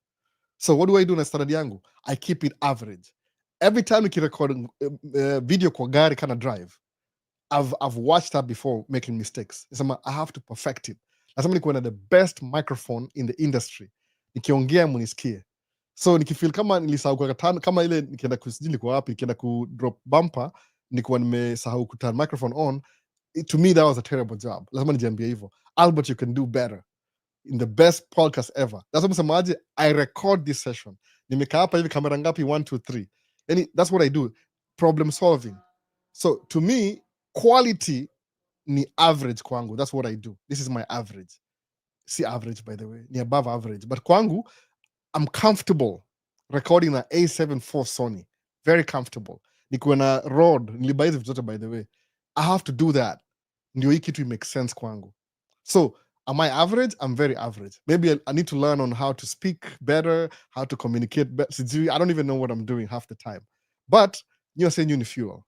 So what do I do na standard yangu? I keep it average. Every time nikirecord video kwa gari kana drive, I've watched that before making mistakes. I have to perfect it. Lazima nikuwe na the best microphone in the industry. Nikiongea munisikie. So nikifeel kama nilisahau kwa tano, kama ile nikienda kusijili kwa wapi, nikienda ku drop bumper, nikuwa nimesahau kuturn microphone on, to me that was a terrible job. Lazima nijiambie hivyo. Albert, you can do better. In the best podcast ever. That's what msemaje, I record this session. Nimekaa hapa hivi kamera ngapi? 1 2 3. And that's what I do. Problem solving. So to me, quality ni average kwangu. That's what I do. This is my average. See, average, by the way, ni above average. But kwangu, I'm comfortable recording an A7 IV Sony. Very comfortable. Nikuwe na Rode, nilibuy hizi vitu zote, by the way. I have to do that. Ndio hii kitu make sense kwangu. So am I average? I'm very average. Maybe I need to learn on how to speak better, how to communicate better. I don't even know what I'm doing half the time. But you're saying unifuel.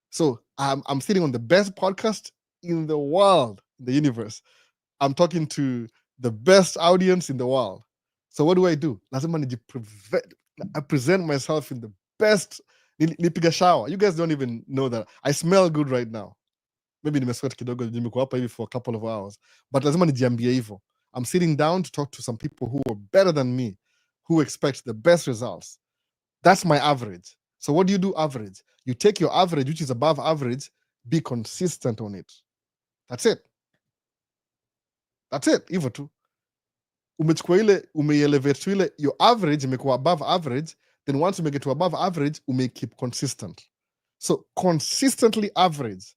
So I'm sitting on the best podcast in the world, in the universe. I'm talking to the best audience in the world. So what do? Lazima I present myself in the best. Nipiga shower. You guys don't even know that. I smell good right now. Maybe nimesweat kidogo, nimekuwa hapa hivi for a couple of hours. But lazima nijiambie hivyo. I'm sitting down to talk to some people who are better than me, who expect the best results. That's my average. So what do? Average. You take your average, which is above average, be consistent on it. That's it. Hivyo tu. Umechukua ile, umeelevate to ile, your average imekuwa above average, then once you make it to above average, keep consistent. So consistently average,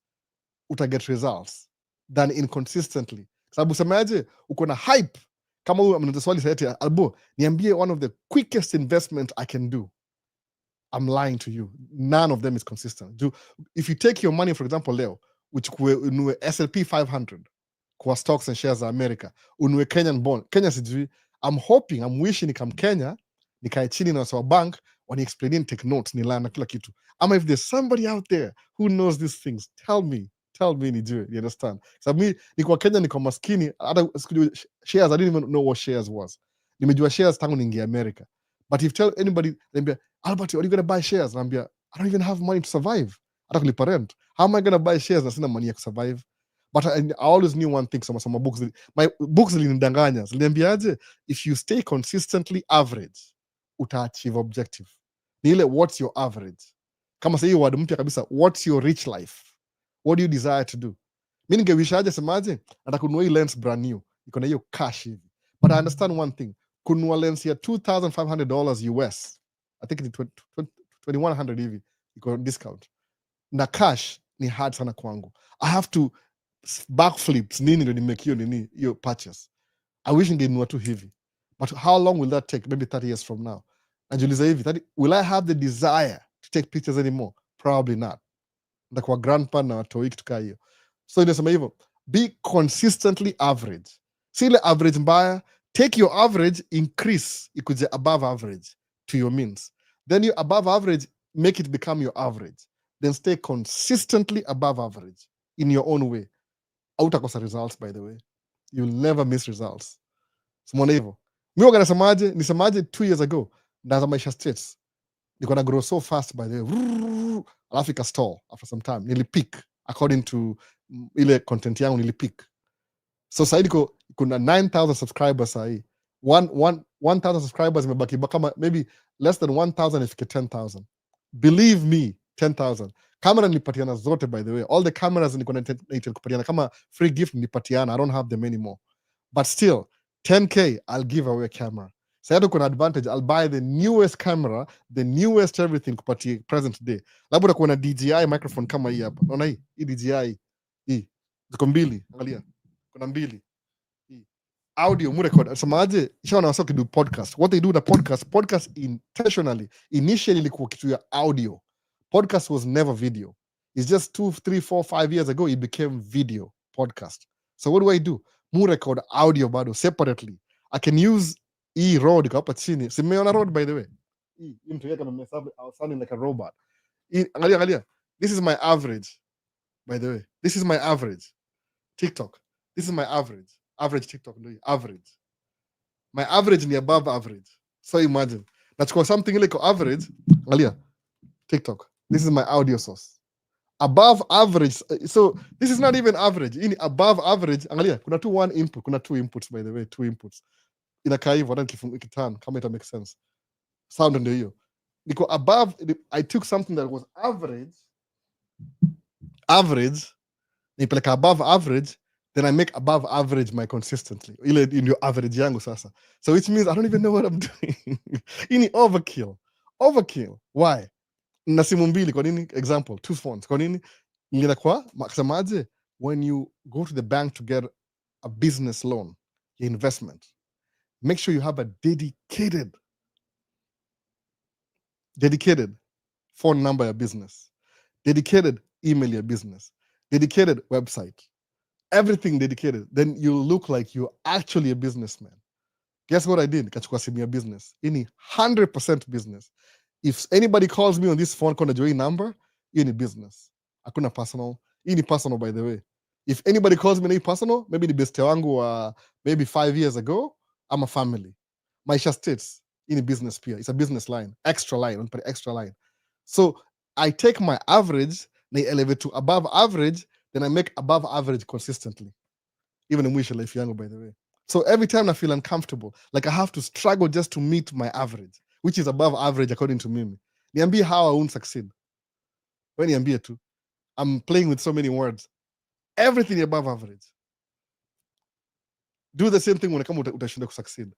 utaget results than inconsistently. Sababu semaje, uko na hype. Kama huyu mnatoa swali sasa, Albo, niambie one of the quickest investment I can do. I'm lying to you. None of them is consistent. If you take your money, for example, leo, which unue S&P 500 kwa stocks and shares za America, unue Kenyan bond. Kenya sijui. I'm wishing nikam Kenya, nikae chini na wasa wa bank, wani explaining, take notes, nilana kila kitu. Ama if there's somebody out there who knows these things, tell me nijue, you understand? So me, niko Kenya, niko maskini, shares, I didn't even know what shares was. Nimejua shares tangu ningi America. But if tell anybody, Albert, are you going to buy shares? And I don't even have money to survive. Hata kulipa rent. How am I going to buy shares na sina money ya survive? But I always knew one thing. Some books, my books zilinidanganya. Ziliniambiaje, if you stay consistently average, uta-achieve objective. Ni ile, what's your average? Kama sasa hii word mpya kabisa, what's your rich life? What do you desire to do? Mimi ningewishaje semaje, nataka kununua hii lens brand new. Iko na hiyo cash hivi. But I understand one thing. Kununua lens ya $2,500 US. I think it's 2,100 hivi. Iko discount. Na cash ni hard sana kwangu. I have to backflips nini ndio nimekio nini hiyo purchase. I wish ningenunua tu hivi. But how long will that take? Maybe 30 years from now. Najiuliza hivi, will I have the desire to take pictures anymore? Probably not. Nitakuwa grandpa na watoi kitu kaa hiyo. So inasema hivyo, be consistently average. Si ile average mbaya, take your average, increase ikuje above average to your means. Then you above average, make it become your average, then stay consistently above average in your own way. Hautakosa results, by the way. You'll never miss results. Simone hivyo. Mi waga nisemaje 2 years ago, ndaanza Maisha States. Niko na grow so fast, by the way. Alafu ikastall after some time. Nilipeak according to ile content yangu nilipeak. So sahii kuna 9,000 subscribers sahii. 1,000 subscribers imebaki kama maybe less than 1,000 ifike 10,000. Believe me, 10,000. Camera nilipatiana zote, by the way. All the cameras niko kupatiana kama free gift nilipatiana. I don't have them anymore. But still, 10K, I'll give away a camera. So I kuna advantage. I'll buy the newest camera, the newest everything kupatia present day. Labda kuna DJI microphone kama hii hapa. Unaona hii DJI hii. Ziko mbili, angalia. Kuna mbili. Audio murecord samaje shaona wasa kidu podcast. What they do the podcast intentionally initially ilikuwa kitu ya audio. Podcast was never video. It's just 2 3 4 5 years ago it became video podcast. So what do? Murecord audio bado separately. I can use road hapa chini. Simeona road, by the way. Mtu yake amehesabu sounding like a robot. Angalia. This is my average, by the way. This is my average. TikTok. This is my average. Average TikTok, no, average. My average ni above average. So imagine. Nachukua something like average. Angalia. TikTok. This is my audio source. Above average. So this is not even average. In above average. Angalia. Kuna one input. Kuna two inputs, by the way. Two inputs. Inakaa hivyo. Hata nikiturn. Kama ita make sense. Sound ndio hiyo. Niko above. I took something that was average. Nipeleka above average. Then I make above average my consistently. Ile in your average yangu sasa. So which means I don't even know what I'm doing. Ini overkill. Why? Na simu mbili kwa nini? Example, 2 phones. Kwa nini? Nilienda kwa makasemaje, when you go to the bank to get a business loan, your investment, make sure you have a dedicated phone number your business, dedicated email your business, dedicated website. Everything dedicated, then you look like you're actually a businessman. Guess what I did? Kachukua simu ya business. Ini 100% business. If anybody calls me on this phone call join number, ini business. Hakuna personal. Ini personal, by the way. If anybody calls me personal, maybe the best wangu maybe 5 years ago, I'm a family. Maisha States, ini business peer. It's a business line. Extra line. So I take my average, na elevate to above average, then I make above average consistently. Even in mwisho life yangu, by the way. So every time I feel uncomfortable, like I have to struggle just to meet my average, which is above average according to Mimi. Niambie how I won't succeed. When niambie tu. I'm playing with so many words. Everything above average. Do the same thing when kama utashinda kusucceed.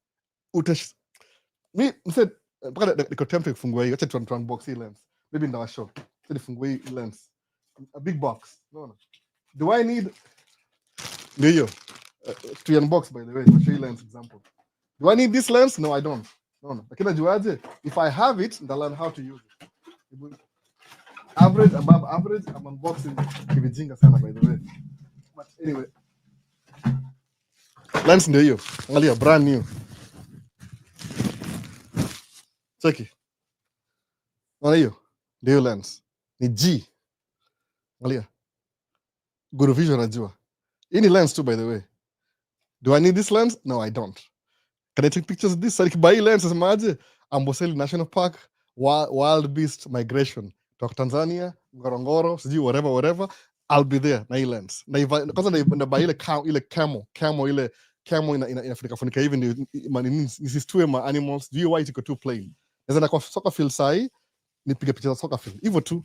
Me said, mpaka niko tempted kufungua hii. Acha tu unbox hii lens. Maybe ndawa show. Acha nifungua hii lens. A big box. No. Do I need to unbox, by the way? I'll show you lens example. Do I need this lens? No, I don't. No. Lakini najuaje? If I have it, I'll learn how to use it. Average, above average, I'm unboxing kivijinga sana, by the way. But anyway. Lens ndio hiyo. Angalia, brand new. Cheki. Angalia hiyo. Ndio lens. Ni G. Angalia. Good vision najua. Any lens too, by the way. Do I need this lens? No, I don't. Can I take pictures of this? So buy lenses, maje. Amboseli National Park, Wild Beast Migration. Toka Tanzania, Ngorongoro, sijui whatever. I'll be there na hii lens. Kwanza na buy ile camo inafunika hivi ndio nisistue ma animals. Do you why iko too plain? Naweza na kwa soccer field sai nipige picha za soccer field. Hivyo tu.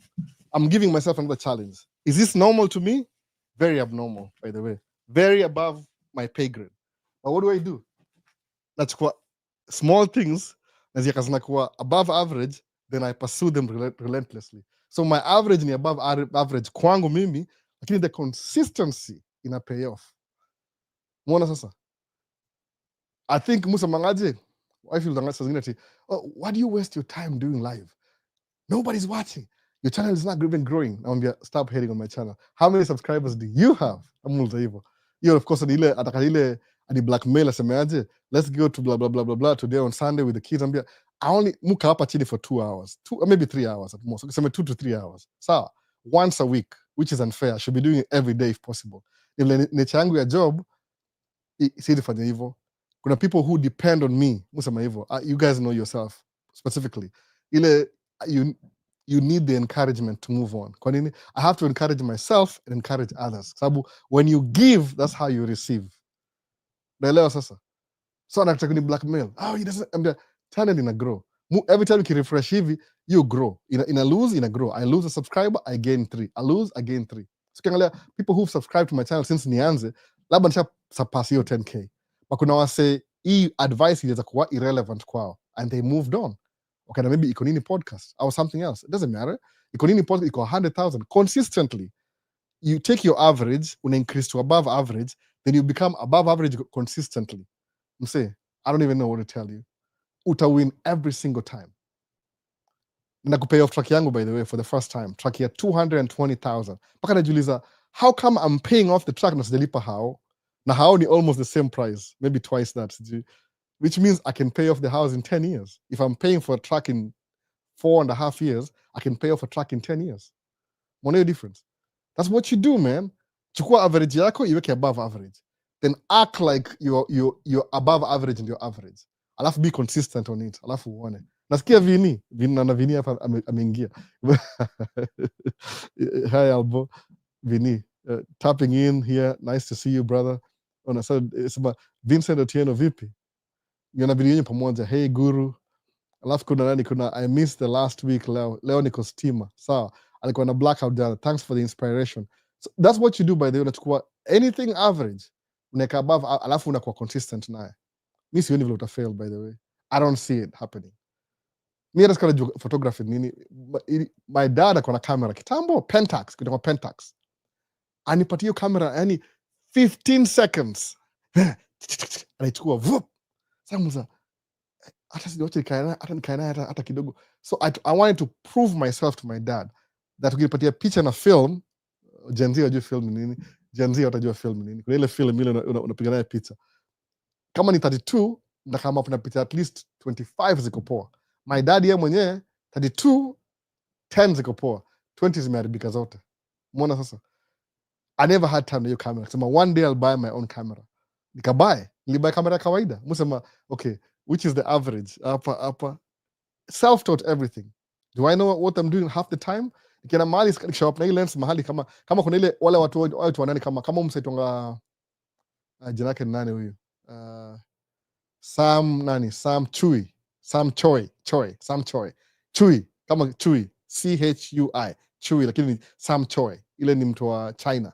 I'm giving myself another challenge. Is this normal to me? Very abnormal, by the way. Very above my pay grade. But what do? Nachukua small things, naziweka zinakuwa above average, then I pursue them relentlessly. So my average ni above average kwangu mimi, lakini the consistency ina pay off. Muona sasa? I think Musa Mangaje, I feel the why do you waste your time doing live? Nobody's watching. Your channel is not even growing. Naambia, stop hating on my channel. How many subscribers do you have? Amuuliza hivyo. Hiyo of course ile ataka ile ani blackmail asemeaje, let's go to blah blah blah blah blah today on Sunday with the kids. Naambia, I only muka hapa chini for 2 hours, maybe 3 hours at most. Ukisema 2 to 3 hours. Sawa. Once a week, which is unfair. I should be doing it every day if possible. Ile nature yangu ya job sifanye hivyo. Kuna people who depend on me. Musema hivyo. You guys know yourself specifically. Ile you need the encouragement to move on. Kwa nini? I have to encourage myself and encourage others. Sababu when you give, that's how you receive. Naelewa sasa. So anataka kuni blackmail. Oh, he doesn't. Channel ina grow. Every time you refresh hivi, you grow. Ina lose, ina grow. I lose a subscriber, I gain 3. I lose, I gain 3. So kiangalia people who've subscribed to my channel since nianze, labda nisha surpass hiyo 10k. But kuna wase hii advice inaweza kuwa irrelevant kwao and they moved on. Okay, na maybe iko nini podcast or something else. It doesn't matter. Iko nini podcast, iko 100,000 consistently. You take your average, una increase to above average, then you become above average consistently. Mse, I don't even know what to tell you. Uta win every single time. Nakupay off track yangu, by the way, for the first time. Track ya 220,000. Paka najiuliza, how come I'm paying off the track na sijalipa hao? Na hao ni almost the same price, maybe twice that. Which means I can pay off the house in 10 years. If I'm paying for a track in 4.5 years, I can pay off a track in 10 years. Money difference. That's what you do, man. Chukua average yako, iweke above average. Then act like you're above average and you're average. Alafu be consistent on it. Alafu uone. Nasikia Vini na Vini hapa ameingia. Hi Albo, Vini, tapping in here. Nice to see you, brother. It's about Vincent Otieno vipi? Niona video yenyu pamoja. Hey guru. Alafu kuna I missed the last week leo niko stima. Sawa. Alikuwa na blackout jana. Thanks for the inspiration. So that's what you do, by the way. Unachukua anything average, unaweka above, alafu unakuwa consistent naye. Mi sioni vile utafail, by the way. I don't see it happening. Mi hata sikana photography nini. My dad akona camera kitambo, Pentax, kutoka Pentax. Anipatia hiyo camera, yani 15 seconds. Anaichukua, vup. Sasa hata sijawacha nikaena hata kidogo. So I wanted to prove myself to my dad that ukinipatia picha na film, Gen Z wajua film nini, Gen Z watajua film nini. Kuna ile film ile unapiga naye picha. Kama ni 32, na kama una picha at least 25 ziko poa. My dad yeye mwenyewe 32, 10 ziko poa. 20 zimeharibika zote. Umeona sasa? I never had time na hiyo camera. Sema one day I'll buy my own camera. Nilibuy kamera kawaida. Musema, okay, which is the average? Hapa. Self-taught everything. Do I know what I'm doing half the time? Nikienda mahali nikishow up na hii lens mahali kama kuna ile wale watu wanani kama msaitonga jina yake ni nani huyu? Sam Chui. Chui. Kama Chui. CHUI. Chui, lakini Sam Choi. Ile ni mtu wa China.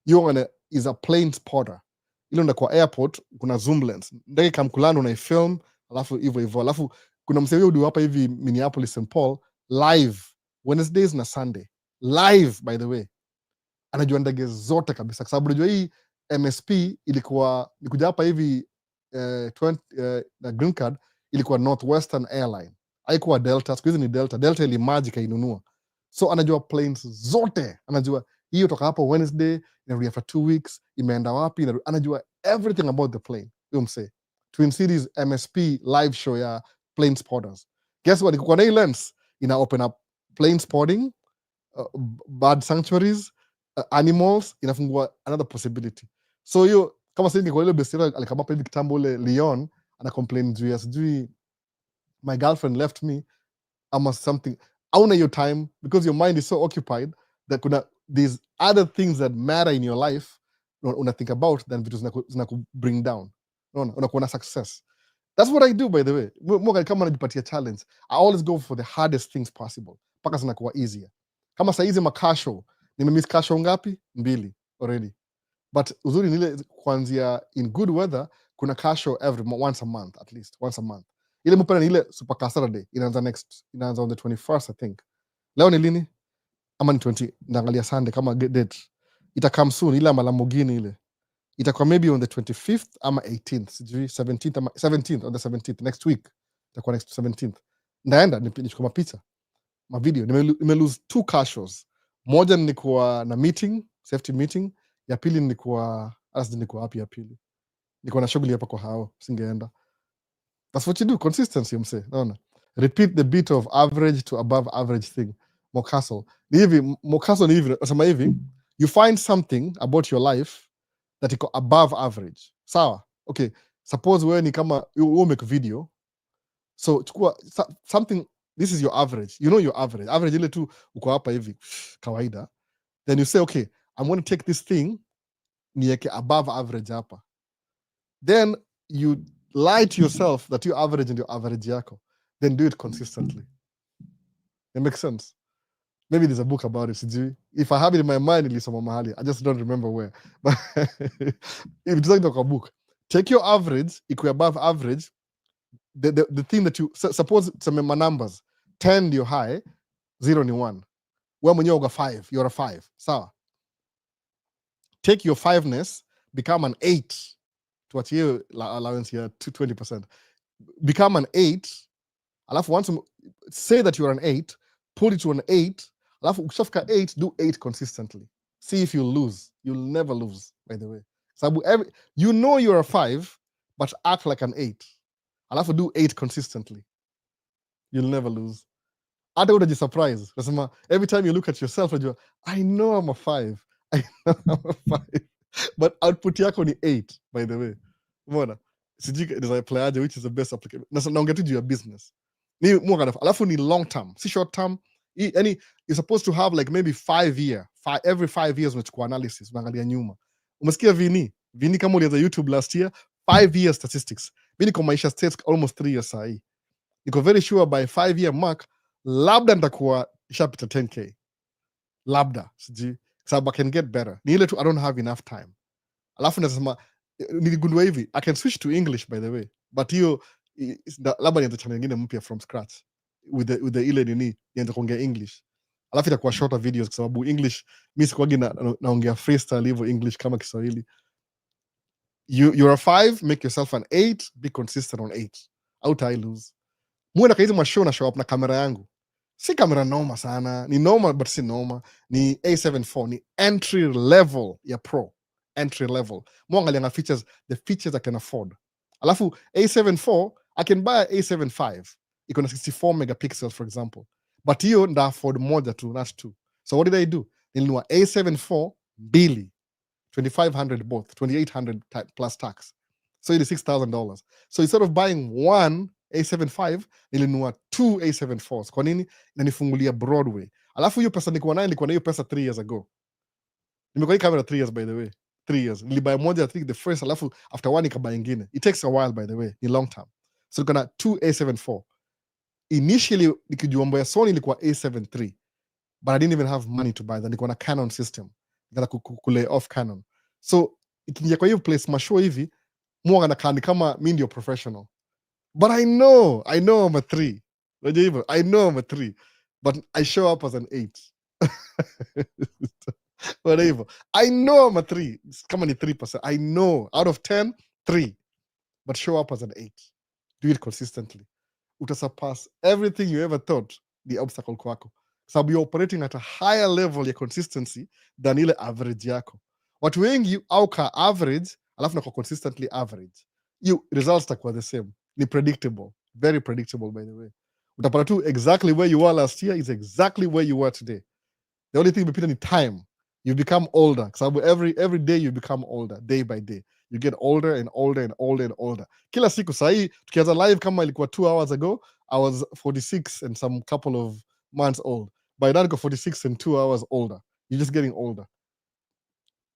Yule is a plane spotter. Ile ndio kwa airport kuna zoom lens. Ndege kamkulano na film, alafu hivyo. Alafu kuna msee huyu hapa hivi Minneapolis St. Paul live Wednesdays na Sunday. Live, by the way. Anajua ndege zote kabisa kwa sababu unajua hii MSP ilikuwa nikuja hapa hivi na green card ilikuwa Northwestern Airline. Haikuwa Delta, siku hizi ni Delta. Delta ilimaji kainunua. So anajua planes zote. Anajua hiyo toka hapo Wednesday, inarudi after 2 weeks, imeenda wapi, anajua everything about the plane. Huyo msee. Twin Cities MSP live show ya plane spotters. Guess what? Ikuwa na hii lens, ina open up plane spotting, bird sanctuaries, animals, inafungua another possibility. So hiyo, kama sasa niko ile bestira alikama hapa hivi kitambo ule Leon, ana complain juu ya sijui my girlfriend left me ama something. Hauna your time because your mind is so occupied that these other things that matter in your life una think about than vitu zinaku bring down. Unakuwa na success. That's what I do, by the way. Mwaka kama najipatia challenge, I always go for the hardest things possible. Paka zinakuwa easier. Kama saizi makasho, nimemiss kasho ngapi? 2 already. But uzuri nile kuanzia in good weather, kuna kasho once a month, at least once a month. Ile mpana ni ile super car Saturday, inaanza on the 21st, I think. Leo ni lini? Ama ni 20, naangalia Sunday kama date. Itakam soon, ile ama Lamborghini ile. Itakuwa maybe on the 25th ama 18th, sijui 17th ama 17th, on the 17th, next week. Itakuwa next 17th. Ndaenda, nichukua mapicha, mavideo. Nime-lose 2 car shows. Moja nilikuwa na meeting, safety meeting. Ya pili nilikuwa wapi ya pili? Nilikuwa na shughuli hapa kwa hao, singeenda. That's what you do, consistency mse, naona. repeat the bit of average to above average thing. Mocaso. Mocaso ni hivi, nasema hivi, you find something about your life that iko above average. Sawa? Okay, suppose wewe ni kama you make video. So chukua something, this is your average. You know your average. Average ile tu uko hapa hivi kawaida. Then you say, okay, I'm going to take this thing niweke above average hapa. Then you lie to yourself that you average and your average yako. Then do it consistently. It makes sense. Maybe there's a book about it. If I have it in my mind, nilisoma mahali. I just don't remember where. But if it's like a book, take your average, equal above average. The thing that you suppose some numbers, 10 you're high, 0 ni 1. When you're 5, you're a 5. So take your 5ness, become an 8. To achieve allowance here to 20%. Become an 8. Alafu once say that you're an 8, pull it to an 8. Alafu ukishafika 8, do 8 consistently. See if you'll lose. You'll never lose, by the way. Sabu you know you're a 5, but act like an 8. Alafu do 8 consistently. You'll never lose. Hata utajisurprise. Nasema every time you look at yourself, I know I'm a 5. I know I'm a 5. But output yako ni 8, by the way. Umeona? Sijui there's a player which is the best application. Naongea tu juu ya business. Ni alafu ni long term, si short term. You're supposed to have like maybe 5 year. Every 5 years unachukua analysis, unaangalia nyuma. Umesikia Vini kama ulianza YouTube last year, 5 year statistics. Mimi niko Maisha States almost 3 years sahi. Niko very sure by 5 year mark labda nitakuwa ishapita 10k. Labda, sijui. Sababu I can get better. Ni ile tu I don't have enough time. Alafu nasema niligundua hivi, I can switch to English by the way, but hiyo labda nianze channel nyingine mpya from scratch with the ile nini nianze kuongea English, alafu itakuwa shorter videos kwa sababu English mimi sikuagi naongea freestyle hivyo English kama Kiswahili. You're a 5, make yourself an 8, be consistent on 8. Out I lose. Muwe na kaizi mashow na show up na kamera yangu. Si kamera noma sana, ni noma but si noma. Ni A74, ni entry level ya pro. Entry level. Mwangalia features, the features I can afford. Alafu A74, I can buy a A75. Iko na 64 megapixels for example. But hiyo nda afford moja tu, that's 2. So what did I do? Nilinunua A74 mbili. 2,500 both, 2,800 plus tax. So it is $6,000. So instead of buying one A75, nilinunua 2 A74s. Kwa nini? Inanifungulia Broadway. Alafu hiyo pesa nilikuwa nayo hiyo pesa 3 years ago. Nimekuwa hii camera 3 years by the way. 3 years. Nilibuy moja I think the first, alafu after one nikabuy ingine. It takes a while by the way, ni long term. So niko na 2 A74. Initially nikijua mambo ya Sony ilikuwa A73. But I didn't even have money to buy that. Niko na Canon system. Nikataka kule off Canon. So ikingia kwa hiyo place mashow hivi, mwa nakani kama mimi ndio professional. But I know I'm a 3. I know I'm a 3. But I show up as an 8. Whatever. I know I'm a 3. Kama ni 3%. I know. Out of 10, 3. But show up as an 8. Do it consistently. Utasurpass everything you ever thought the obstacle kwako. Sababu you're operating at a higher level ya consistency than ile average yako. Watu wengi au ka average, alafu na kwa consistently average. You results takuwa the same. Ni predictable. Very predictable by the way. Utapata tu exactly where you were last year is exactly where you were today. The only thing imepita ni time. You become older. Sababu every day you become older, day by day. You get older and older and older and older. Kila siku sahi, tukianza live kama ilikuwa 2 hours ago, I was 46 and some couple of months old. By now I go 46 and 2 hours older. You're just getting older.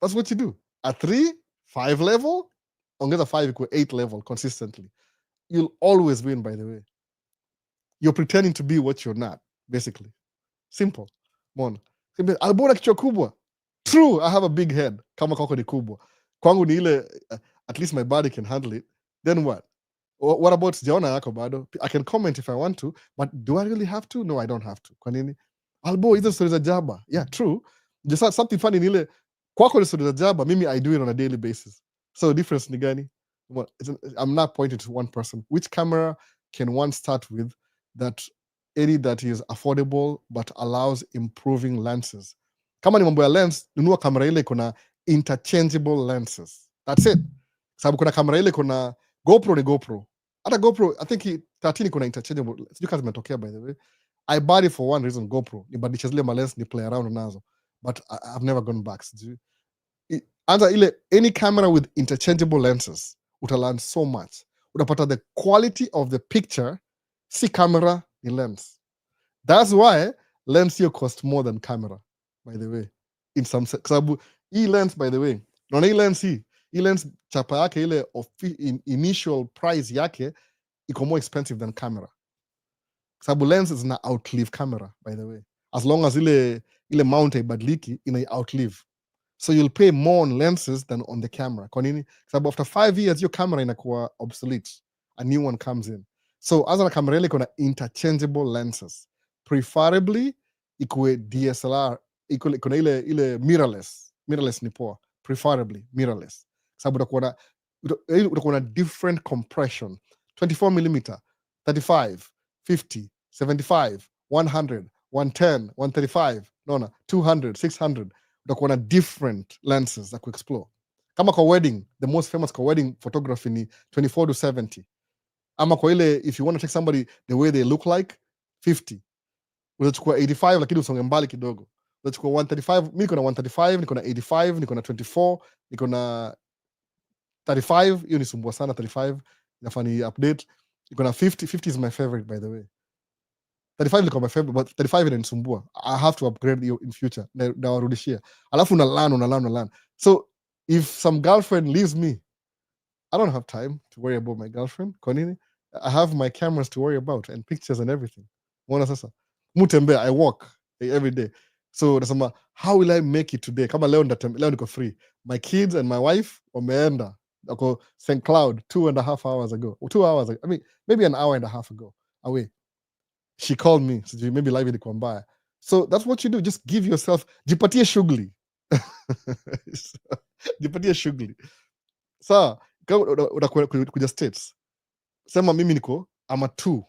That's what you do. At 3, 5 level, ongeza 5 equal 8 level consistently. You'll always win, by the way. You're pretending to be what you're not, basically. Simple. Mona. Albona kichwa kubwa. True, I have a big head. Kama kwako ni kubwa. Kwangu ni ile, at least my body can handle it. Then what? What about sijaona yako bado? I can comment if I want to, but do I really have to? No, I don't have to. Kwa nini? Albo, hizo stories za jaba. Yeah, true. Just something funny ni ile, kwako ni stories za jaba, mimi I do it on a daily basis. So the difference ni gani? Well, I'm not pointing to one person. Which camera can one start with that is affordable but allows improving lenses? Kama ni mambo ya lens, nunua kamera ile kuna interchangeable lenses. That's it. Sababu kuna kamera ile kuna GoPro ni GoPro. Hata GoPro, I think 13 iko na interchangeable. Sijui kama zimetokea by the way. I bought it for one reason, GoPro. Nibadilisha zile malens ni play around nazo. But I've never gone back. Sijui. Anza ile any camera with interchangeable lenses, utalearn so much. Utapata the quality of the picture, si camera ni lens. That's why lens here cost more than camera, by the way. In some sababu hii lens, by the way, naona hii lens chapa yake ile initial price yake iko more expensive than camera. Sababu lens zina outlive camera, by the way. As long as ile mount haibadiliki, ina outlive. So you'll pay more on lenses than on the camera. Kwa nini? Sababu after 5 years your camera inakuwa obsolete. A new one comes in. So as a camera ile kuna interchangeable lenses. Preferably ikuwe DSLR, kuna ile mirrorless. Mirrorless ni poa. Preferably mirrorless. Sababu utakuwa na different compression. 24 millimeter, 35, 50, 75, 100, 110, 135, naona 200, 600. Utakuwa na different lenses za kuexplore. Kama kwa wedding, the most famous kwa wedding photography ni 24 to 70. Ama kwa ile, if you want to take somebody the way they look like, 50. Utachukua 85 lakini usonge mbali kidogo. Utachukua 135, mimi niko na 135, niko na 85, niko na 24, niko na 35, hiyo ni sumbua sana 35. Inafaa ni update. Niko na 50, 50 is my favorite by the way. 35 ilikuwa my favorite, but 35 inanisumbua. I have to upgrade in future. Nawarudishia. Alafu unalan. So if some girlfriend leaves me, I don't have time to worry about my girlfriend. Kwa nini? I have my cameras to worry about and pictures and everything. Umeona sasa? Mutembea, I walk every day. So nasema, how will I make it today? Kama leo niko free. My kids and my wife wameenda. Wako St. Cloud 2.5 hours ago. 2 hours ago. I mean, maybe an hour and a half ago. Away. She called me. So maybe live ilikuwa mbaya. So that's what you do. Just give yourself, jipatie shughuli. Jipatie shughuli. Sawa, kama unakuja States, sema mimi niko ama 2.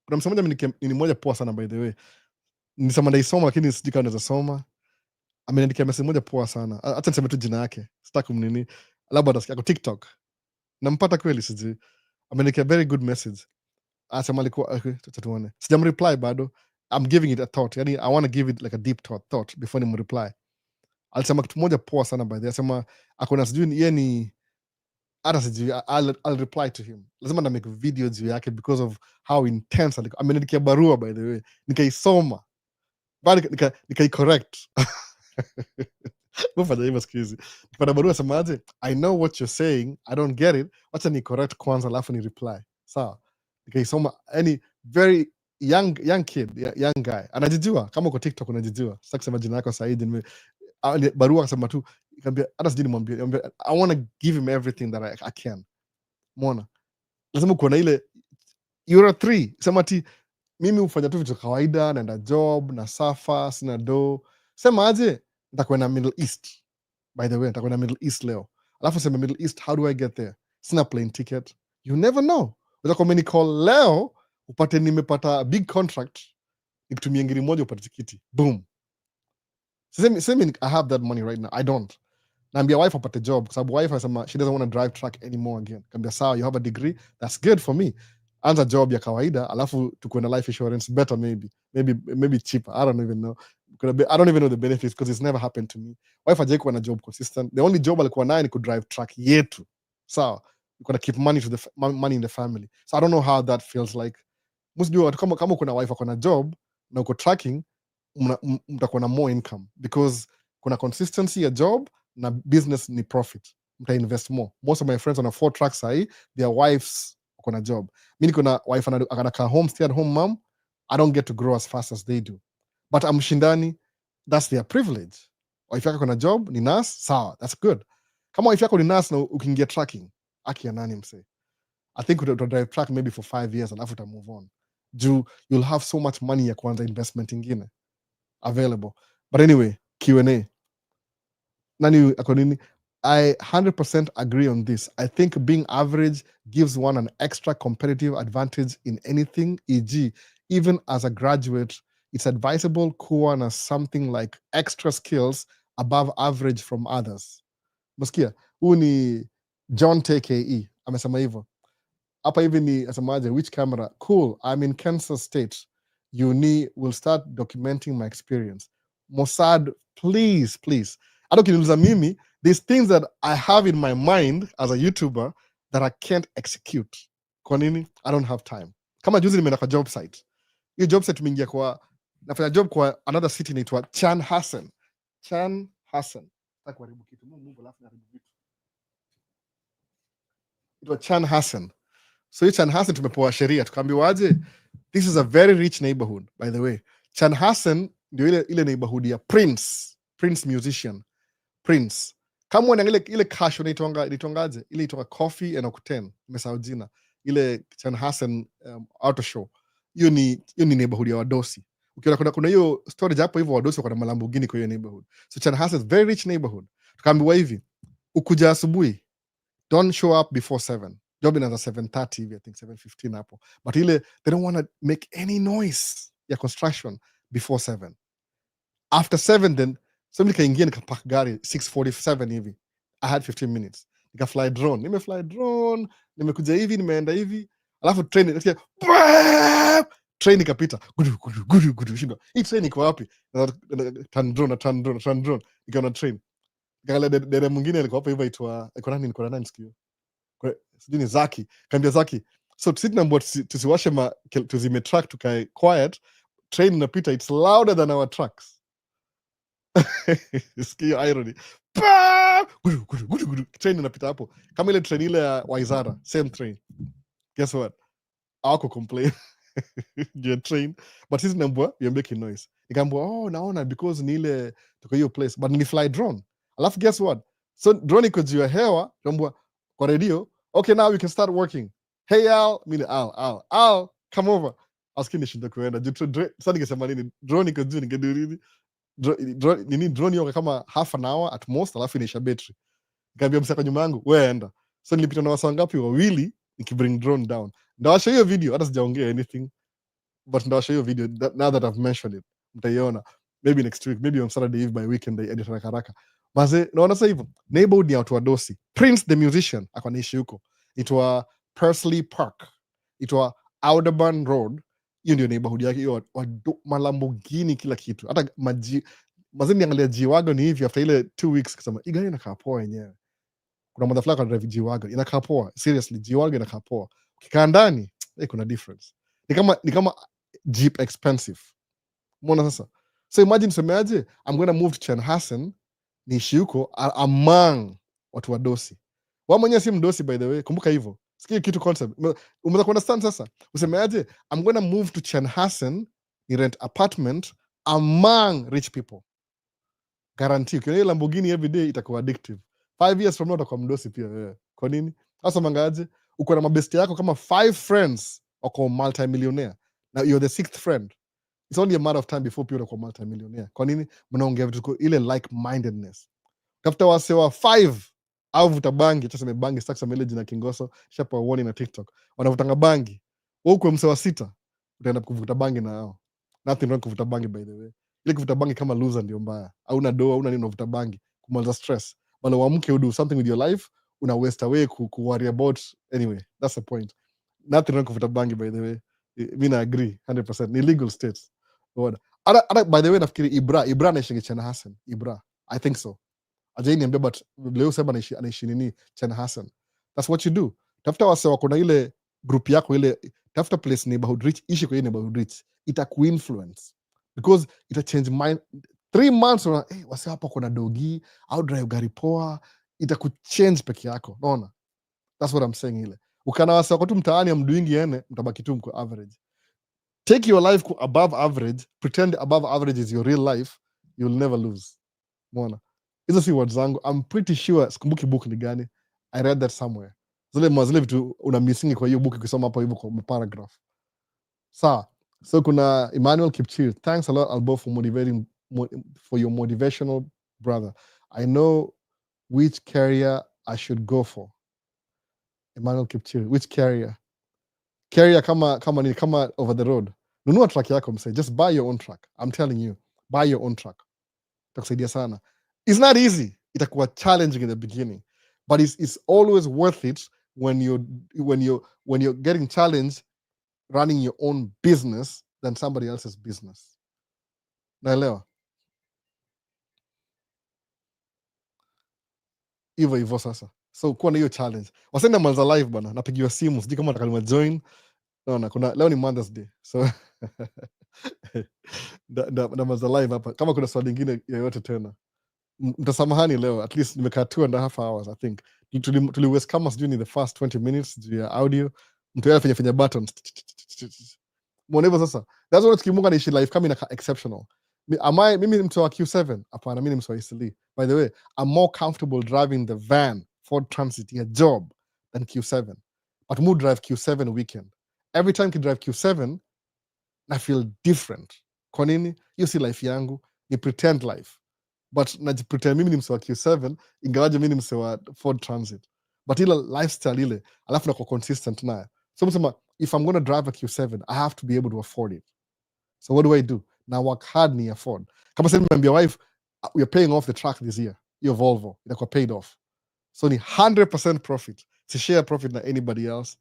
Kuna msemo ni moja poa sana by the way. Nisema ndaisoma lakini sijui kama naweza soma. Ameniandikia message moja poa sana. Acha niseme tu jina yake. Sitaki kumnini. Labda atasikia kwa TikTok. Nampata kweli sijui. Ameniandikia very good message. Asema alikuwa acha tuone. Sijamreply bado. I'm giving it a thought. Yani I want to give it like a deep thought before nimreply. Alisema kitu moja poa sana by the way. Asema akona sijui yeye ni hata sijui. I'll reply to him. Lazima na make video juu yake because of how intense alikuwa. Ameniandikia barua by the way. Nikaisoma. Bado nikaicorrect. Mufanya hivyo siku hizi. Nipata barua semaje? I know what you're saying. I don't get it. Wacha ni correct kwanza alafu ni reply. Sawa. Nikaisoma. Any very young kid, young guy. Anajijua kama uko TikTok unajijua. Sasa kusema jina lako Said. Barua akasema tu, nikamwambia hata sijui nimwambie. I want to give him everything that I can. Umeona? Lazima kuona ile you're a 3. Sema ati mimi hufanya tu vitu kawaida, naenda job, na safa, sina do. Sema aje nitakwenda Middle East. By the way, nitakwenda Middle East leo. Alafu sema Middle East, how do I get there? Sina plane ticket. You never know. Unaweza kwa call leo upate nimepata big contract, nikutumie ngiri moja upate tikiti. Boom. Same I have that money right now. I don't. Naambia wife apate job kwa sababu wife anasema she doesn't want to drive truck anymore again. Kaambia sawa, you have a degree, that's good for me. Anza job ya kawaida alafu tukuwe na life insurance better, maybe cheaper. I don't even know. I don't even know the benefits because it's never happened to me. Wife hajaikuwa na job consistent. The only job alikuwa nayo ni ku drive truck yetu. Sawa. You gotta keep money in the family. So I don't know how that feels like. Msijua kama uko na wife ako na job na uko tracking, mtakuwa na more income because kuna consistency ya job na business ni profit. Mta invest more. Most of my friends on a 4 tracks sahi, their wives wako na job. Mimi niko na wife anakaa home, stay at home mom. I don't get to grow as fast as they do. But amshindani, that's their privilege. Wife yako na job ni nurse, sawa, that's good. Kama wife yako ni nurse na ukiingia tracking, aki ya nani mse? I think uta drive track maybe for 5 years alafu uta move on. You'll have so much money ya kuanza investment ingine available. But anyway, Q&A. Nani ako nini? I 100% agree on this. I think being average gives one an extra competitive advantage in anything, e.g., even as a graduate, it's advisable kuwa na something like extra skills above average from others. Msikia? Huu ni John TKE amesema hivyo. hapa hivi ni asemaje, which camera? Cool, I'm in Kansas State. Uni will start documenting my experience. Mossad, please. Hata ukiniuliza mimi, there's things that I have in my mind as a YouTuber that I can't execute. Kwa nini? I don't have time. Kama juzi nimeenda kwa job site. Hiyo job site tumeingia kwa, nafanya job kwa another city inaitwa Chan Hassan. Nataka kuharibu kitu. Mungu alafu naharibu vitu. Inaitwa Chan Hassan. So Chan Hassan tumepewa sheria tukaambiwaje, this is a very rich neighborhood by the way. Chan Hassan ndio ile neighborhood ya Prince musician Prince. Kama unaangalia ile cash inaitwangaje, ile itoka Coffee and Octane, nimesahau jina, ile Chan Hassan auto show, hiyo ni neighborhood ya wadosi. Ukiona kuna hiyo storage hapo hivyo, wadosi wako na Lamborghini kwa hiyo neighborhood. So Chan Hassan is very rich neighborhood. Tukaambiwa hivi, ukuja asubuhi, don't show up before 7. Job inaanza 7:30 hivi, I think 7:15 hapo, but ile they don't want to make any noise ya construction before 7. After 7 then, so nikaingia nikapark gari 6:47 hivi. I had 15 minutes. Nikafly drone. Nimefly drone, nimekuja hivi, nimeenda hivi. Alafu train nasikia train ikapita. Gudu. Shinda. Hii train iko wapi? Turn drone. Nikaona train. Nikaangalia dere mwingine alikuwa hapo hivi aitwa iko nani sikio. Sijui ni Zaki. Kaambia Zaki, so tusitambo tusiwashe tuzime truck tukae quiet. Train inapita, it's louder than our trucks. Sikia irony. Gudu. Train inapita hapo. Kama ile train ile ya Waizara, same train. Guess what? Hawako complain. Your train. But sisi nambua, you're making noise. Nikaambua, naona because ni ile tuko hiyo place. But nilifly drone. Alafu guess what? So drone iko juu ya hewa, nambua kwa radio, okay, now we can start working. Hey Al, mimi Al, come over. Aski nishinda kuenda. Sasa ningesema nini? Drone iko juu, ningeduridi. Drone yoka kama half an hour at most, alafu inaisha battery. Nikaambia msaka nyuma yangu, wewe enda. So nilipita na wasa ngapi wawili nikibring drone down. Ndawasha hiyo video, hata sijaongea anything, but ndawasha hiyo video now that I've mentioned it. Mtaiona maybe next week, maybe on Saturday eve by weekend I edit haraka. Maze naona sasa hivyo neighborhood ya watu wadosi. Prince the musician akanaishi huko. Itwa Pursley Park. Itwa Audubon Road. Hiyo ndio neighborhood yake, hiyo Lamborghini kila kitu. Hata maze niangalia G-Wagon hivi after ile 2 weeks kusema hii gari inakaa poa yenyewe. Kuna motherfucker ana drive G-Wagon inakaa poa, seriously G-Wagon inakaa poa. Ukikaa ndani kuna difference. Ni kama Jeep expensive. Umeona sasa? So imagine semeaje, I'm going to move to Chan Hassan, niishi huko among watu wadosi. Wao mwenyewe si mdosi by the way, kumbuka hivyo. Sikia kitu concept. Umeweza kuunderstand sasa? Usemeaje, I'm going to move to Chan Hassan, ni rent apartment among rich people. Guarantee. Ukiona ile Lamborghini every day itakuwa addictive. 5 years from now utakuwa mdosi pia wewe. Kwa nini? Sasa mangaje, uko na mabesti yako kama 5 friends wako multi-millionaire. Now you're the 6th friend. It's only a matter of time before people wako multi-millionaire. Kwa nini? Mnaongea vitu ile like-mindedness. Tafuta wasewa 5 au vuta bangi, tuseme bangi stacks ile jina Kingoso, shapa uone na TikTok. Wanavutanga bangi. Wewe uko msewa 6, utaenda kuvuta bangi na hao. Nothing wrong kuvuta bangi by the way. Ile kuvuta bangi kama loser ndio mbaya. Hauna doa, hauna nini unavuta bangi. Kumaliza stress. Wale uamke you do something with your life, una waste away ku worry about. Anyway, that's the point. Nothing wrong kuvuta bangi by the way. Mimi na agree 100%. Ni legal states. By the way, nafikiri Ibra anaishi Chan Hassan. Ibra, I think so. Ajai niambia, but leo sema anaishi nini Chan Hassan. That's what you do. Tafuta wase wako na ile group yako ile, tafuta place neighborhood rich, ishi kwa ile neighborhood rich. Itakuinfluence because ita change mind. 3 months una wase hapa kuna dogi au drive gari poa, itakuchange peke yako. Unaona? That's what I'm saying ile. Ukana wase wako tu mtaani amdoing yene, mtabaki tu mko average. Take your life above average, pretend above average is your real life, you'll never lose. Umeona? Hizo si words zangu. I'm pretty sure, sikumbuki book ni gani. I read that somewhere. Zile vitu una missing kwa hiyo book ukisoma hapo hivyo kwa paragraph. So kuna Emmanuel Kipchir. Thanks a lot Albo for your motivational brother. I know which career I should go for. Emmanuel Kipchir, which career? Career kama over the road. Nunua truck yako msee. Just buy your own truck. I'm telling you. Buy your own truck. Itakusaidia sana. It's not easy. Itakuwa challenging in the beginning. But it's always worth it when you're getting challenged running your own business than somebody else's business. Naelewa hivyo hivyo sasa. So kuwa na hiyo challenge. Wasenda Malza live bana, napigiwa simu, sijui kama atakalima join. Naona kuna leo ni Mother's Day. So na Malza live hapa. Kama kuna swali lingine yoyote tena. Mtasamahani leo, at least nimekaa 2.5 hours I think. Tuliwest kama sijui ni the first 20 minutes juu ya audio. Mtu yeye afanya buttons. Mwonevo sasa. That's what tukimunga naishi life kama ina exceptional. Mimi ni mtu wa Q7? Hapana, mimi ni mtu wa Eastleigh. By the way, I'm more comfortable driving the van Ford Transit ya job than Q7. But mu drive Q7 weekend. Every time ki drive Q7, I feel different. Kwa nini? Hiyo si life yangu, ni pretend life. But najipretend mimi ni mse wa Q7 ingawaje mimi ni mse wa Ford Transit. But ile lifestyle ile, alafu nako consistent nayo. So msema, if I'm going to drive a Q7, I have to be able to afford it. So what do? Now work hard ni afford. Kama sasa nimeambia wife, we're paying off the truck this year. Your Volvo, inakuwa paid off. So ni 100% profit. Si share profit na anybody else.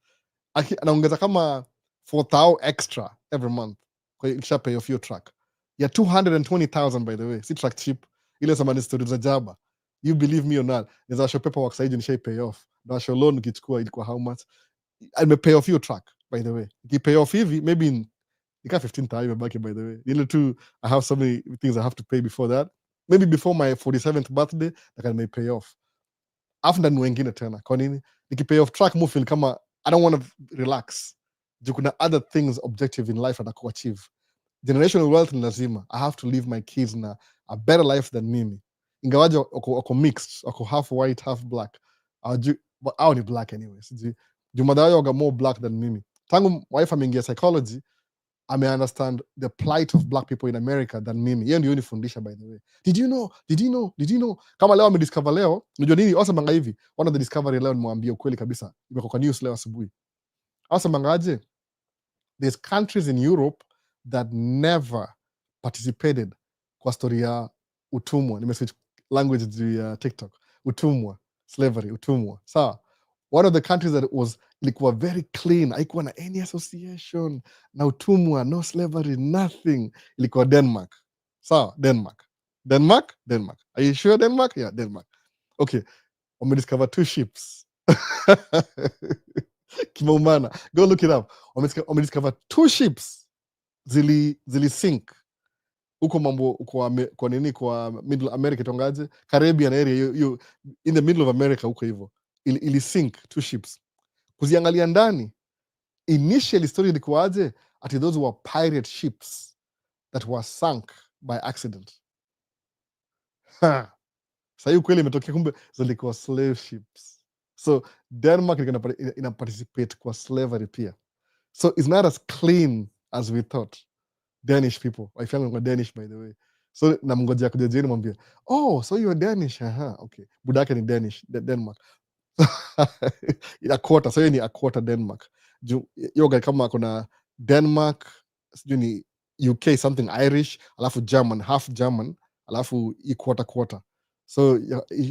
Anaongeza kama 4,000 extra every month. Kwa hiyo kisha pay off your truck. Ya 220,000 by the way. Si truck cheap. Ile sama ni story za jaba. You believe me or not. Neza show paperwork saiji nisha pay off. Na show loan ukichukua ilikuwa how much. I may pay off your truck by the way. Iki pay off hivi maybe in ika 15,000 imebaki by the way. Ile tu I have so many things I have to pay before that. Maybe before my 47th birthday I may pay off. Afu ndani wengine tena. Kwa nini? Nikipay off truck mu feel kama I don't want to relax. Juu kuna other things objective in life nataka kuachieve. Generational wealth ni lazima. I have to leave my kids na a better life than mimi. Ingawaje wako mixed, wako half white, half black. But hao ni black anyway. Juu mother yao waga more black than mimi. Tangu wife ameingia psychology, ame understand the plight of black people in America than mimi. Yeye ndio unifundisha by the way. Did you know? Kama leo amediscover leo, unajua nini? Wasa manga hivi. One of the discovery leo nimwambia ukweli kabisa. Imekuwa kwa news leo asubuhi. Wasa mangaje? There's countries in Europe that never participated kwa story ya utumwa. Nimeswitch language juu ya TikTok. Utumwa, slavery, utumwa. Sawa. One of the countries that was ilikuwa very clean, haikuwa na any association na utumwa, no slavery, nothing. Ilikuwa Denmark. Sawa, Denmark. Are you sure Denmark? Yeah, Denmark. Okay. Wamediscover 2 ships. Kimaumana. Go look it up. Wamediscover 2 ships zili sink huko mambo kwa nini kwa Middle America tongaje Caribbean area you in the middle of America huko hivyo ili sink 2 ships. Kuziangalia ndani, initially story ilikuwaje ati those were pirate ships that were sunk by accident. Sasa kweli imetokea kumbe zilikuwa slave ships. So Denmark ina participate kwa slavery pia. So it's not as clean as we thought. Danish people. Wife yangu ni Danish by the way. So namngojea kuja jeni mwambie, "Oh, so you're Danish." Aha, okay. Budake ni Danish, Denmark. A quarter, so ni a quarter Denmark. Yoga kama kuna Denmark, sijui ni UK something Irish, alafu German, half German, alafu quarter. So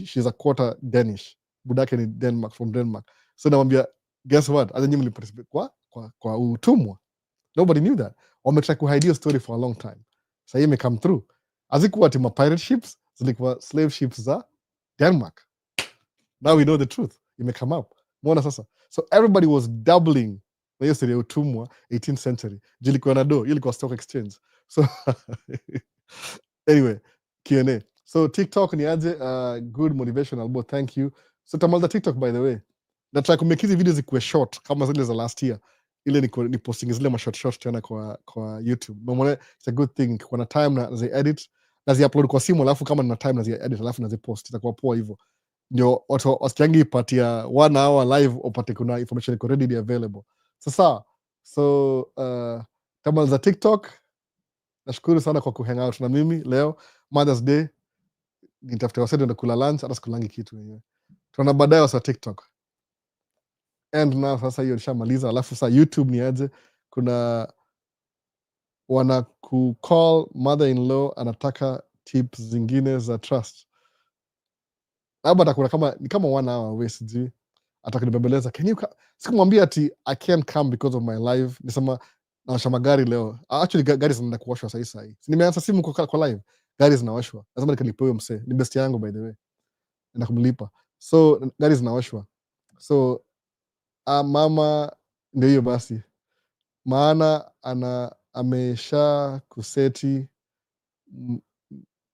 she's a quarter Danish. Budake ni Denmark, from Denmark. So namwambia, guess what? Hata nyinyi mliparticipate kwa utumwa. Nobody knew that. Wametry kuhide hiyo story for a long time. Sasa hii imecome through. Hazikuwa ati pirate ships, zilikuwa slave ships za Denmark. Now we know the truth. Imecome up. Mwona sasa. So everybody was doubling na hiyo story ya utumwa 18th century. Jilikuwa na do, ilikuwa stock exchange. So anyway, Q&A. So TikTok ni aje, good motivational both. Thank you. So tamalda TikTok by the way. Nataka kumake hizi video zikuwe short kama zile za last year. Ile ni posting zile ma short tena kwa YouTube. Mbona it's a good thing kwa na time na zi edit na zi upload kwa simu alafu kama nina time na zi edit alafu na zi post itakuwa poa hivyo. Ndio watu wasikiangi ipatia 1 hour live upate kuna information iko readily available. Sasa kama za TikTok nashukuru sana kwa kuhang out na mimi leo Mother's Day. Nitafuta wasaidia na kula lunch hata sikulangi kitu yenyewe. Tunaona baadaye wasa TikTok. And now sasa hiyo nishamaliza alafu sasa YouTube ni aje kuna wana kucall mother-in-law anataka tips zingine za trust labda atakuna kama ni kama 1 hour away sijui atakanibembeleza, can you sikumwambia ati I can't come because of my life, nisema nawasha magari leo. Actually gari zinaenda kuoshwa sahi. Nimeanza simu kwa live, gari zinawashwa, lazima nikalipe huyo msee, ni best yangu by the way, naenda kumlipa, so gari zinawashwa. So mama ndio hiyo basi, maana amesha kuseti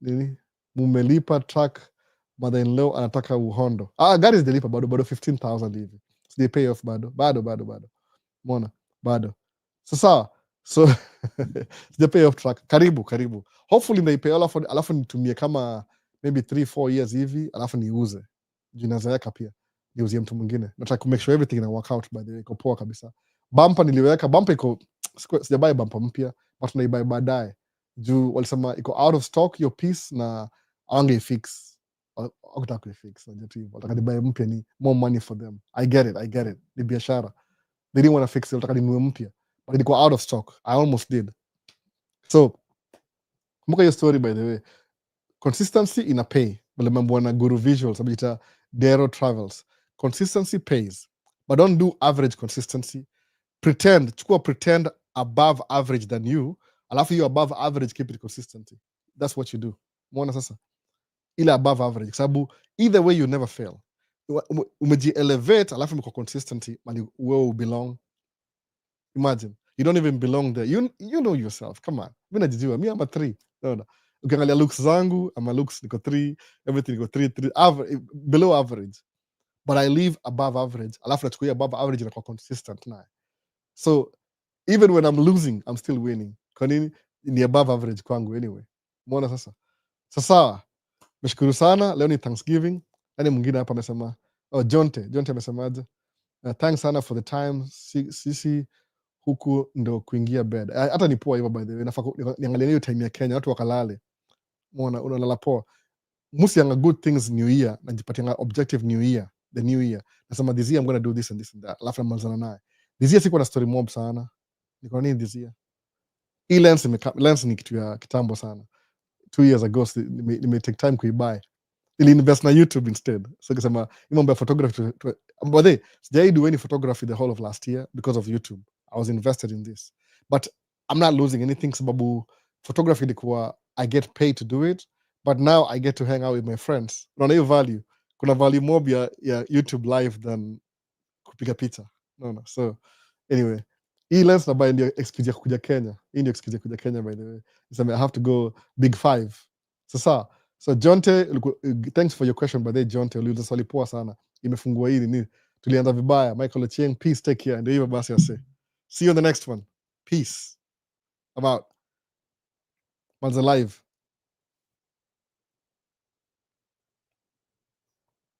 nini, mumelipa truck, mother in law anataka uhondo. Gari zijalipa bado 15,000 hivi, sijai pay off bado mona bado. Sasa so sija pay off truck, karibu hopefully ndaipay alafu nitumie kama maybe 3-4 years hivi, alafu niuze juu inazeeka pia, niuzie mtu mwingine. Nataka kumake sure everything ina work out, by the way, iko poa kabisa. Bumper niliweka, bumper iko sijabai bumper mpya, but naibai baadaye juu walisema iko out of stock hiyo piece na awangeifix, wakutaka kuifix, najua tu hivyo, wataka nibae mpya, ni more money for them. I get it, ni biashara, they didn't want to fix it, wataka ninunue mpya, but ilikuwa out of stock, I almost did. So kumbuka hiyo story, by the way, consistency ina pay. Vile mambo na Guru Visuals abita Dero Travels, consistency pays, but don't do average consistency. Chukua pretend above average than you, alafu you above average keep it consistency. That's what you do. Mwona sasa ile above average, sababu either way you never fail. Umeji elevate alafu mko consistency, mali wewe belong. Imagine you don't even belong there, you know yourself, come on. Mimi najijua, mimi am a 3. Unaona, ukiangalia looks zangu ama looks niko 3, everything niko 3 average, below average, but I live above average, alafu nachukua above average na kwa consistent naye. So even when I'm losing, I'm still winning. Kwa nini? Ni above average kwangu anyway. Mbona sasa meshukuru sana, leo ni Thanksgiving. Nani mwingine hapa amesema, Jonte amesemaje? Thanks sana for the time, sisi huku ndo kuingia bed. Hata ni poa hivyo, by the way, nafaa niangalia hiyo time ya Kenya, watu wakalale. Mbona unalala poa. Musianga good things new year, najipatia objective new year, the new year. Nasema this year I'm gonna do this and this and that. Alafu namalizana naye. This year sikuwa na story mob sana. Niko nini this year? Hii lens ni kitu ya kitambo sana. 2 years ago nime take time kuibuy, ili invest na YouTube instead. So kasema mambo ya photography, but sijai do any photography the whole of last year because of YouTube. I was invested in this, but I'm not losing anything sababu photography ilikuwa I get paid to do it, but now I get to hang out with my friends. Unaona hiyo value, kuna value mob ya YouTube live than kupiga picha, unaona. So anyway, hii lens na buy ndio excuse ya kuja Kenya. Hii ndio excuse ya kuja Kenya, by the way. Nisema I have to go big 5. Sasa so Jonte, thanks for your question, by the way. Jonte, uliuliza swali poa sana, imefungua hili nini, tulianza vibaya. Michael Ochieng, peace, take care. Ndio hivyo basi ase, see you on the next one. Peace. About Manza live.